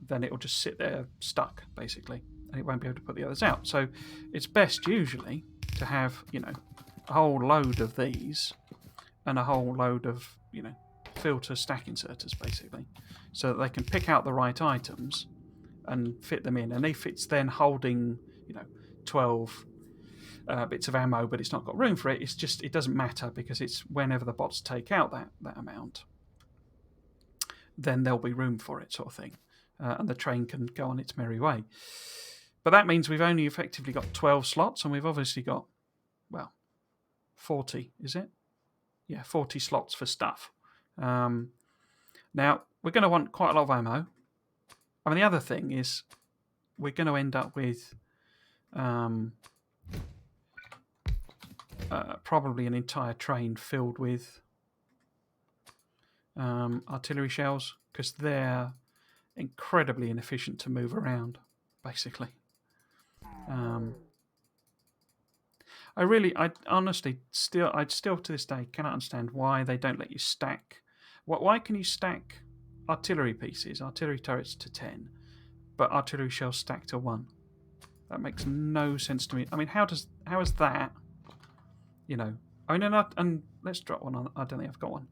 Speaker 1: then it will just sit there stuck, basically, and it won't be able to put the others out. So it's best usually to have, you know, a whole load of these and a whole load of, you know, filter stack inserters, basically, so that they can pick out the right items and fit them in. And if it's then holding, you know, 12 bits of ammo, but it's not got room for it, it doesn't matter, because it's whenever the bots take out that amount, then there'll be room for it, sort of thing. And the train can go on its merry way. But that means we've only effectively got 12 slots, and we've obviously got, well, 40, is it? Yeah, 40 slots for stuff. Now, we're going to want quite a lot of ammo. I mean, the other thing is we're going to end up with probably an entire train filled with artillery shells, because they're incredibly inefficient to move around, basically. I honestly still to this day cannot understand why they don't let you stack. Why can you stack artillery pieces, artillery turrets to 10, but artillery shells stack to 1? That makes no sense to me. I mean, how is that? You know, I mean, and let's drop one on. I don't think I've got one,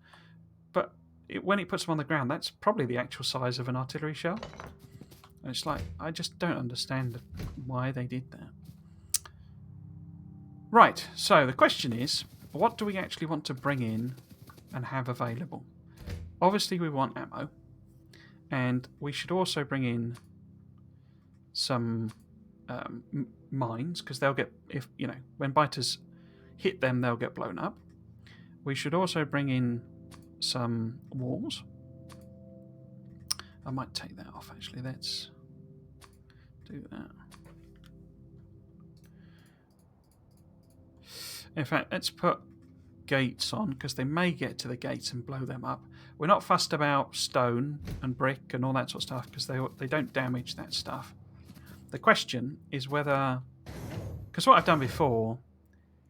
Speaker 1: but when it puts them on the ground, that's probably the actual size of an artillery shell. And it's like, I just don't understand why they did that. Right, so the question is, what do we actually want to bring in and have available? Obviously, we want ammo, and we should also bring in some mines, because they'll get, if you know, when biters hit them, they'll get blown up. We should also bring in some walls. I might take that off actually. Let's do that. In fact, let's put gates on, because they may get to the gates and blow them up. We're not fussed about stone and brick and all that sort of stuff, because they don't damage that stuff. The question is whether, because what I've done before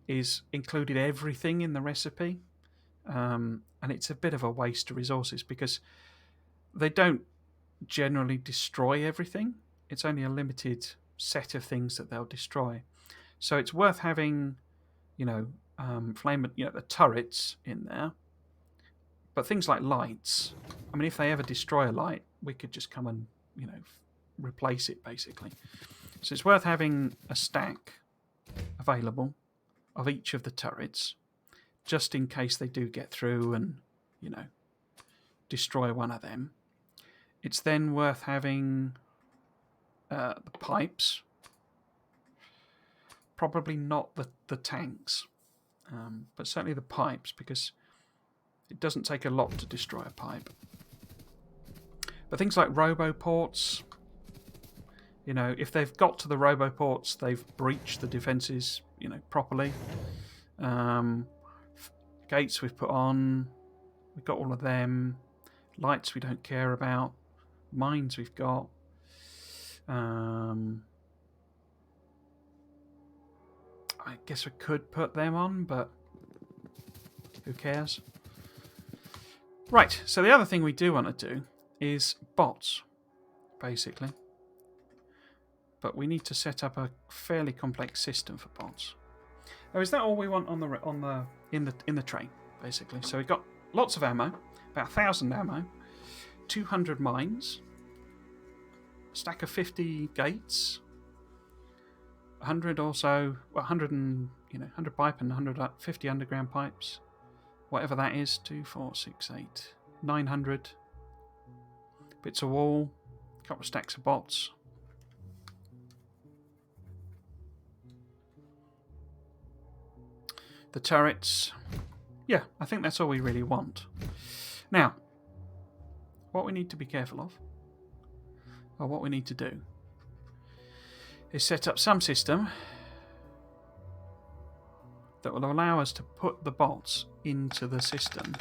Speaker 1: is included everything in the recipe, and it's a bit of a waste of resources because they don't generally destroy everything. It's only a limited set of things that they'll destroy. So it's worth having, flame, the turrets in there. But things like lights, I mean, if they ever destroy a light, we could just come and, replace it basically. So it's worth having a stack available of each of the turrets, just in case they do get through and, destroy one of them. It's then worth having the pipes. Probably not the tanks, but certainly the pipes, because it doesn't take a lot to destroy a pipe. But things like roboports, if they've got to the roboports, they've breached the defences, properly. Gates we've put on, we've got all of them. Lights we don't care about. Mines we've got. I guess we could put them on, but who cares? Right, so the other thing we do want to do is bots, basically. But we need to set up a fairly complex system for bots. Now, is that all we want in the train, basically? So we've got lots of ammo, about 1,000 ammo, 200 mines, a stack of 50 gates, 100 or so, 100 pipe and 150 underground pipes, whatever that is, 2, 4, 6, 8, 900 bits of wall, a couple of stacks of bots. The turrets, yeah, I think that's all we really want. Now, what we need to be careful of, or what we need to do, is set up some system that will allow us to put the bots into the system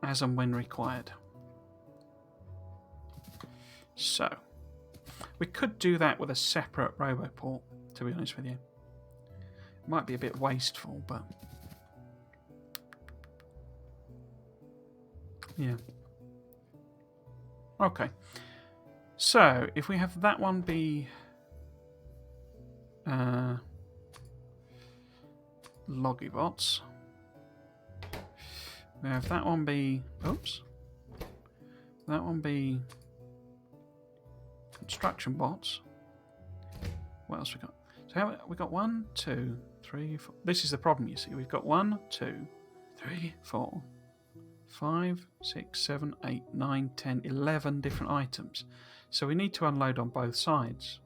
Speaker 1: as and when required. So, we could do that with a separate roboport, to be honest with you. It might be a bit wasteful, but yeah. Okay. So, if we have that one be loggy bots, we have that one be, that one be construction bots. What else we got? So we got 1, 2, 3, 4. This is the problem, you see. We've got 1, 2, 3, 4, 5, 6, 7, 8, 9, 10, 11 different items. So we need to unload on both sides.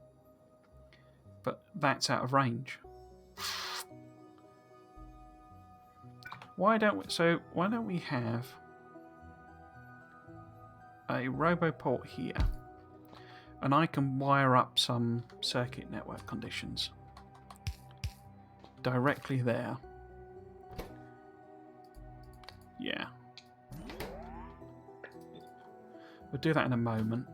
Speaker 1: But that's out of range. Why don't we have a roboport here, and I can wire up some circuit network conditions directly there. Yeah. We'll do that in a moment.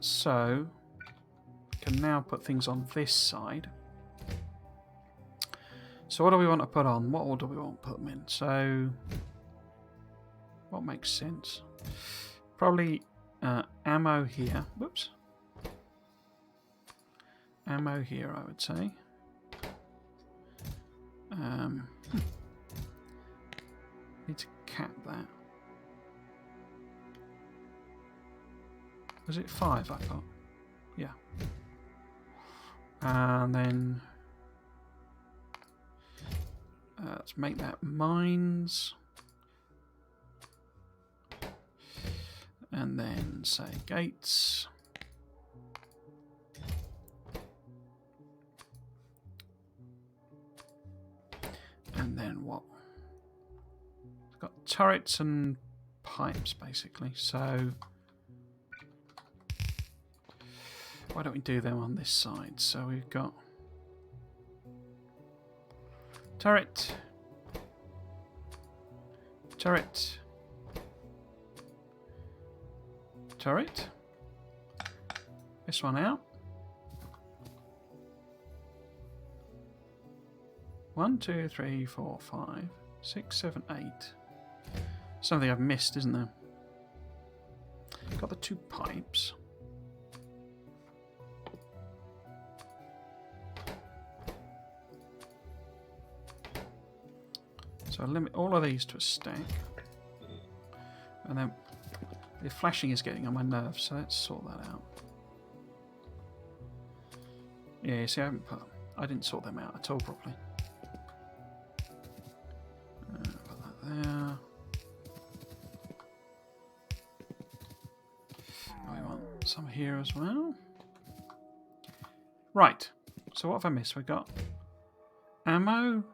Speaker 1: So we can now put things on this side. So what do we want to put on? What order do we want to put them in? So what makes sense? Probably ammo here. Whoops. Ammo here, I would say. Need to cap that. Was it 5 I thought? Yeah. And then let's make that mines. And then say gates. And then what? We've got turrets and pipes basically. So why don't we do them on this side? So we've got turret, turret, turret. This one out. 1, 2, 3, 4, 5, 6, 7, 8. Something I've missed, isn't there? Got the 2 pipes. So I'll limit all of these to a stack. And then the flashing is getting on my nerves, so let's sort that out. Yeah, see, I didn't sort them out at all properly. Put that there. We want some here as well. Right, so what have I missed? We've got ammo,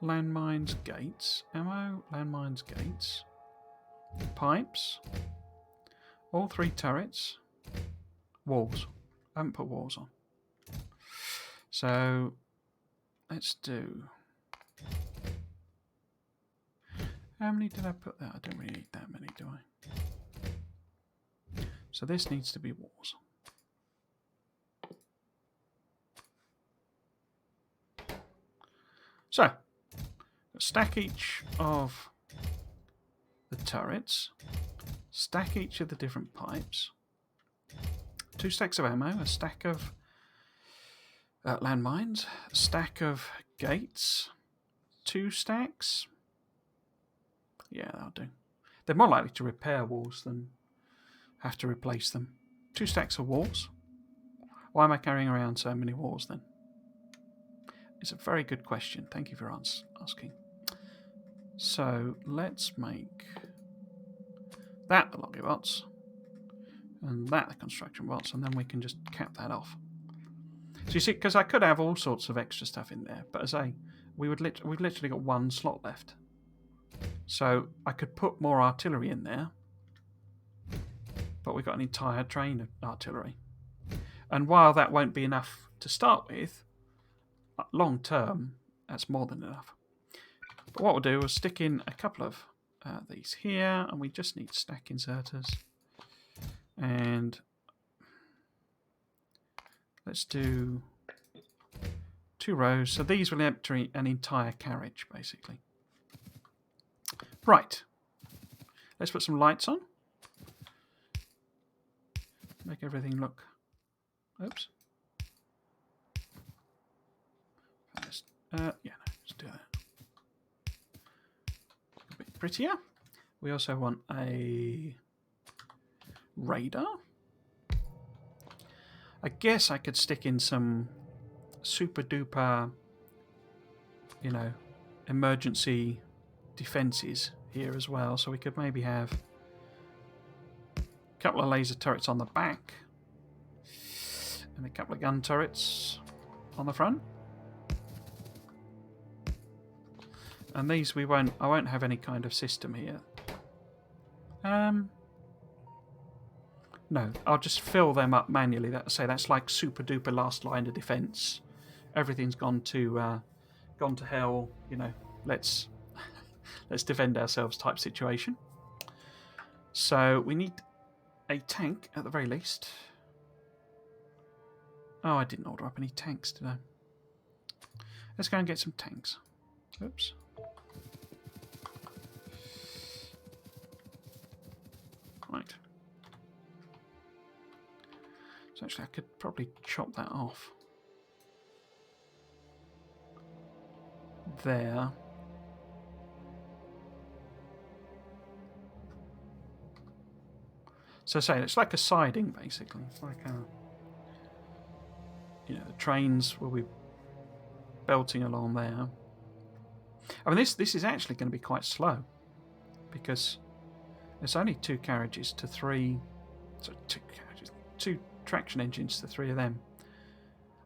Speaker 1: landmines, gates. Ammo, landmines, gates. Pipes. All 3 turrets. Walls. I haven't put walls on. So let's do... How many did I put there? I don't really need that many, do I? So this needs to be walls. So, stack each of the turrets, stack each of the different pipes, 2 stacks of ammo, a stack of landmines, a stack of gates, 2 stacks. Yeah, that'll do. They're more likely to repair walls than have to replace them. 2 stacks of walls. Why am I carrying around so many walls then? It's a very good question. Thank you for asking. So let's make that the loggy bots and that the construction bots, and then we can just cap that off. So you see, because I could have all sorts of extra stuff in there, but we've literally got 1 slot left. So I could put more artillery in there, but we've got an entire train of artillery. And while that won't be enough to start with, long term, that's more than enough. But what we'll do is stick in a couple of these here, and we just need stack inserters. And let's do 2 rows. So these will empty an entire carriage, basically. Right. Let's put some lights on. Make everything look... Oops. Yeah, no, let's do that. A bit prettier. We also want a radar. I guess I could stick in some super duper, emergency defences here as well. So we could maybe have a couple of laser turrets on the back and a couple of gun turrets on the front. And these I won't have any kind of system here. No, I'll just fill them up manually. That's like super duper last line of defense. Everything's gone to hell. Let's defend ourselves type situation. So we need a tank at the very least. Oh, I didn't order up any tanks, did I? Let's go and get some tanks. Oops. Right. So actually I could probably chop that off. There. So say it's like a siding basically. It's like the trains will be belting along there. I mean this is actually going to be quite slow because There's only 2 carriages to 3. So 2 traction engines to 3 of them.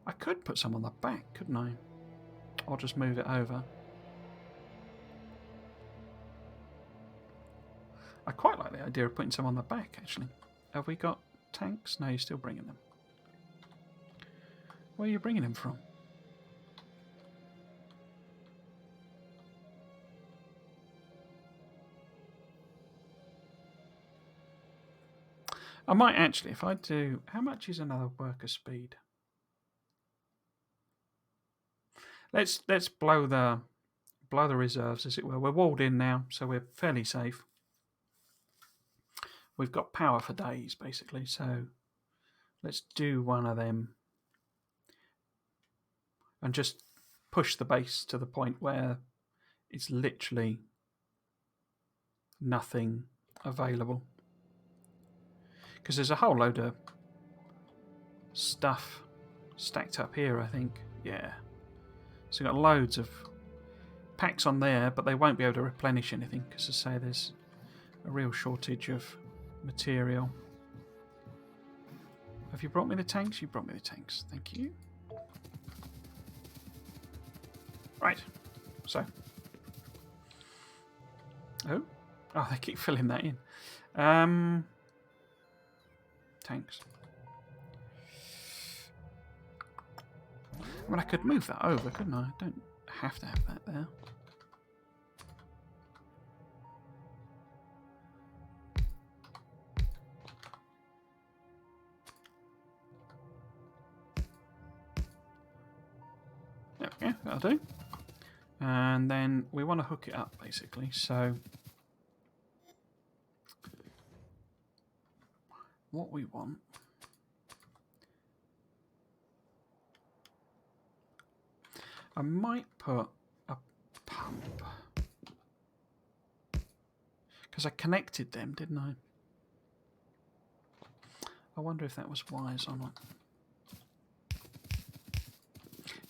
Speaker 1: I could put some on the back, couldn't I? Or just move it over. I quite like the idea of putting some on the back, actually. Have we got tanks? No, you're still bringing them. Where are you bringing them from? I might actually, if I do... How much is another worker speed? Let's blow the reserves, as it were. We're walled in now, so we're fairly safe. We've got power for days, basically, so let's do one of them and just push the base to the point where it's literally nothing available. Because there's a whole load of stuff stacked up here, I think. Yeah. So we've got loads of packs on there, but they won't be able to replenish anything because, as I say, there's a real shortage of material. Have you brought me the tanks? You brought me the tanks. Thank you. Right. So. Oh, they keep filling that in. Tanks. I mean, I could move that over, couldn't I? I don't have to have that there. There we go, that'll do. And then we want to hook it up, basically, so what we want I might put a pump because I connected them, didn't I? I wonder if that was wise or not.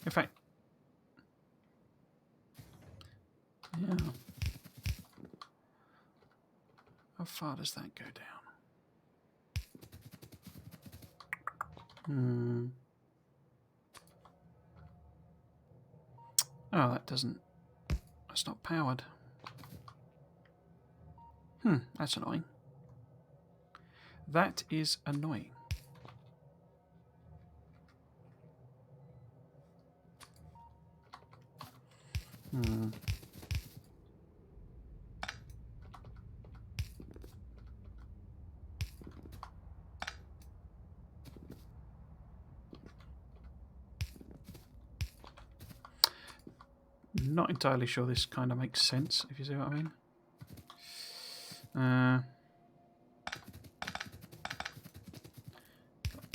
Speaker 1: In fact, yeah. How far does that go down? Oh, that doesn't... That's not powered. That's annoying. That is annoying. Not entirely sure this kind of makes sense, if you see what I mean.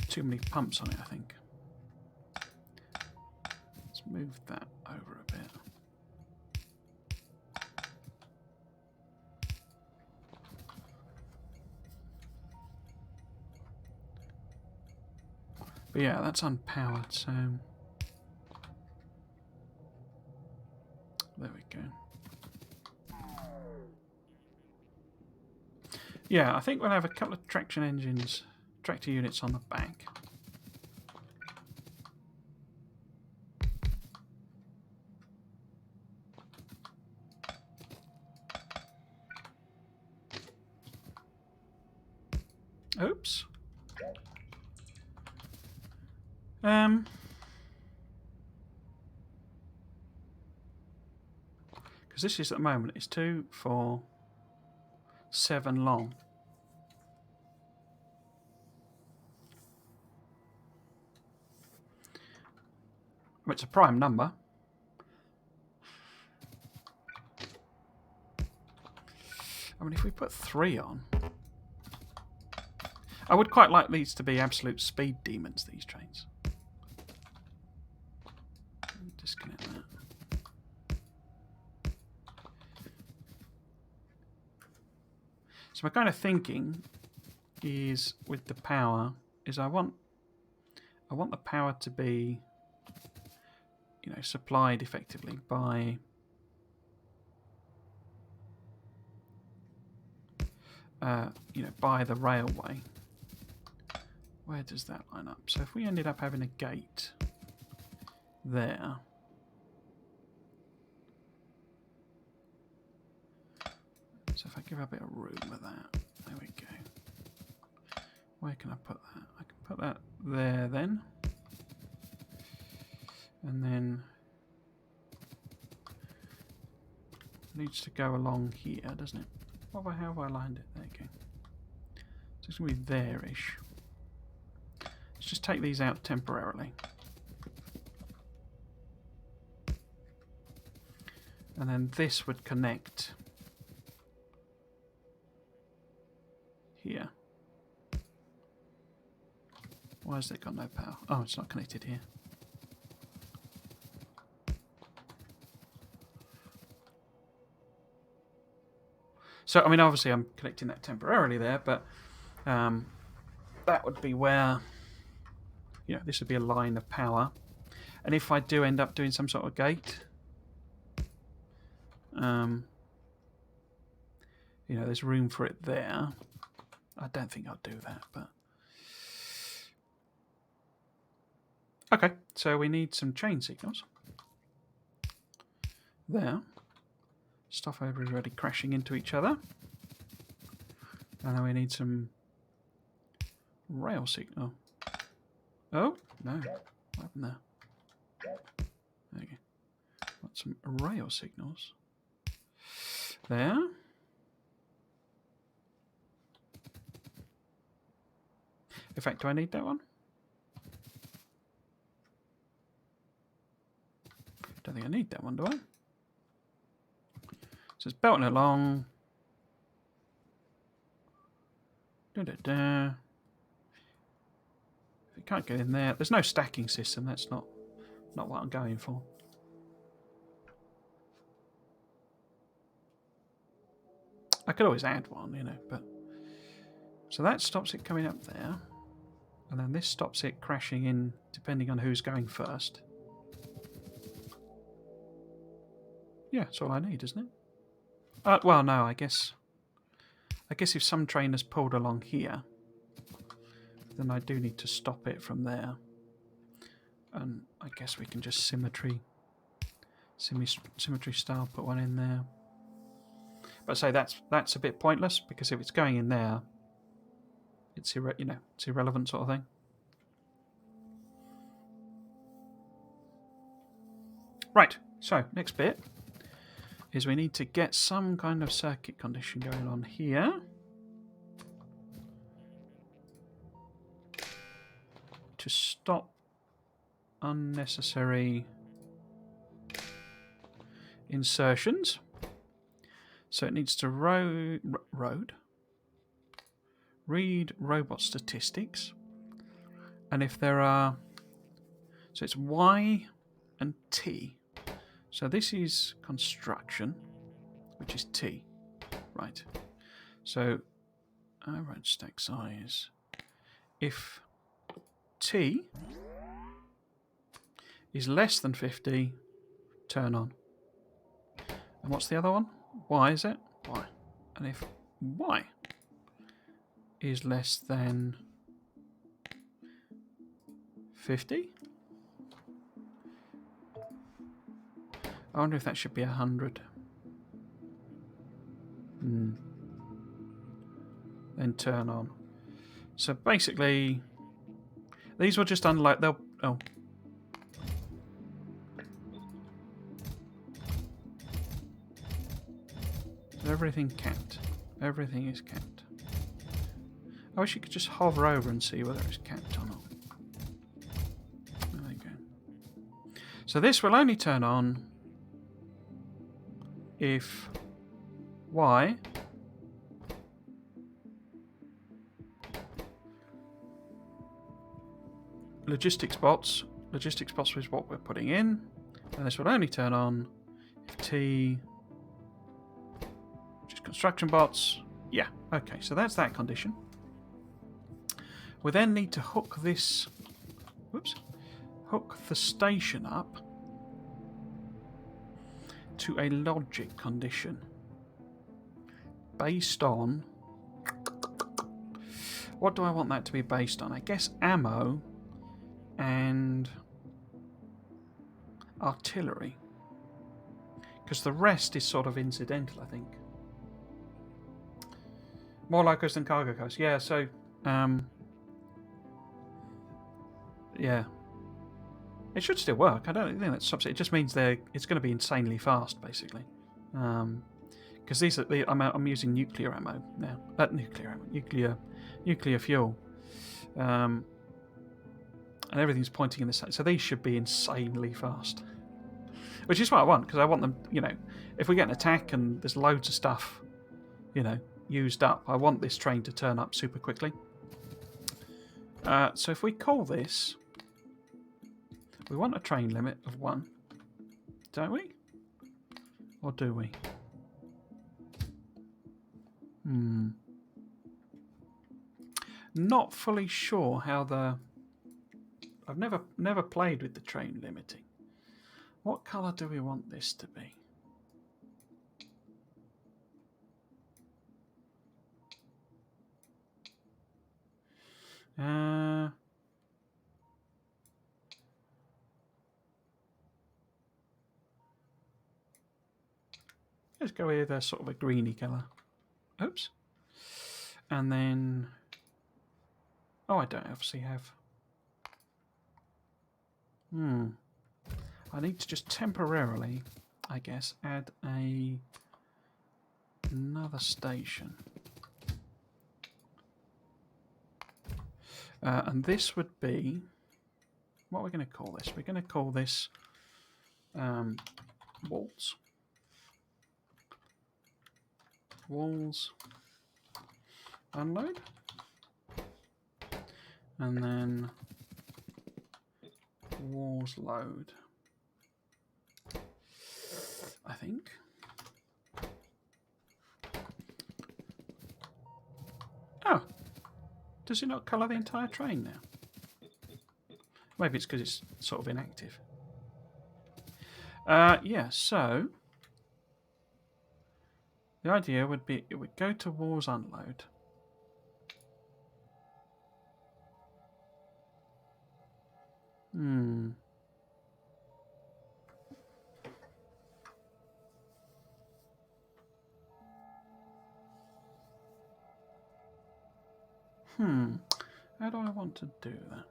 Speaker 1: Too many pumps on it, I think. Let's move that over a bit. But yeah, that's unpowered, so... There we go. Yeah, I think we'll have a couple of traction engines, tractor units on the back. Oops. Because this is at the moment, it's 2, 4, 7 long. It's a prime number. I mean, if we put 3 on... I would quite like these to be absolute speed demons, these trains. Disconnect that. So my kind of thinking is, with the power, is I want the power to be, you know, supplied effectively by you know, by the railway. Where does that line up? So if we ended up having a gate there, so if I give a bit of room with that, there we go. Where can I put that? I can put that there then, and then it needs to go along here, doesn't it? How have I lined it? There you go. So it's going to be there-ish. Let's just take these out temporarily. And then this would connect here. Why has it got no power? Oh, it's not connected here. So, I mean, obviously I'm connecting that temporarily there, but that would be where, you know, this would be a line of power. And if I do end up doing some sort of gate, you know, there's room for it there. I don't think I'll do that, but... Okay, so we need some chain signals. There. Stuff over is already crashing into each other. And then we need some rail signal. Oh, no. What happened there? There you go. Got some rail signals. There. In fact, do I need that one? Don't think I need that one, do I? So it's belting along. Da, da, da. If you can't get in there, there's no stacking system. That's not what I'm going for. I could always add one, you know, but so that stops it coming up there, and then this stops it crashing in, depending on who's going first. Yeah, that's all I need, isn't it? Well, no, I guess if some train has pulled along here, then I do need to stop it from there. And I guess we can just symmetry style put one in there. But say that's a bit pointless, because if it's going in there, it's it's irrelevant sort of thing. Right. So next bit is we need to get some kind of circuit condition going on here. To stop unnecessary insertions. So it needs to read robot statistics. And if there are... So it's Y and T. So this is construction, which is T. Right. So, right, stack size. If T is less than 50, turn on. And what's the other one? Y, is it? Y. And if Y is less than 50, I wonder if that should be 100. Then turn on. So basically, these will just unload. They'll. Oh. Everything capped. Everything is capped. I wish you could just hover over and see whether it's capped or not. There we go. So this will only turn on if Y logistic spots is what we're putting in, and this will only turn on if T, which is construction bots. Yeah, okay, so that's that condition. We then need to hook this, hook the station up to a logic condition based on What do I want that to be based on? I guess ammo and artillery. Because the rest is sort of incidental, I think. More locos than cargo coast. Yeah, so... yeah. It should still work. I don't think that's substitute. It just means it's going to be insanely fast, basically. Because these are I'm using nuclear ammo now. Nuclear fuel. And everything's pointing in the same. So these should be insanely fast. Which is what I want, because I want them, if we get an attack and there's loads of stuff, used up, I want this train to turn up super quickly. So if we call this, we want a train limit of 1, don't we? Or do we? Not fully sure how I've never played with the train limiting. What colour do we want this to be? Let's go with a sort of a greeny colour. Oops. And then... oh, I don't obviously have... I need to just temporarily, I guess, add another station. And this would be... what are we going to call this? We're going to call this walls. Walls unload. And then walls load. I think. Oh, does it not colour the entire train now? Maybe it's because it's sort of inactive. Yeah, so the idea would be it would go to walls unload. How do I want to do that?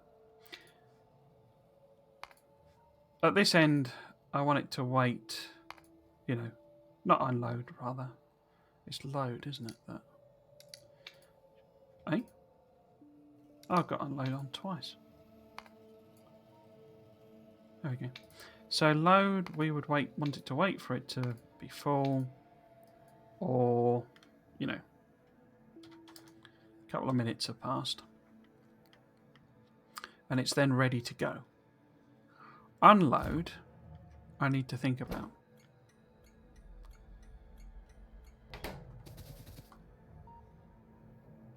Speaker 1: At this end, I want it to wait, not unload, rather. It's load, isn't it? That. Eh? I've got unload on twice. There we go. So load, we would want it to wait for it to be full, or, a couple of minutes have passed. And it's then ready to go. Unload, I need to think about.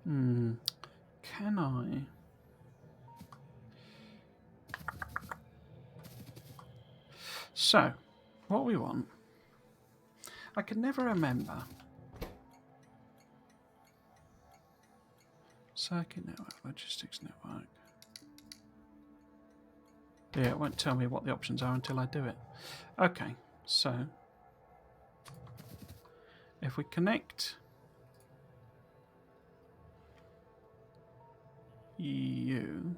Speaker 1: Can I? So, what we want, I can never remember. Circuit network, logistics network. Yeah, it won't tell me what the options are until I do it. Okay, so if we connect you...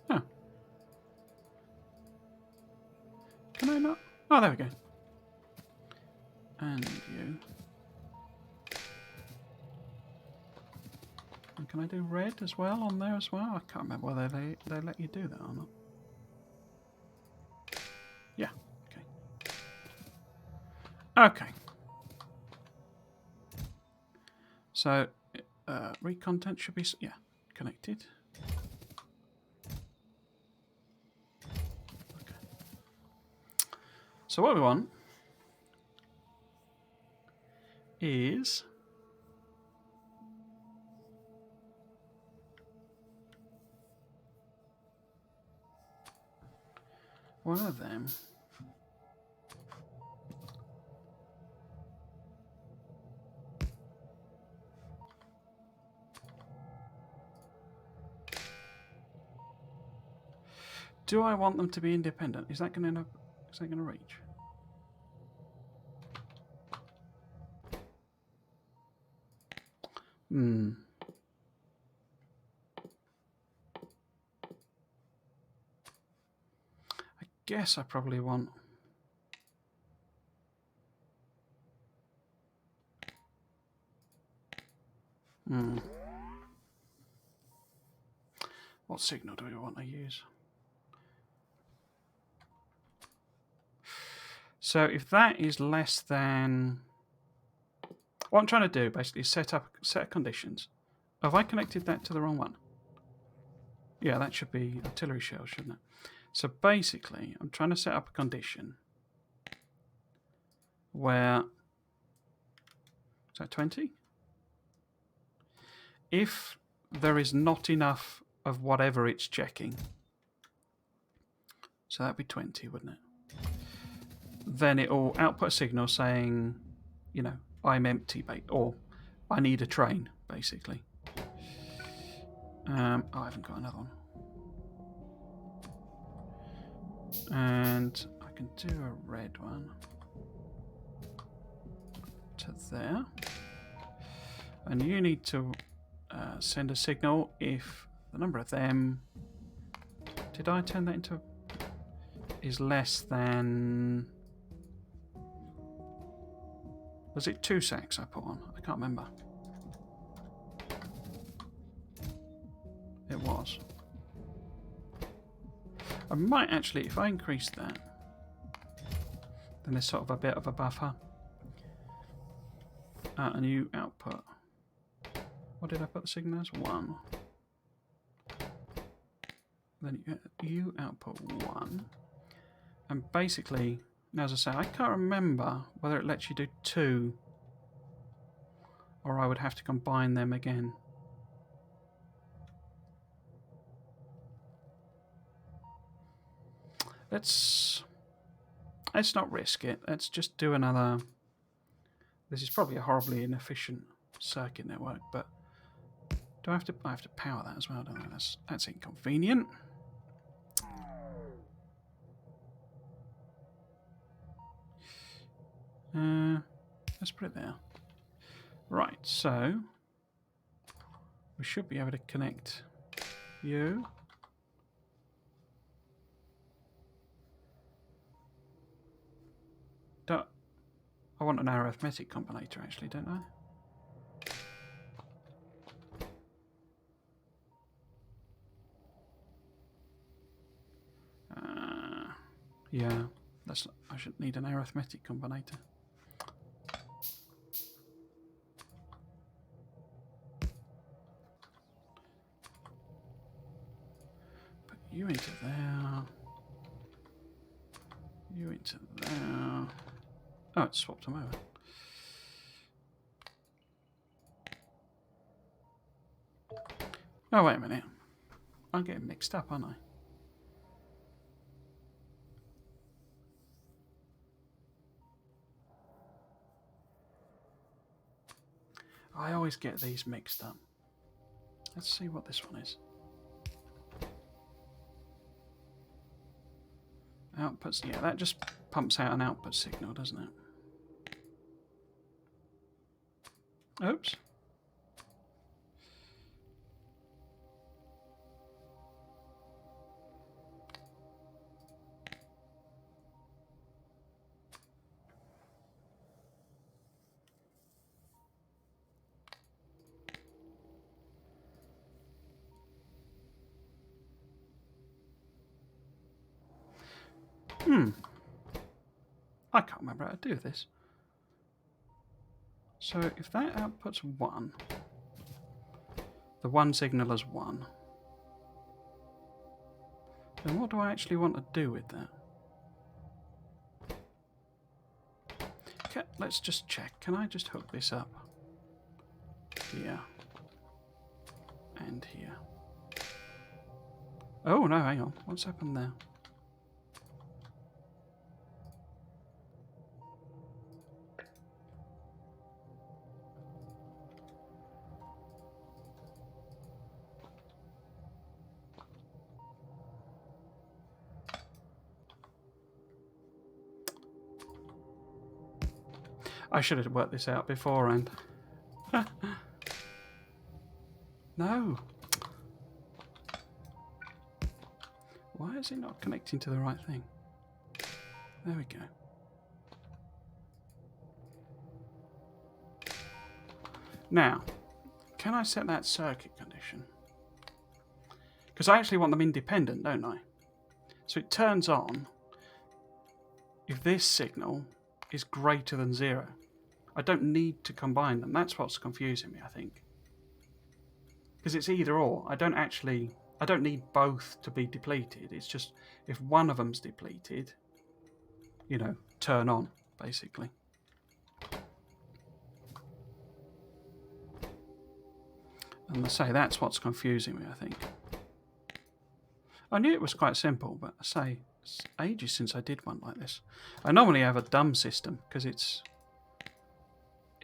Speaker 1: oh. Can I not? Oh, there we go. And you. And can I do red as well on there as well? I can't remember whether they let you do that or not. Yeah, okay. Okay. So, read content should be, yeah, connected. Okay. So what we want is one of them Do I want them to be independent? Is that going to reach? Hmm. I guess I probably want. What signal do we want to use? So if that is less than... What I'm trying to do basically is set up set of conditions. Have I connected that to the wrong one? Yeah, that should be artillery shells, shouldn't it? So basically, I'm trying to set up a condition where... Is that 20? If there is not enough of whatever it's checking, so that'd be 20, wouldn't it? Then it'll output a signal saying, you know, I'm empty, or I need a train, basically. I haven't got another one. And I can do a red one to there. And you need to send a signal if the number of them... Did I turn that into... is less than... Was it 2 sacks I put on? I can't remember. It was. I might actually, if I increase that, then there's sort of a bit of a buffer. A new output. What did I put the signal as? 1. Then you output 1. And basically, as I say, I can't remember whether it lets you do 2 or I would have to combine them again. Let's not risk it. Let's just do another... This is probably a horribly inefficient circuit network, but do I have to power that as well, don't I? That's inconvenient. Let's put it there. Right, so we should be able to connect you. I want an arithmetic combinator actually, don't I? Yeah, I should need an arithmetic combinator. Put you into there. You into there. Oh, it swapped them over. Oh, wait a minute. I'm getting mixed up, aren't I? I always get these mixed up. Let's see what this one is. Outputs, yeah, that just pumps out an output signal, doesn't it? Oops. I can't remember how to do this. So if that outputs 1, the 1 signal is 1, then what do I actually want to do with that? Okay, let's just check. Can I just hook this up? Here. And here. Oh, no, hang on. What's happened there? I should have worked this out beforehand. No. Why is it not connecting to the right thing? There we go. Now, can I set that circuit condition? Because I actually want them independent, don't I? So it turns on if this signal is greater than 0. I don't need to combine them. That's what's confusing me, I think. Because it's either or. I don't need both to be depleted. It's just if one of them's depleted, you know, turn on, basically. And I say that's what's confusing me, I think. I knew it was quite simple, but I say it's ages since I did one like this. I normally have a dumb system because it's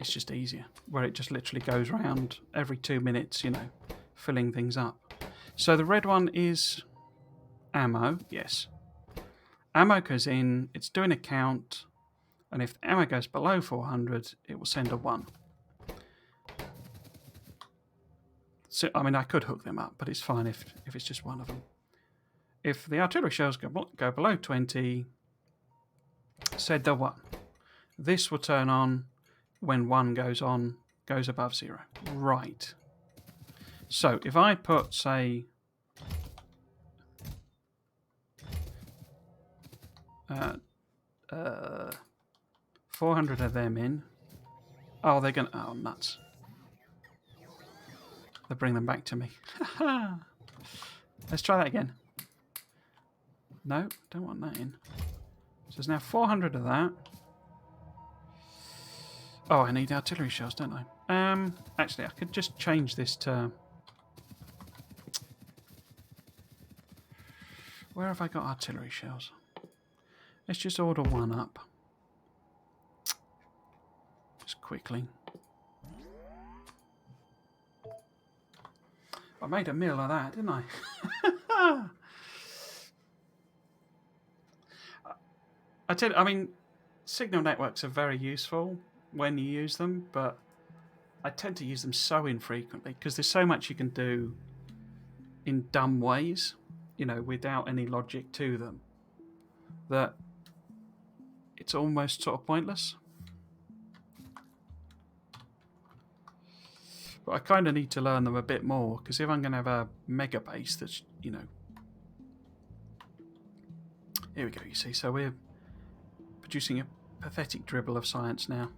Speaker 1: just easier, where it just literally goes round every 2 minutes, you know, filling things up. So the red one is ammo, yes. Ammo goes in, it's doing a count, and if the ammo goes below 400, it will send a 1. So, I mean, I could hook them up, but it's fine if it's just one of them. If the artillery shells go below 20, send the 1. This will turn on when 1 goes above 0. Right. So if I put, say, 400 of them in. Oh, they're going to... Oh, nuts. They'll bring them back to me. Let's try that again. No, don't want that in. So there's now 400 of that. Oh, I need artillery shells, don't I? Actually, I could just change this to... Where have I got artillery shells? Let's just order 1 up. Just quickly. I made a meal of that, didn't I? I tell you, I mean, signal networks are very useful when you use them, but I tend to use them so infrequently because there's so much you can do in dumb ways, you know, without any logic to them, that it's almost sort of pointless. But I kind of need to learn them a bit more, because if I'm going to have a Megabase that's, you know... Here we go, you see. So we're producing a pathetic dribble of science now.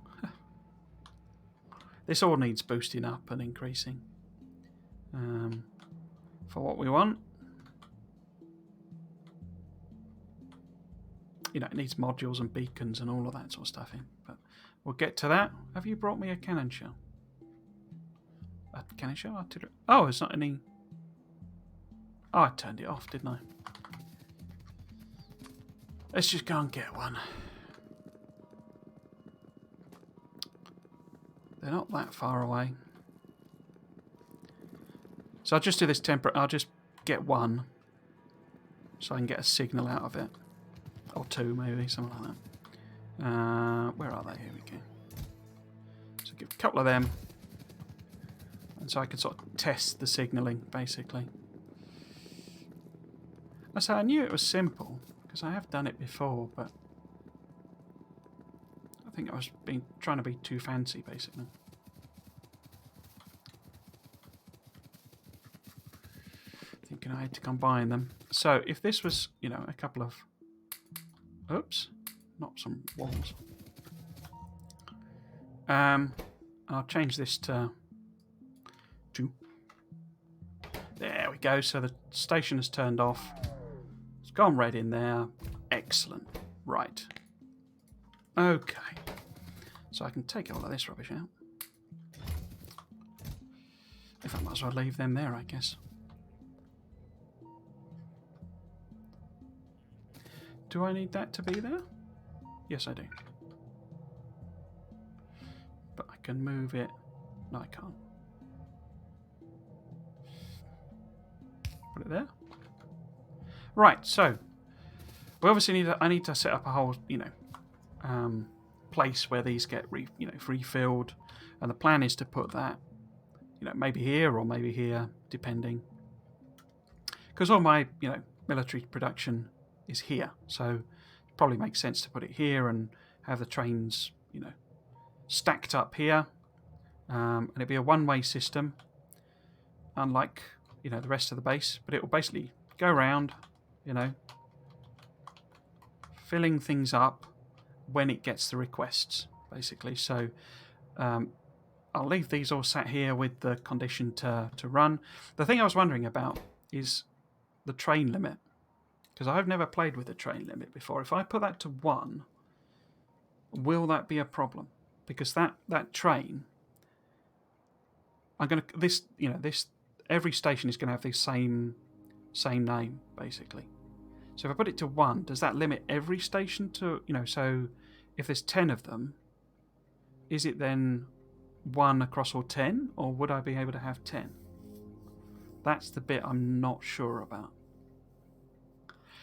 Speaker 1: This all needs boosting up and increasing for what we want. You know, it needs modules and beacons and all of that sort of stuff in. But we'll get to that. Have you brought me a cannon shell? A cannon shell? Oh, there's not any... Oh, I turned it off, didn't I? Let's just go and get one. They're not that far away. So I'll just do this I'll just get 1. So I can get a signal out of it. Or 2 maybe, something like that. Where are they? Here we go. So give a couple of them. And so I can sort of test the signalling, basically. I knew it was simple, because I have done it before, but I think I was trying to be too fancy, basically. Thinking I had to combine them. So if this was, you know, a couple of... Oops, not some walls. I'll change this to 2. There we go. So the station has turned off. It's gone red in there. Excellent. Right. Okay. So I can take all of this rubbish out. If I might as well leave them there, I guess. Do I need that to be there? Yes, I do. But I can move it. No, I can't. Put it there. Right, so we obviously I need to set up a whole, you know, place where these get refilled, and the plan is to put that, maybe here or maybe here, depending, because all my military production is here, so it probably makes sense to put it here and have the trains stacked up here, and it'd be a one-way system, unlike the rest of the base, but it will basically go around, filling things up when it gets the requests, basically. So I'll leave these all sat here with the condition to run. The thing I was wondering about is the train limit, because I've never played with the train limit before. If I put that to 1, will that be a problem? Because that train, every station is going to have the same name, basically. So if I put it to 1, does that limit every station to, so if there's 10 of them, is it then 1 across all 10, or would I be able to have 10? That's the bit I'm not sure about.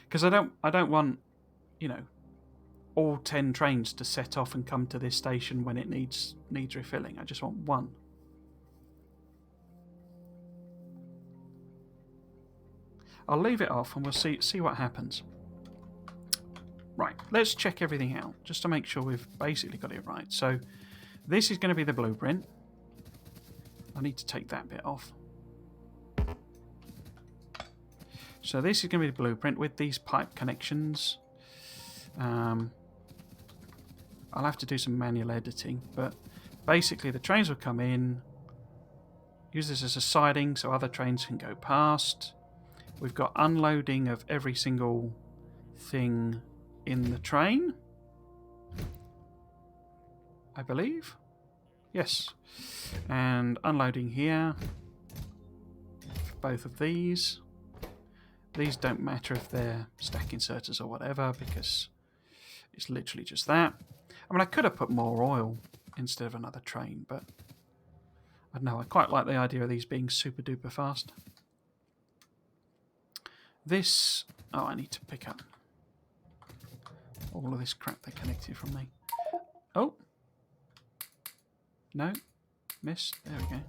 Speaker 1: Because I don't want, all 10 trains to set off and come to this station when it needs refilling. I just want 1. I'll leave it off and we'll see what happens. Right, let's check everything out just to make sure we've basically got it right. So this is going to be the blueprint. I need to take that bit off. So this is going to be the blueprint with these pipe connections. I'll have to do some manual editing, but basically the trains will come in, use this as a siding so other trains can go past. We've got unloading of every single thing in the train, I believe. Yes. And unloading here for both of these. These don't matter if they're stack inserters or whatever, because it's literally just that. I mean, I could have put more oil instead of another train, but I don't know. I quite like the idea of these being super duper fast. This... Oh, I need to pick up all of this crap they connected from me. Oh! No. Missed. There we go.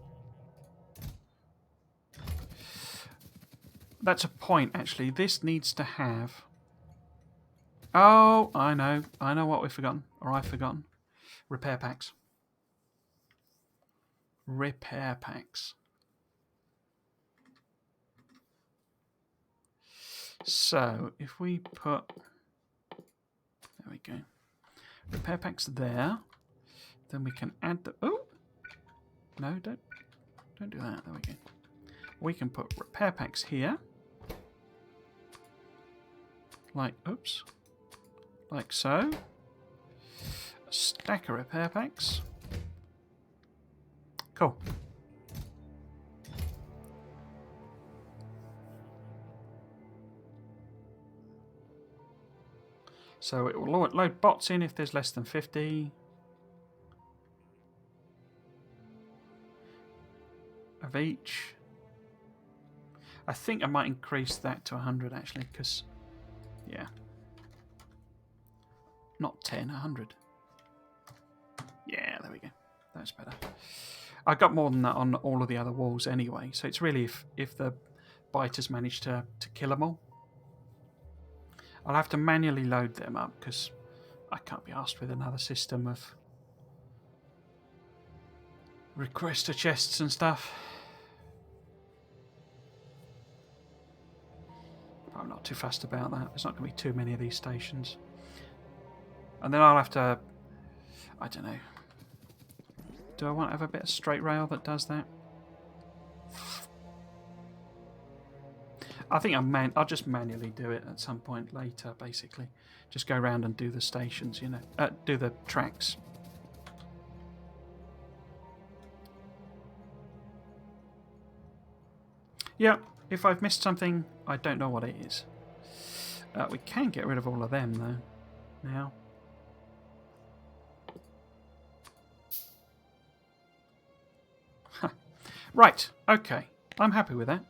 Speaker 1: That's a point, actually. This needs to have... Oh, I know. I know what we've forgotten. Or I've forgotten. Repair packs. Repair packs. So, if we put... There we go. Repair packs there. Then we can add the... Oh! No, don't do that. There we go. We can put repair packs here. Like, oops. Like so. A stack of repair packs. Cool. So it will load bots in if there's less than 50. Of each. I think I might increase that to 100 actually, because, yeah. Not 10, 100. Yeah, there we go. That's better. I got more than that on all of the other walls anyway, so it's really if the biters manage to kill them all. I'll have to manually load them up because I can't be asked with another system of requester chests and stuff. I'm not too fussed about that. There's not going to be too many of these stations. And then I'll have to... I don't know. Do I want to have a bit of straight rail that does that? I think I'll just manually do it at some point later, basically. Just go around and do the stations, you know. Do the tracks. Yeah, if I've missed something, I don't know what it is. We can get rid of all of them, though, now. Right, okay. I'm happy with that.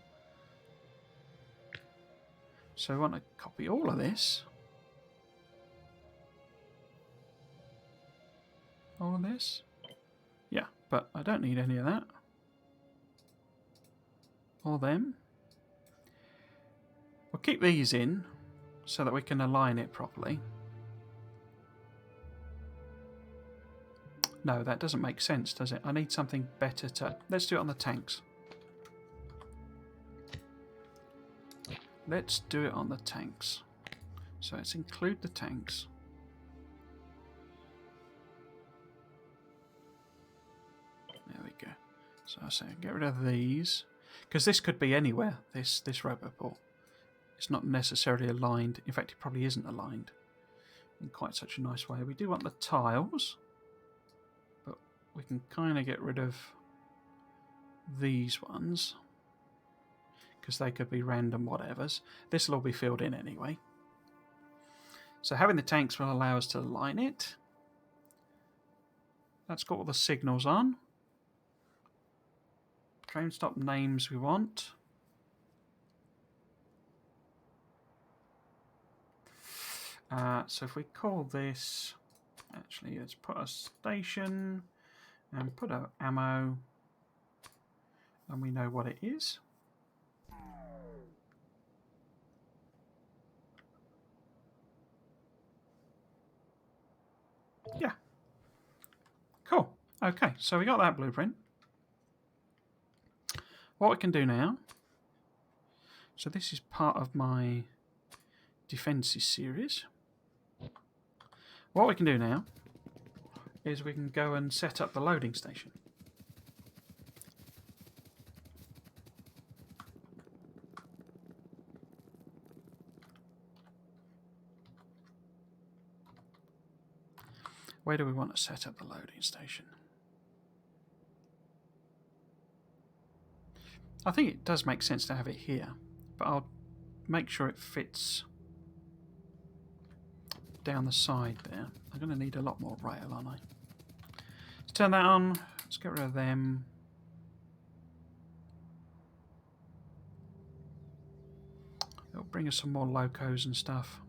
Speaker 1: So I want to copy all of this. All of this? Yeah, but I don't need any of that. Or them. We'll keep these in so that we can align it properly. No, that doesn't make sense, does it? I need something better to... Let's do it on the tanks. Let's do it on the tanks. So let's include the tanks. There we go. So I say get rid of these. Because this could be anywhere, this roboport. It's not necessarily aligned. In fact, it probably isn't aligned in quite such a nice way. We do want the tiles. But we can kind of get rid of these ones. Because they could be random whatevers. This will all be filled in anyway. So having the tanks will allow us to align it. That's got all the signals on. Train stop names we want. So if we call this... Actually, let's put a station and put a ammo. And we know what it is. Yeah. Cool. Okay, so we got that blueprint. What we can do now... So this is part of my defences series. What we can do now is we can go and set up the loading station. Where do we want to set up the loading station? I think it does make sense to have it here, but I'll make sure it fits down the side there. I'm going to need a lot more rail, aren't I? Let's turn that on. Let's get rid of them. It'll bring us some more locos and stuff.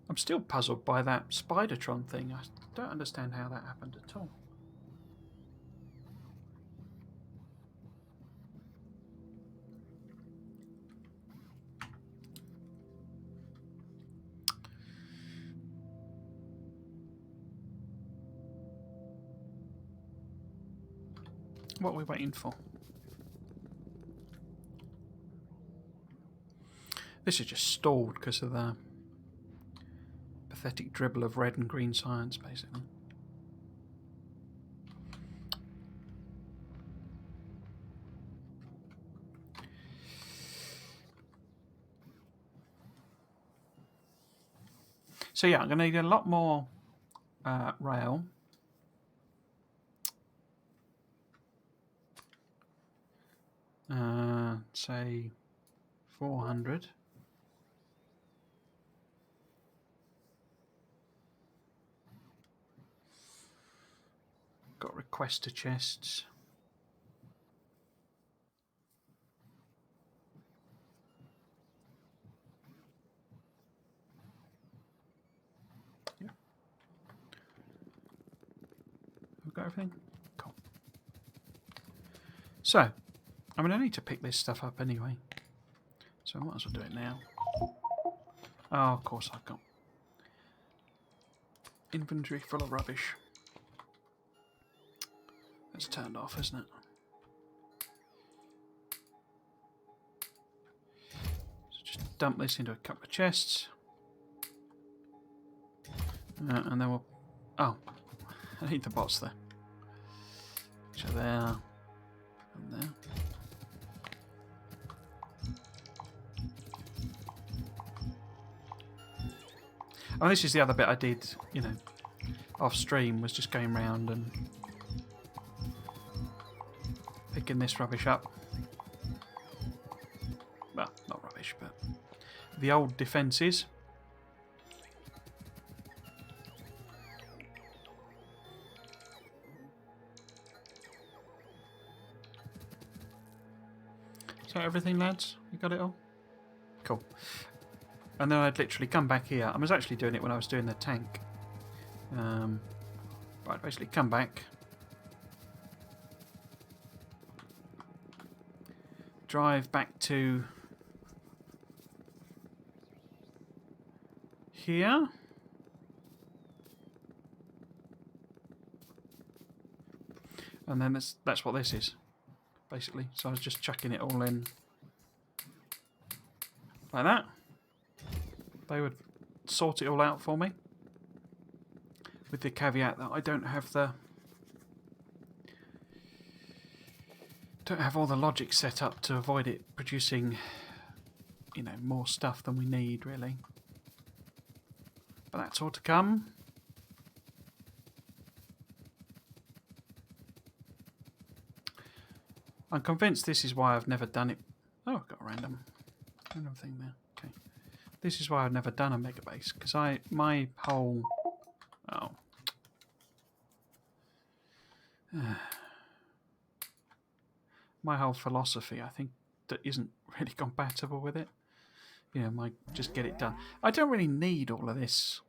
Speaker 1: I'm still puzzled by that Spidertron thing. I don't understand how that happened at all. What are we waiting for? This is just stalled because of the pathetic dribble of red and green science, basically. So yeah, I'm going to need a lot more rail. Say 400. Got requester chests. Yeah. We've got everything? Cool. So, I'm going to need to pick this stuff up anyway. So I might as well do it now. Oh, of course I've got inventory full of rubbish. It's turned off, isn't it? So just dump this into a couple of chests. And then we'll... Oh, I need the bots there. Which are there. And there. Oh, this is the other bit I did, you know, off stream, was just going around and picking this rubbish up. Well, not rubbish, but the old defences. So everything, lads? You got it all? Cool. And then I'd literally come back here. I was actually doing it when I was doing the tank. Right, basically come back. Drive back to here. And then that's what this is, basically. So I was just chucking it all in like that. They would sort it all out for me, with the caveat that I don't have all the logic set up to avoid it producing, you know, more stuff than we need, really. But that's all to come. I'm convinced this is why I've never done it. Oh, I've got a random thing there. Okay. This is why I've never done a Megabase, because my whole... Oh. My whole philosophy, I think, that isn't really compatible with it. You know, just get it done. I don't really need all of this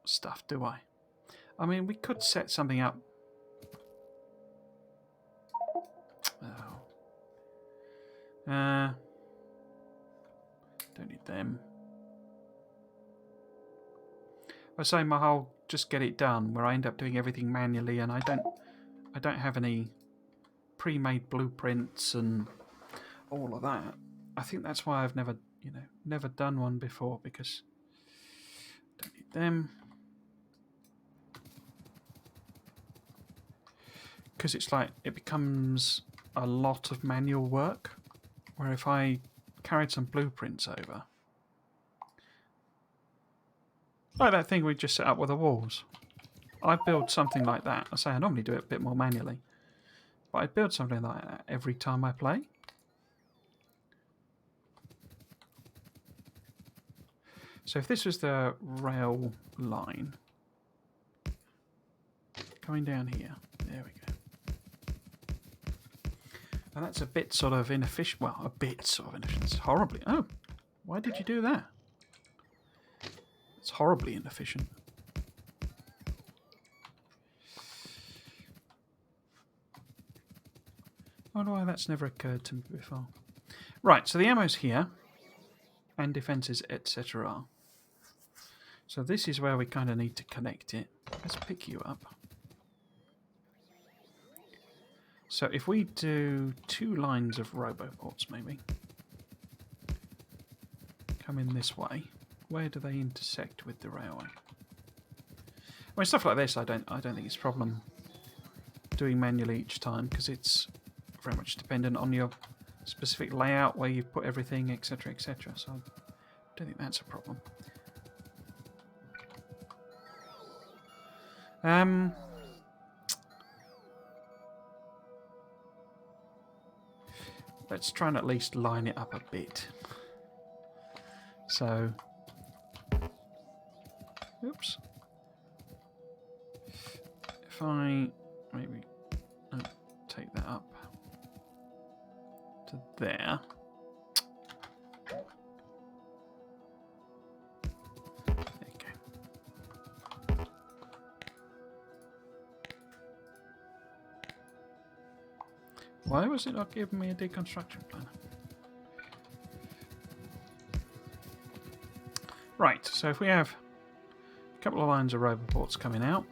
Speaker 1: stuff, do I? I mean, we could set something up. Oh. Don't need them. I say my whole just get it done, where I end up doing everything manually, and I don't have any pre-made blueprints and all of that. I think that's why I've never done one before, because I don't need them. Because it's like, it becomes a lot of manual work, where if I carried some blueprints over, like that thing we just set up with the walls, I build something like that. I say I normally do it a bit more manually, but I build something like that every time I play. So if this was the rail line coming down here, there we go. And that's a bit sort of inefficient. Well, a bit sort of inefficient. It's horribly... Oh, why did you do that? It's horribly inefficient. I wonder why that's never occurred to me before. Right, so the ammo's here. And defences, etc. So this is where we kind of need to connect it. Let's pick you up. So if we do 2 lines of roboports, maybe, come in this way, where do they intersect with the railway? I mean, stuff like this, I don't think it's a problem doing manually each time, because it's very much dependent on your specific layout, where you've put everything, etc., etc. So I don't think that's a problem. Let's try and at least line it up a bit. So, oops. If I maybe take that up to there. There you go. Why was it not giving me a deconstruction plan? Right, so if we have a couple of lines of roboports coming out.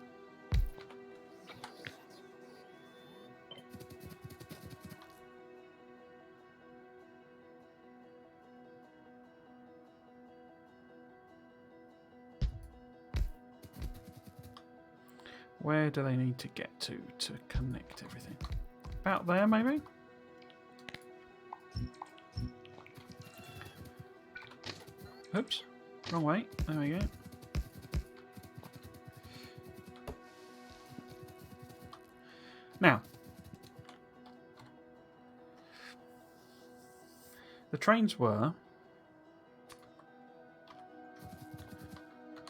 Speaker 1: Where do they need to get to connect everything? About there, maybe? Oops, wrong way. There we go. Now, the trains were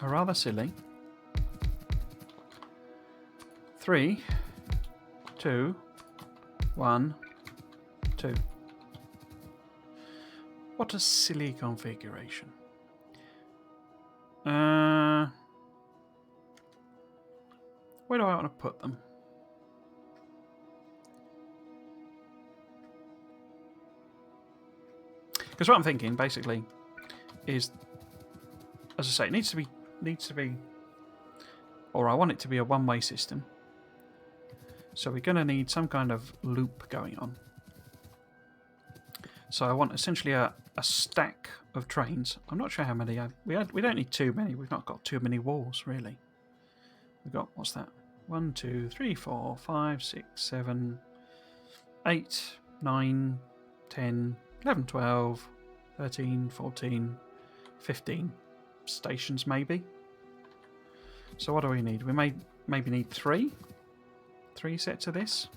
Speaker 1: rather silly. 3, 2, 1, 2. What a silly configuration. Where do I want to put them? Because what I'm thinking, basically, is, as I say, it needs to be, or I want it to be a one-way system. So we're going to need some kind of loop going on. So I want essentially a stack of trains. I'm not sure how many. We don't need too many. We've not got too many walls, really. We've got, what's that? 1, 2, 3, 4, 5, 6, 7, 8, 9, 10, 11, 12, 13, 14, 15 stations, maybe. So what do we need? We may maybe need 3 sets of this.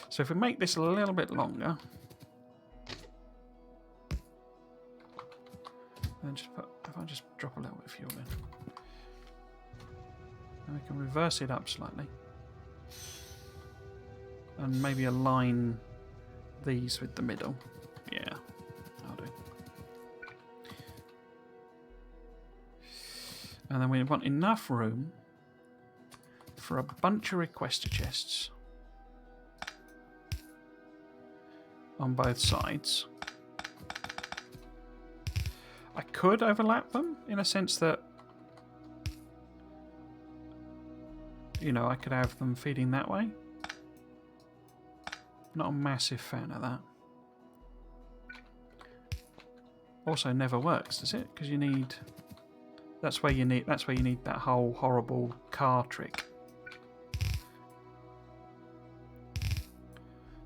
Speaker 1: So if we make this a little bit longer, then just put, if I just drop a little bit of fuel in, and we can reverse it up slightly, and maybe align these with the middle. Yeah, I'll do. And then we want enough room for a bunch of requester chests on both sides. I could overlap them in a sense that, you know, I could have them feeding that way. Not a massive fan of that. Also, never works, does it? Because you need. That's where you need that whole horrible car trick.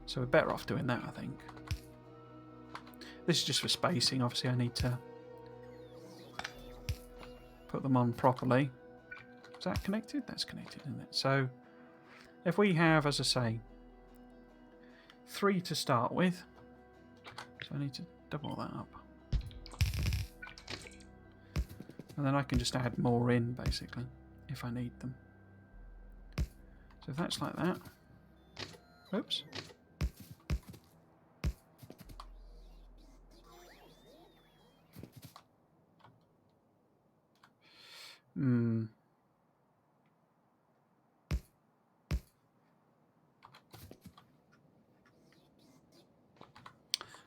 Speaker 1: So we're better off doing that, I think. This is just for spacing. Obviously, I need to put them on properly. Is that connected? That's connected, isn't it? So if we have, as I say, 3 to start with, so I need to double that up. And then I can just add more in, basically, if I need them. So if that's like that. Oops.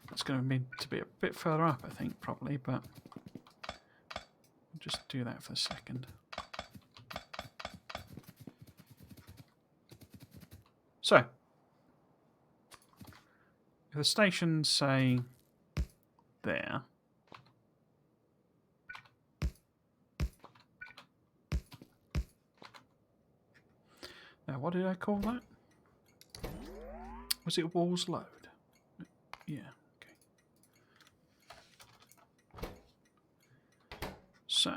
Speaker 1: That's going to need to be a bit further up, I think, probably, but I'll just do that for a second. So, if the stations say there, now what did I call that? Was it walls load? Yeah, okay. So,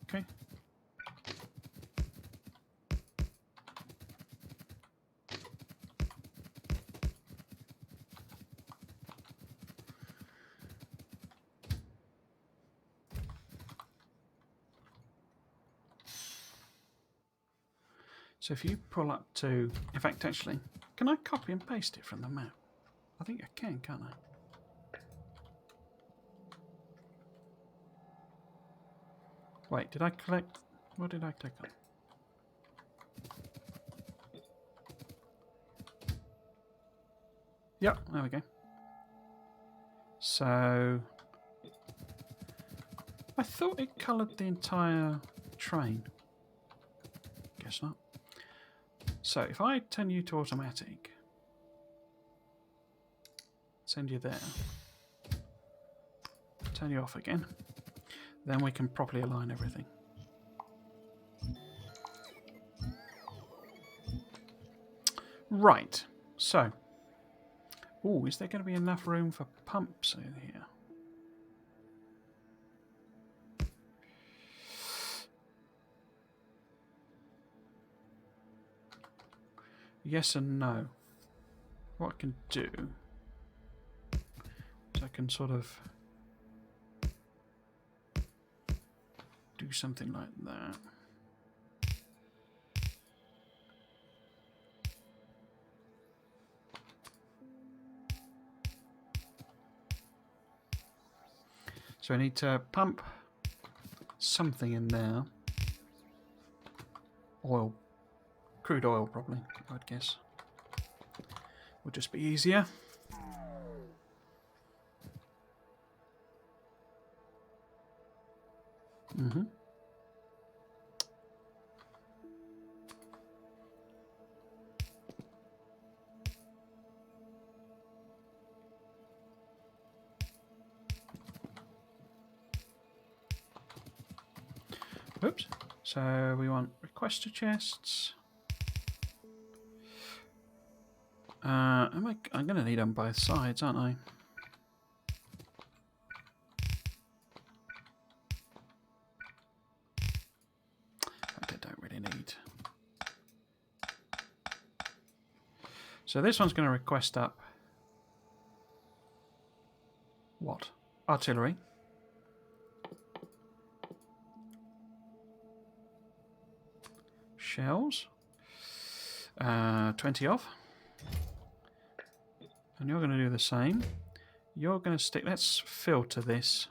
Speaker 1: okay. So if you pull up to, in fact, actually, can I copy and paste it from the map? I think I can, can't I? Wait, did I collect? What did I click on? Yep, there we go. So I thought it coloured the entire train. Guess not. So if I turn you to automatic, send you there, turn you off again, then we can properly align everything. Right, so, oh, is there going to be enough room for pumps in here? Yes and no. What I can do is I can sort of do something like that. So I need to pump something in there. Oil. Crude oil, probably, I'd guess. Would just be easier. Mm-hmm. Oops. So we want requester chests. I'm going to need on both sides, aren't I? I don't really need. So this one's going to request up what? Artillery. Shells. 20 off. And you're going to do the same. You're going to stick... Let's filter this.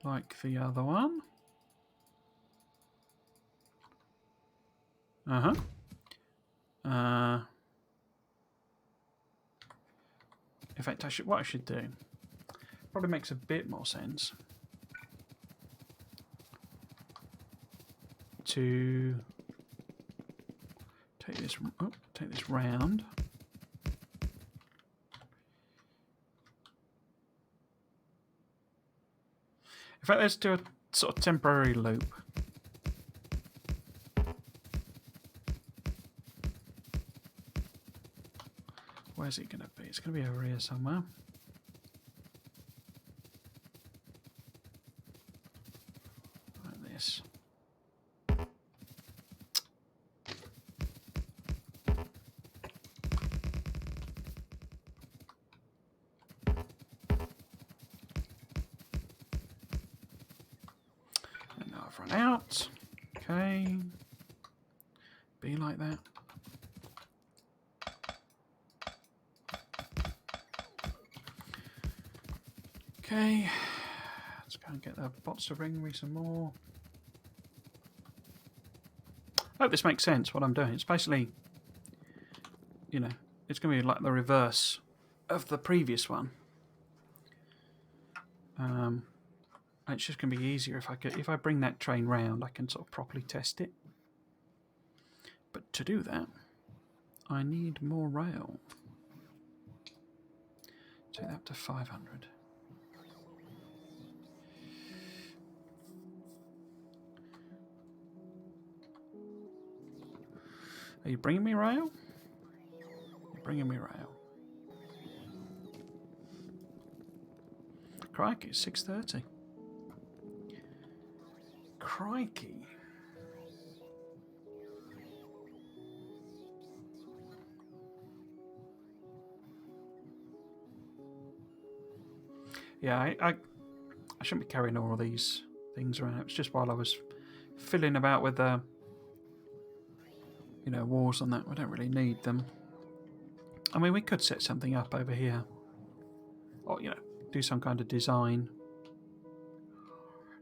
Speaker 1: Like the other one. Uh-huh. In fact, what I should do probably makes a bit more sense to take this round. In fact, let's do a sort of temporary loop. Where's it going to be? It's going to be over here somewhere. Like this. And now I've run out. Okay. Be like that. Okay, let's go and get the bots to ring me some more. I hope this makes sense, what I'm doing. It's basically, you know, it's going to be like the reverse of the previous one. It's just going to be easier if I bring that train round, I can sort of properly test it. But to do that, I need more rail. Take that up to 500. Are you bringing me rail? You're bringing me rail. Crikey, it's 6:30. Crikey. Yeah, I shouldn't be carrying all of these things around. It was just while I was fiddling about with the walls on that. We don't really need them. I mean, we could set something up over here. Or, do some kind of design.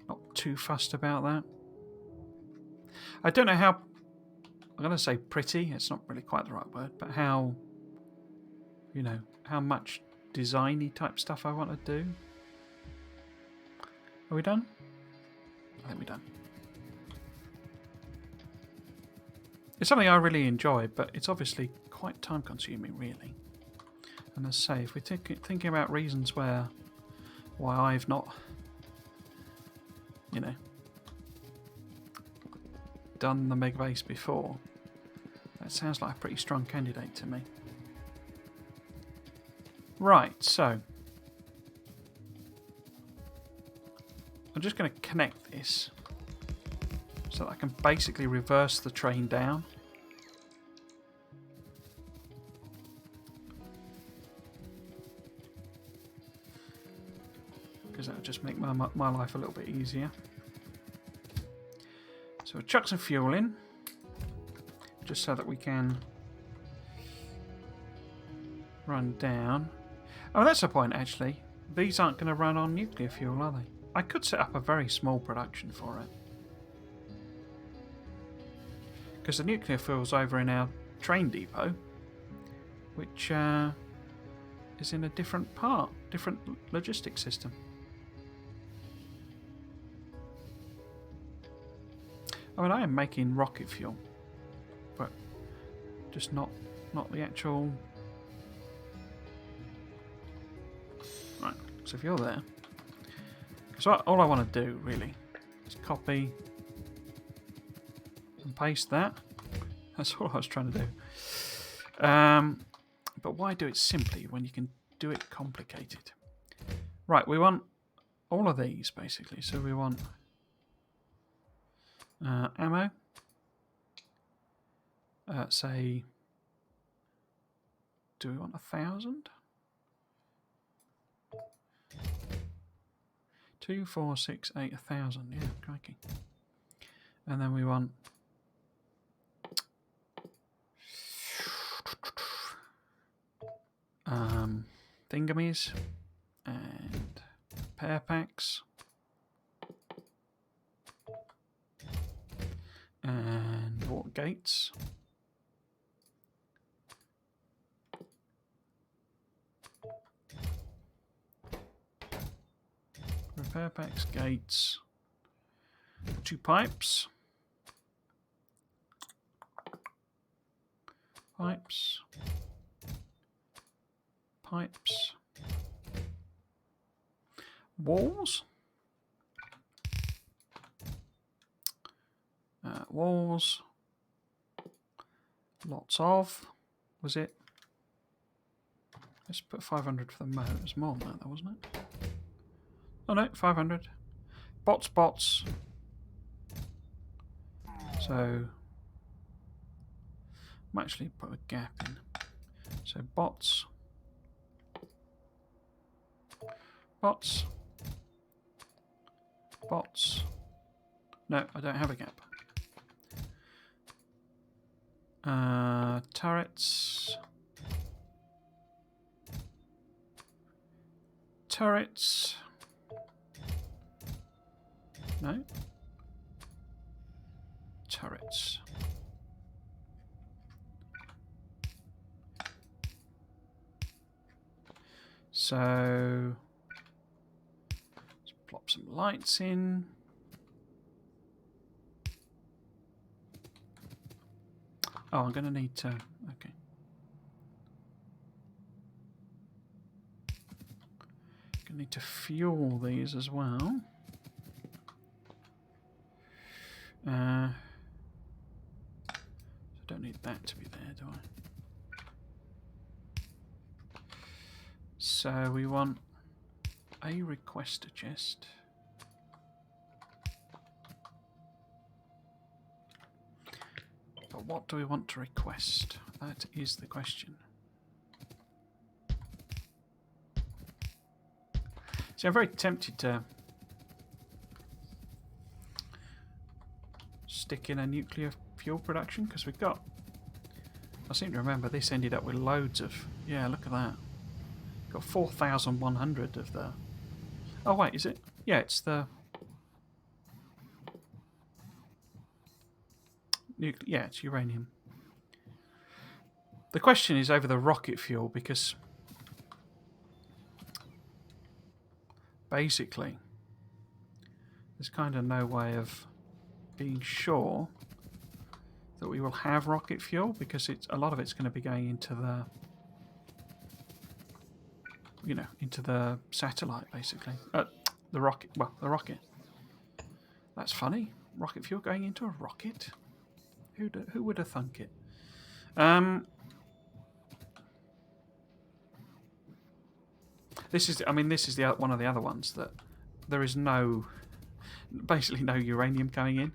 Speaker 1: Not too fussed about that. I don't know how... I'm going to say pretty. It's not really quite the right word. But how... how much designy type stuff I want to do. Are we done? I think we're done. It's something I really enjoy, but it's obviously quite time consuming, really. And as I say, if we're thinking about reasons why I've not, done the Megabase before, that sounds like a pretty strong candidate to me. Right, so I'm just going to connect this so that I can basically reverse the train down. Because that would just make my life a little bit easier. So we'll chuck some fuel in, just so that we can run down. Oh, that's the point, actually. These aren't going to run on nuclear fuel, are they? I could set up a very small production for it. Because the nuclear fuel's over in our train depot, which is in a different logistic system. I mean, I am making rocket fuel, but just not the actual. Right. So if you're there, so all I want to do really is copy and paste that. That's all I was trying to do. But why do it simply when you can do it complicated? Right. We want all of these basically. So we want ammo. Say, do we want 1,000? 2, 4, 6, 8, 1,000. Yeah, crikey. And then we want thingamies and pair packs and water gates. Repair packs, gates, 2 pipes. Pipes. Walls. Walls. Lots of. Was it? Let's put 500 for the moat. It was more than that, though, wasn't it? Oh no, 500. Bots. So, I'm actually put a gap in. So bots. No, I don't have a gap. Turrets. No. Turrets. So let's plop some lights in. Oh, I'm going to need to. Okay. Going to need to fuel these as well. I don't need that to be there, do I? So we want a requester chest. But what do we want to request? That is the question. See, I'm very tempted to stick in a nuclear fuel production because we've got. I seem to remember this ended up with loads of. Yeah, look at that. Got 4,100 of the. Oh wait, is it? Yeah, it's the. Yeah, it's uranium. The question is over the rocket fuel because basically there's kind of no way of being sure that we will have rocket fuel because a lot of it's going to be going into the into the satellite basically. The rocket. Well, the rocket. That's funny. Rocket fuel going into a rocket. Who would have thunk it? This is the one of the other ones that there is basically no uranium going in.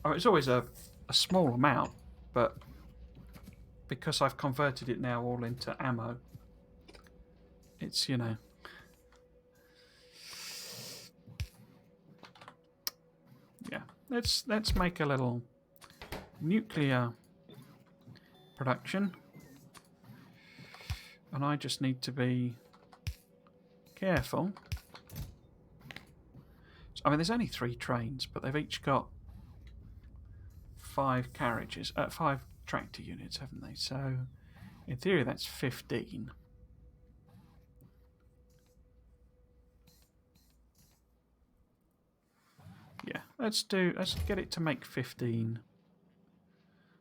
Speaker 1: It's always a small amount, but because I've converted it now all into ammo, it's yeah. Let's make a little nuclear production. And I just need to be careful. I mean, there's only 3 trains, but they've each got 5 carriages, 5 tractor units, haven't they? So, in theory, that's 15. Yeah, let's get it to make 15,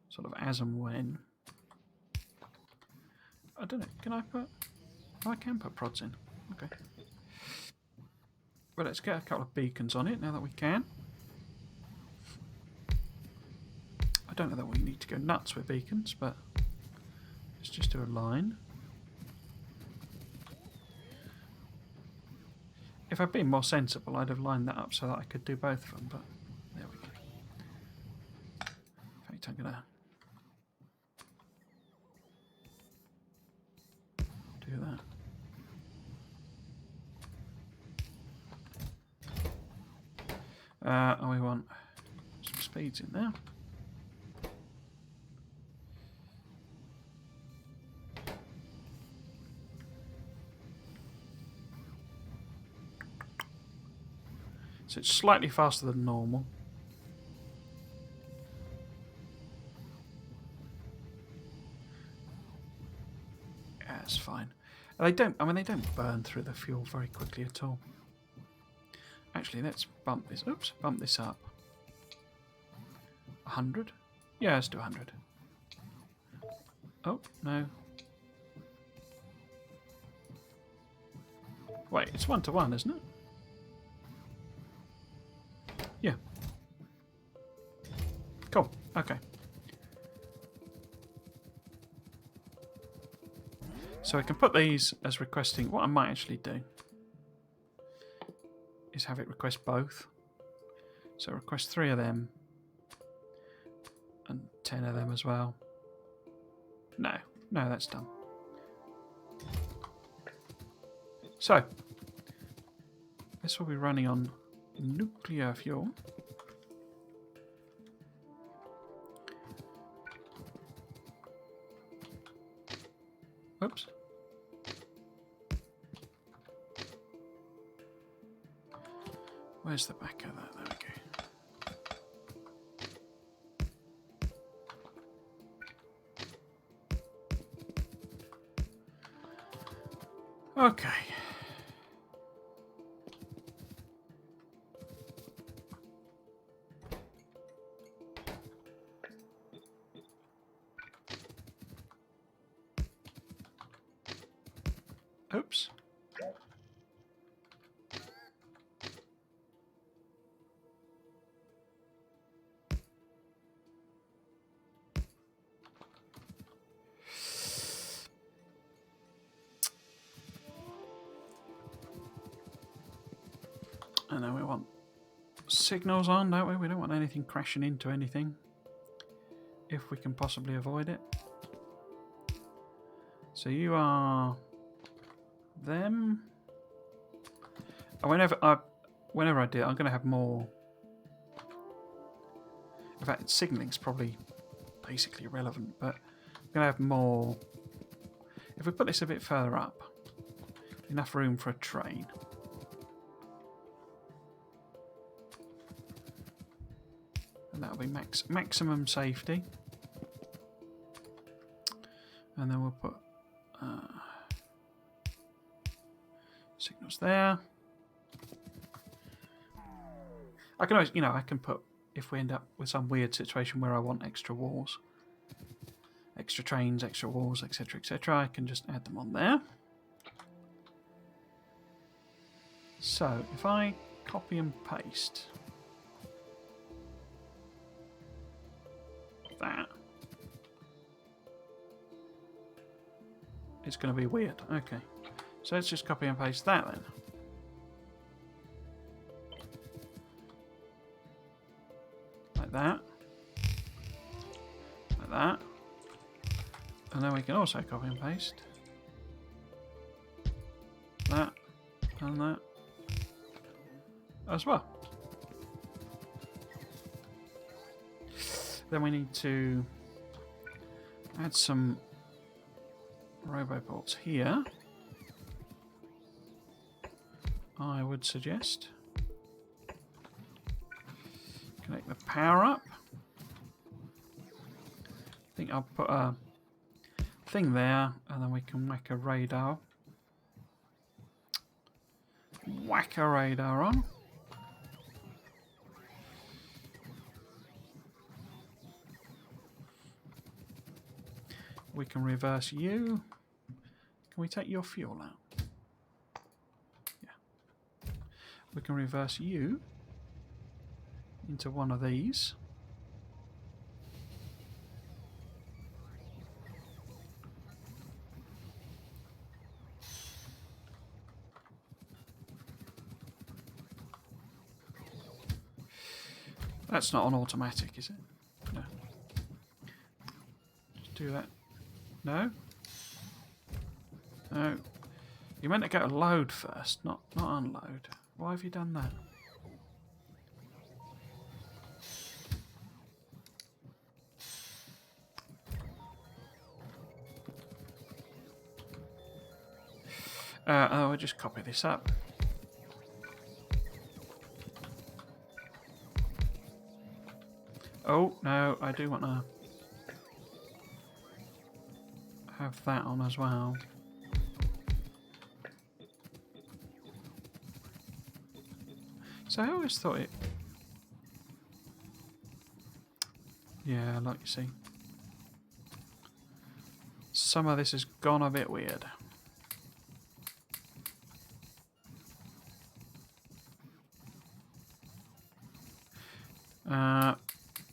Speaker 1: sort of as and when. I don't know, can I put... Oh, I can put prods in. Okay. Well, let's get a couple of beacons on it now that we can. I don't know that we need to go nuts with beacons, but let's just do a line. If I'd been more sensible, I'd have lined that up so that I could do both of them, but there we go. In fact, I'm going to do that. And we want some speeds in there. So it's slightly faster than normal. Yeah, it's fine. They don't burn through the fuel very quickly at all. Actually, let's bump this. Oops, bump this up. 100? Yeah, let's do 100. Oh, no. Wait, it's 1-to-1, isn't it? Yeah. Cool. Okay. So I can put these as requesting. What I might actually do is have it request both. So request 3 of them and 10 of them as well. No, that's done. So this will be running on nuclear fuel. Oops. Where's the back of that? There we go. Okay. Oops. And then we want signals on, don't we? We don't want anything crashing into anything, if we can possibly avoid it. So you are them. And whenever I do it, I'm going to have more. In fact, signaling's probably basically irrelevant, but I'm going to have more. If we put this a bit further up, enough room for a train. And that'll be maximum safety. And then we'll put signals there. I can always, I can put, if we end up with some weird situation where I want extra walls, extra trains, extra walls, etc., etc., I can just add them on there. So if I copy and paste that, it's going to be weird. Okay, so let's just copy and paste that then. Like that. Like that. And then we can also copy and paste that and that as well. Then we need to Add some roboports here. I would suggest. Connect the power up. I think I'll put a thing there, and then we can whack a radar. Whack a radar on. We can reverse you. Can we take your fuel out? Yeah. We can reverse you into one of these. That's not on automatic, is it? No. Just do that. No? No. You meant to go to load first, not unload. Why have you done that? I'll just copy this up. Oh, no, I do want to have that on as well. So I always thought it... Yeah, like you see. Some of this has gone a bit weird.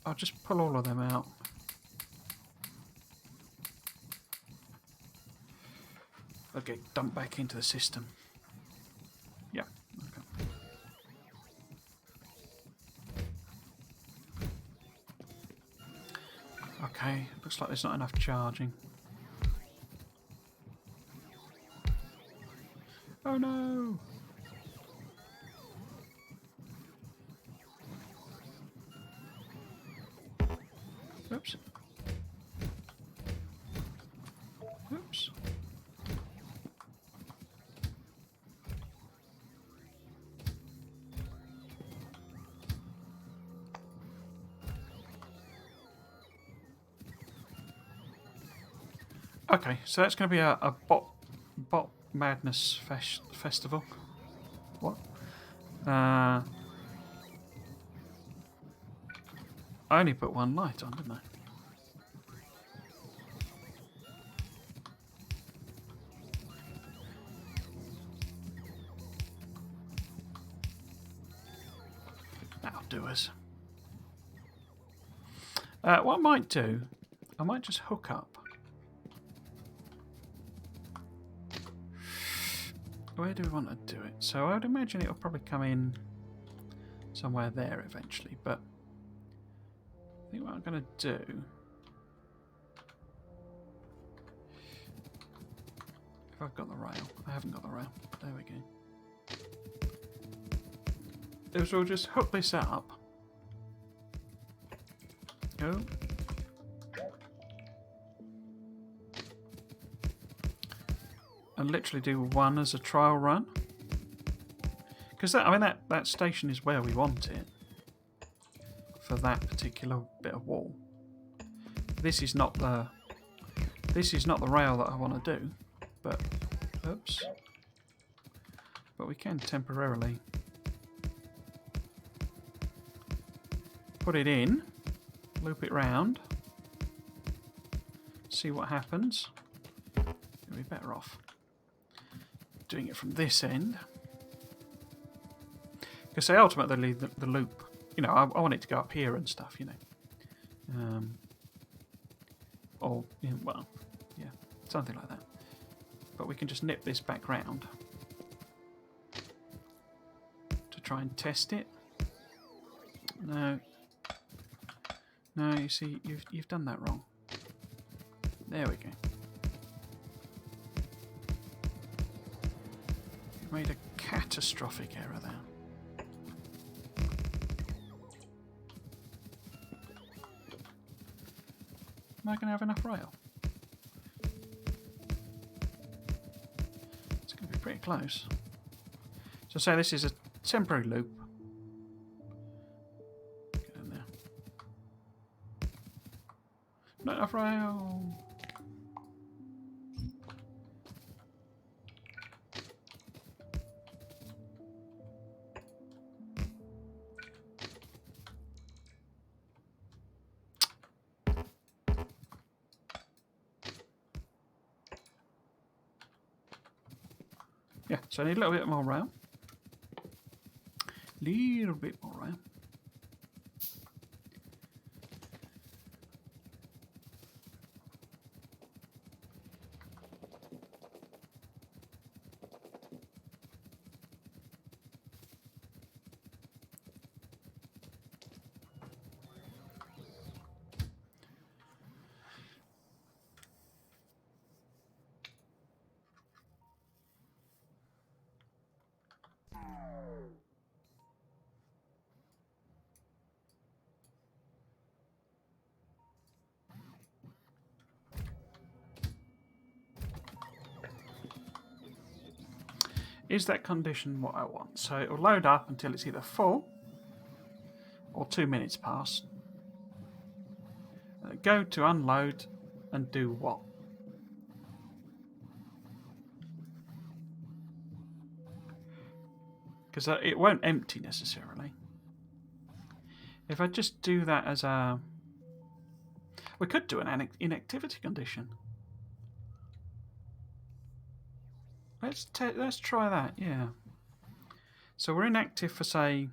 Speaker 1: I'll just pull all of them out. They'll get dumped back into the system. Yeah, okay. Okay, looks like there's not enough charging. Oh no! Oops. Oops. Okay, so that's going to be a bot madness festival. What? I only put one light on, didn't I? That'll do us. What I might do, I might just hook up. Where do we want to do it? So I would imagine it'll probably come in somewhere there eventually, but I think what I'm going to do... If I've got the rail. I haven't got the rail. There we go. Is we'll just hook this up. Go. And literally do one as a trial run. Because that station is where we want it. For that particular bit of wall. This is not the rail that I want to do. But oops. But we can temporarily put it in, loop it round, see what happens. You'll be better off doing it from this end. Because say ultimately the loop, you know, I want it to go up here and stuff, you know. Or, you know, well, yeah, something like that. But we can just nip this back round to try and test it. No. No, you see, you've done that wrong. There we go. You've made a catastrophic error there. Am I going to have enough rail? close. So say this is a temporary loop. Get in there. Not enough rail. Yeah, so I need a little bit more rail. Little bit more rail. Is that condition what I want? So it will load up until it's either full or 2 minutes past. Go to unload and do what? Because it won't empty necessarily. If I just do that as a... We could do an inactivity condition. Let's try that, yeah. So we're inactive for, say...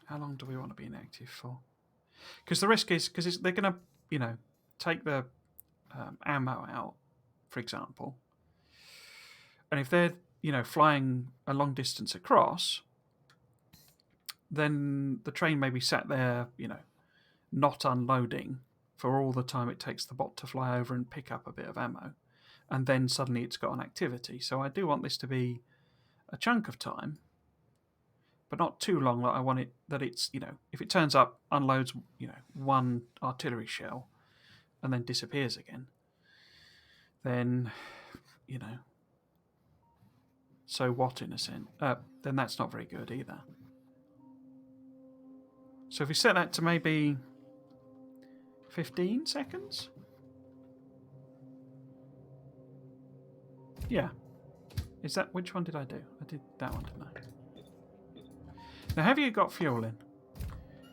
Speaker 1: How long do we want to be inactive for? Because the risk is, because they're going to, you know, take the ammo out, for example. And if they're, you know, flying a long distance across, then the train may be sat there, you know, not unloading for all the time it takes the bot to fly over and pick up a bit of ammo. And then suddenly it's got an activity. So I do want this to be a chunk of time, but not too long. That I want it that it's, you know, if it turns up, unloads, you know, one artillery shell, and then disappears again, then, you know, so what in a sense? Then that's not very good either. So if we set that to maybe 15 seconds? Yeah. Is that, which one did I do? I did that one, didn't I? Now, have you got fuel in?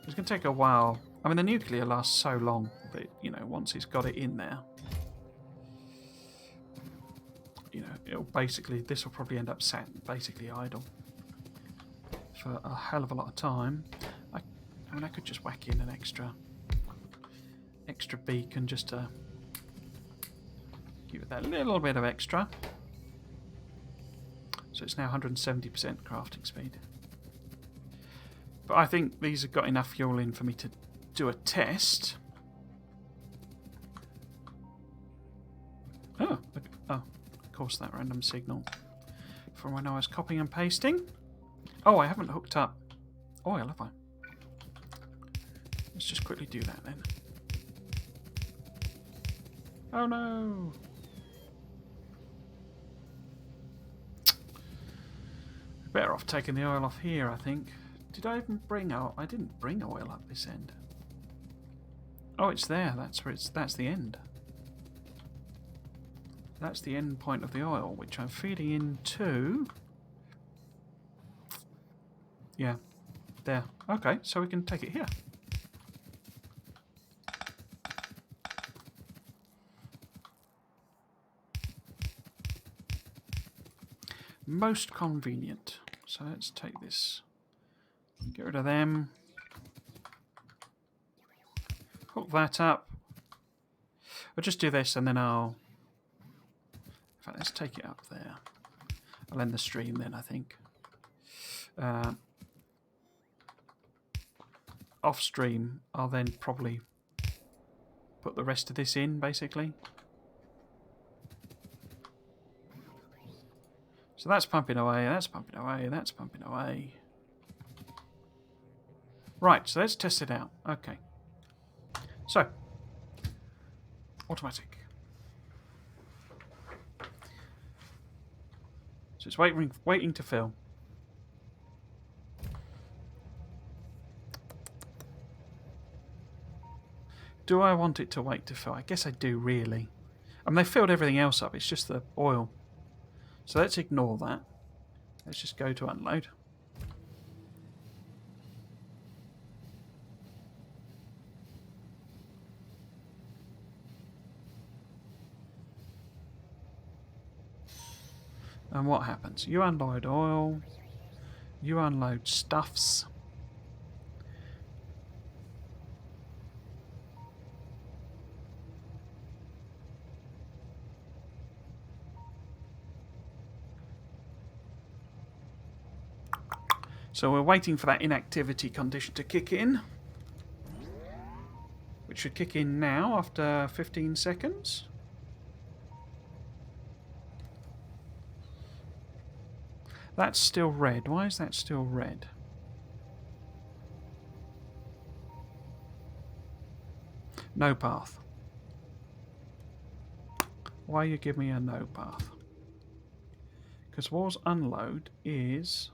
Speaker 1: It's going to take a while. I mean, the nuclear lasts so long that, you know, once it's got it in there, you know, it'll basically, this will probably end up sat basically idle for a hell of a lot of time. I mean, I could just whack in an extra beacon just to give it that little bit of extra. So it's now 170% crafting speed. But I think these have got enough fuel in for me to do a test. Oh, of course, that random signal from when I was copying and pasting. Oh, I haven't hooked up oil, have I? Let's just quickly do that then. Oh no! Better off taking the oil off here, I think. Did I even bring out? I didn't bring oil up this end. Oh, it's there. That's where it's. That's the end. That's the end point of the oil, which I'm feeding into. Yeah, there. Okay, so we can take it here. Most convenient. So let's take this. Get rid of them. Hook that up. I'll just do this and then I'll... In fact, let's take it up there. I'll end the stream then, I think. Off stream, I'll then probably put the rest of this in, basically. So that's pumping away, that's pumping away, that's pumping away. Right, so let's test it out. Okay. So, automatic. So it's waiting to fill. Do I want it to wait to fill? I guess I do, really. I mean, they filled everything else up. It's just the oil. So let's ignore that. Let's just go to unload. And what happens? You unload oil. You unload stuffs. So we're waiting for that inactivity condition to kick in, which should kick in now after 15 seconds. That's still red. Why is that still red? No path. Why you give me a no path? Because War's unload is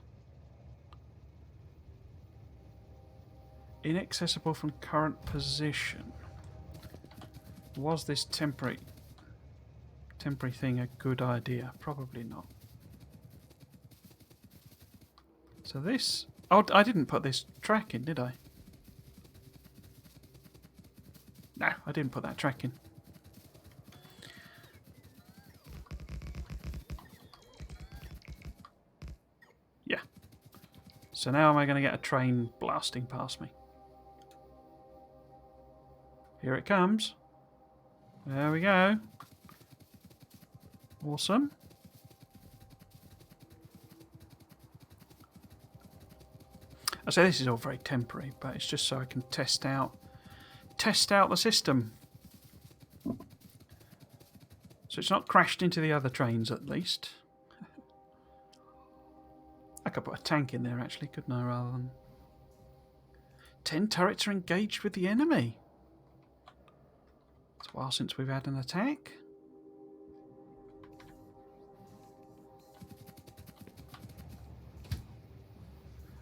Speaker 1: inaccessible from current position. Was this temporary thing a good idea? Probably not. So this... Oh, I didn't put this track in, did I? No, I didn't put that track in. Yeah. So now am I going to get a train blasting past me? Here it comes. There we go. Awesome. I say this is all very temporary, but it's just so I can test out the system. So it's not crashed into the other trains, at least. I could put a tank in there, actually, couldn't I, rather than... 10 turrets are engaged with the enemy. It's a while since we've had an attack.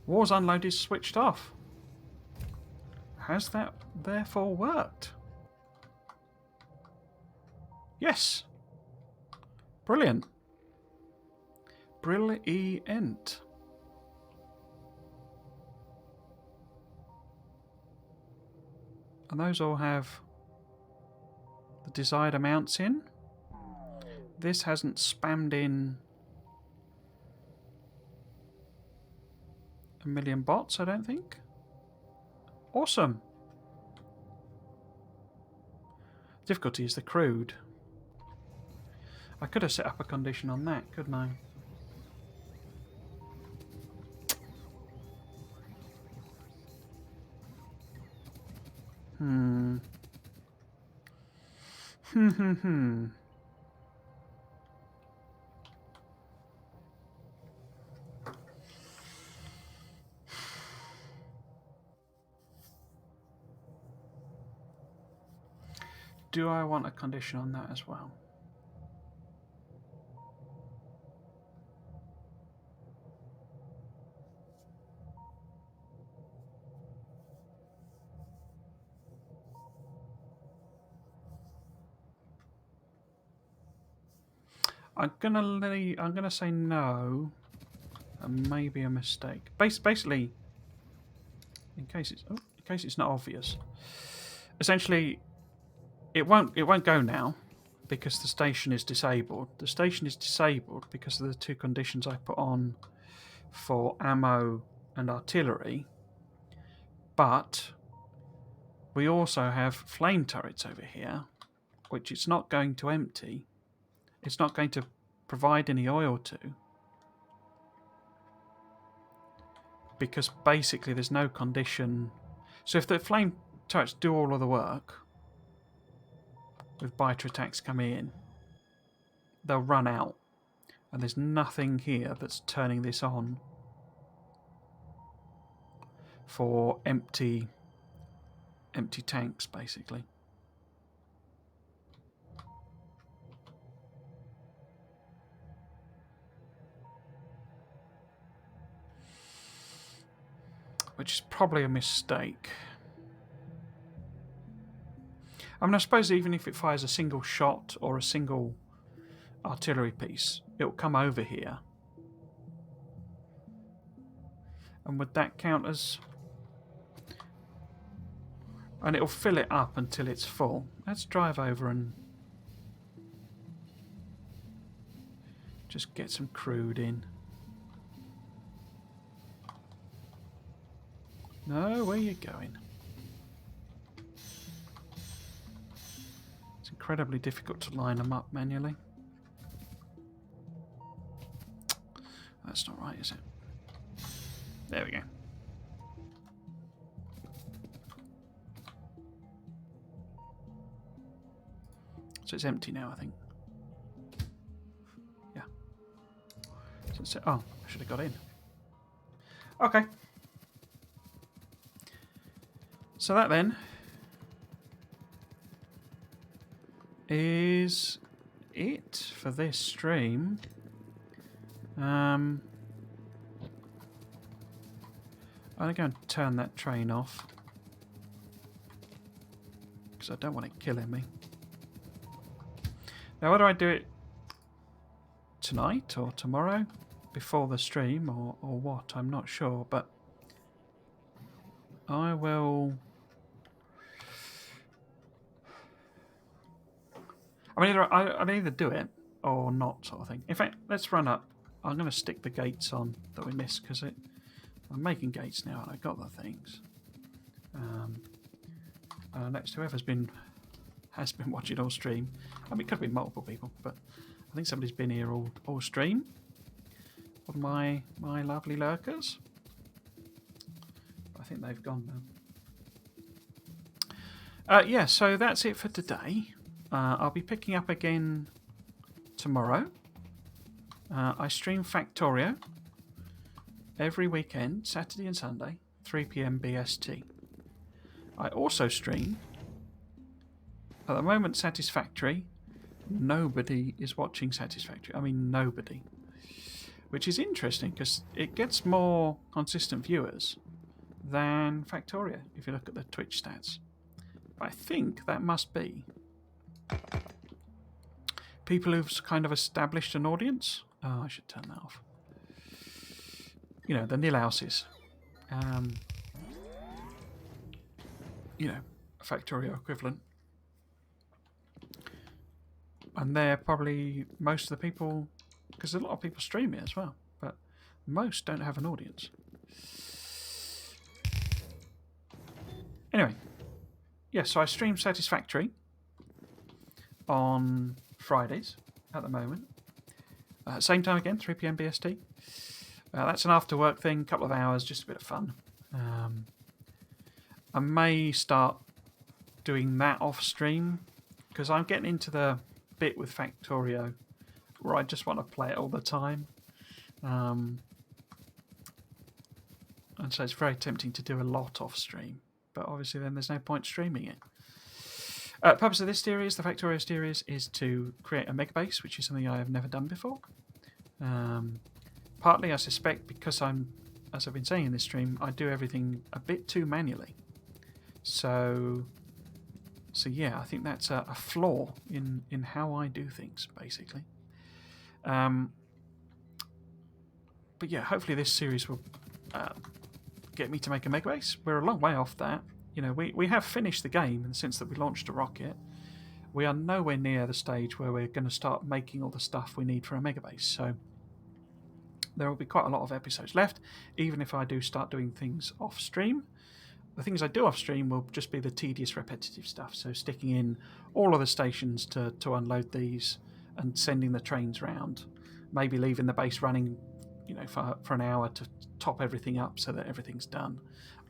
Speaker 1: War's unload is switched off. Has that therefore worked? Yes. Brilliant. Brilliant. And those all have the desired amounts in. This hasn't spammed in a million bots, I don't think. Awesome. Difficulty is the crude. I could have set up a condition on that, couldn't I? Do I want a condition on that as well? I'm gonna say no. And maybe a mistake. Basically, in case it's not obvious. Essentially, it won't go now because the station is disabled. The station is disabled because of the two conditions I put on for ammo and artillery. But we also have flame turrets over here, which it's not going to empty. It's not going to provide any oil to. Because basically there's no condition. So if the flame turrets do all of the work, with biter attacks coming in, they'll run out. And there's nothing here that's turning this on for empty tanks, basically. which is probably a mistake. I mean, I suppose even if it fires a single shot or a single artillery piece, it'll come over here. And would that count as... And it'll fill it up until it's full. Let's drive over and just get some crude in. No, where are you going? It's incredibly difficult to line them up manually. That's not right, is it? There we go. So it's empty now, I think. Yeah. So oh, I should have got in. Okay. So that then is it for this stream. I'm going to turn that train off because I don't want it killing me. Now, whether I do it tonight or tomorrow before the stream or what, I'm not sure, but I will... I mean, I'll either do it or not, sort of thing. In fact, let's run up. I'm going to stick the gates on that we missed because I'm making gates now and I got the things. Next, whoever's has been watching all stream. I mean, it could have been multiple people, but I think somebody's been here all stream. Of my lovely lurkers. I think they've gone now. Yeah, so that's it for today. I'll be picking up again tomorrow. I stream Factorio every weekend, Saturday and Sunday, 3 PM BST. I also stream, at the moment, Satisfactory. Nobody is watching Satisfactory. I mean, nobody. Which is interesting because it gets more consistent viewers than Factorio if you look at the Twitch stats. But I think that must be people who've kind of established an audience. Oh, I should turn that off. You know, the nil houses. You know, a Factorio equivalent. And they're probably most of the people, because a lot of people stream it as well, but most don't have an audience. Anyway, yeah, so I stream Satisfactory on Fridays at the moment. Same time again, 3 PM BST. That's an after work thing, couple of hours, just a bit of fun. I may start doing that off stream because I'm getting into the bit with Factorio where I just want to play it all the time. And so it's very tempting to do a lot off stream, but obviously then there's no point streaming it. The purpose of this series, the Factorio series, is to create a Megabase, which is something I have never done before. Partly, I suspect, because as I've been saying in this stream, I do everything a bit too manually. So yeah, I think that's a flaw in how I do things, basically. But yeah, hopefully this series will get me to make a Megabase. We're a long way off that. You know, we have finished the game in the sense that we launched a rocket. We are nowhere near the stage where we're going to start making all the stuff we need for a Megabase. So there will be quite a lot of episodes left, even if I do start doing things off stream. The things I do off stream will just be the tedious, repetitive stuff. So sticking in all of the stations to unload these and sending the trains round. Maybe leaving the base running, you know, for an hour to top everything up so that everything's done.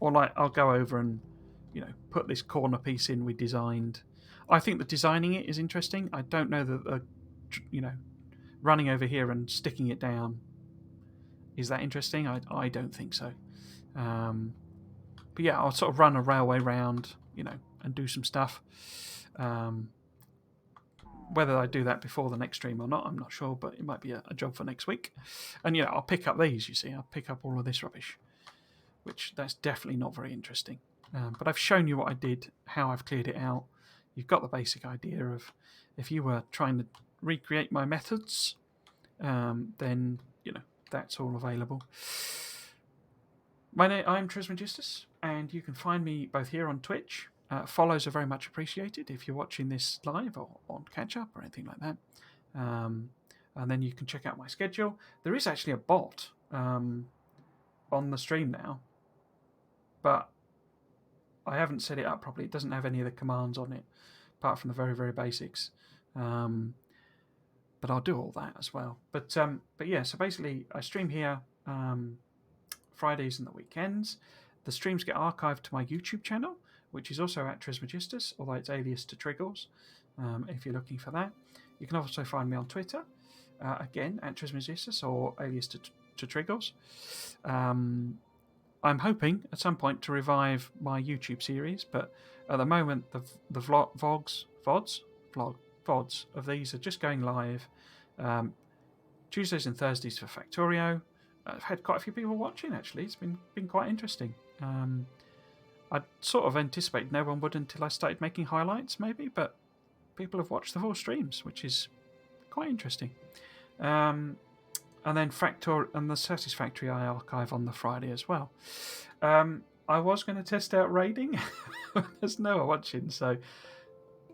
Speaker 1: Or like I'll go over and, you know, put this corner piece in we designed. I think that designing it is interesting. I don't know that, you know, running over here and sticking it down is that interesting. I don't think so. But yeah, I'll sort of run a railway round, you know, and do some stuff. Whether I do that before the next stream or not, I'm not sure, but it might be a job for next week. And, you know, I'll pick up these, you see. I'll pick up all of this rubbish. which that's definitely not very interesting. But I've shown you what I did, how I've cleared it out. You've got the basic idea of if you were trying to recreate my methods, then that's all available. I'm Trismegistus, and you can find me both here on Twitch. Follows are very much appreciated if you're watching this live or on catch up or anything like that. And then you can check out my schedule. There is actually a bot on the stream now, but I haven't set it up properly. It doesn't have any of the commands on it, apart from the very, very basics. But I'll do all that as well. But yeah, so basically I stream here Fridays and the weekends. The streams get archived to my YouTube channel, which is also at Trismegistus, although it's alias to Triggles, if you're looking for that. You can also find me on Twitter, again, at Trismegistus or alias to Triggles. I'm hoping at some point to revive my YouTube series, but at the moment the VODs of these are just going live Tuesdays and Thursdays for Factorio. I've had quite a few people watching, actually. It's been quite interesting. I sort of anticipated no one would until I started making highlights, maybe, but people have watched the full streams, which is quite interesting. And then the Satisfactory I archive on the Friday as well. I was going to test out raiding. There's no one watching, so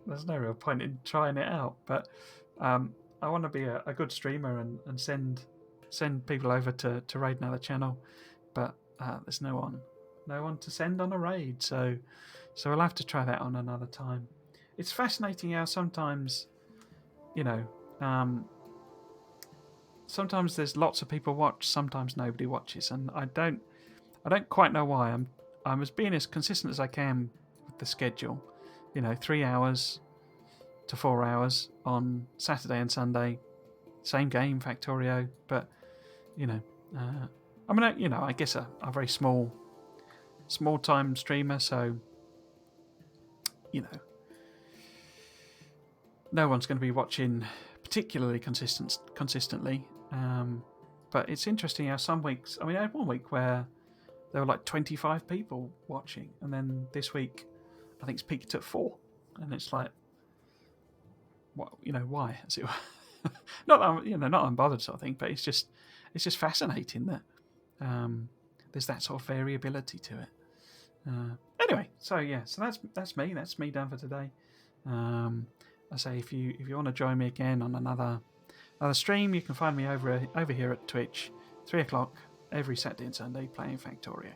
Speaker 1: there's no real point in trying it out. But I want to be a good streamer and send people over to raid another channel. But there's no one to send on a raid, so we'll have to try that on another time. It's fascinating how sometimes, sometimes there's lots of people watch, sometimes nobody watches, and I don't quite know why. I'm being as consistent as I can with the schedule. 3 hours to 4 hours on Saturday and Sunday, same game, Factorio. But I guess a very small time streamer, so no one's going to be watching particularly consistently. But it's interesting how some weeks, I had one week where there were like 25 people watching, and then this week I think it's peaked at 4, and it's like, what, why? As it were. Not that not unbothered sort of thing, but it's just fascinating that there's that sort of variability to it. Anyway, so that's me done for today. I say if you want to join me again on another stream, you can find me over here at Twitch, 3 o'clock every Saturday and Sunday, playing Factorio.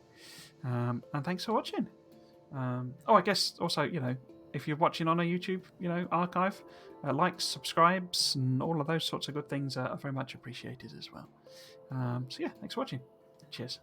Speaker 1: And thanks for watching. I guess also, if you're watching on a YouTube, archive, likes, subscribes, and all of those sorts of good things are very much appreciated as well. So yeah, thanks for watching. Cheers.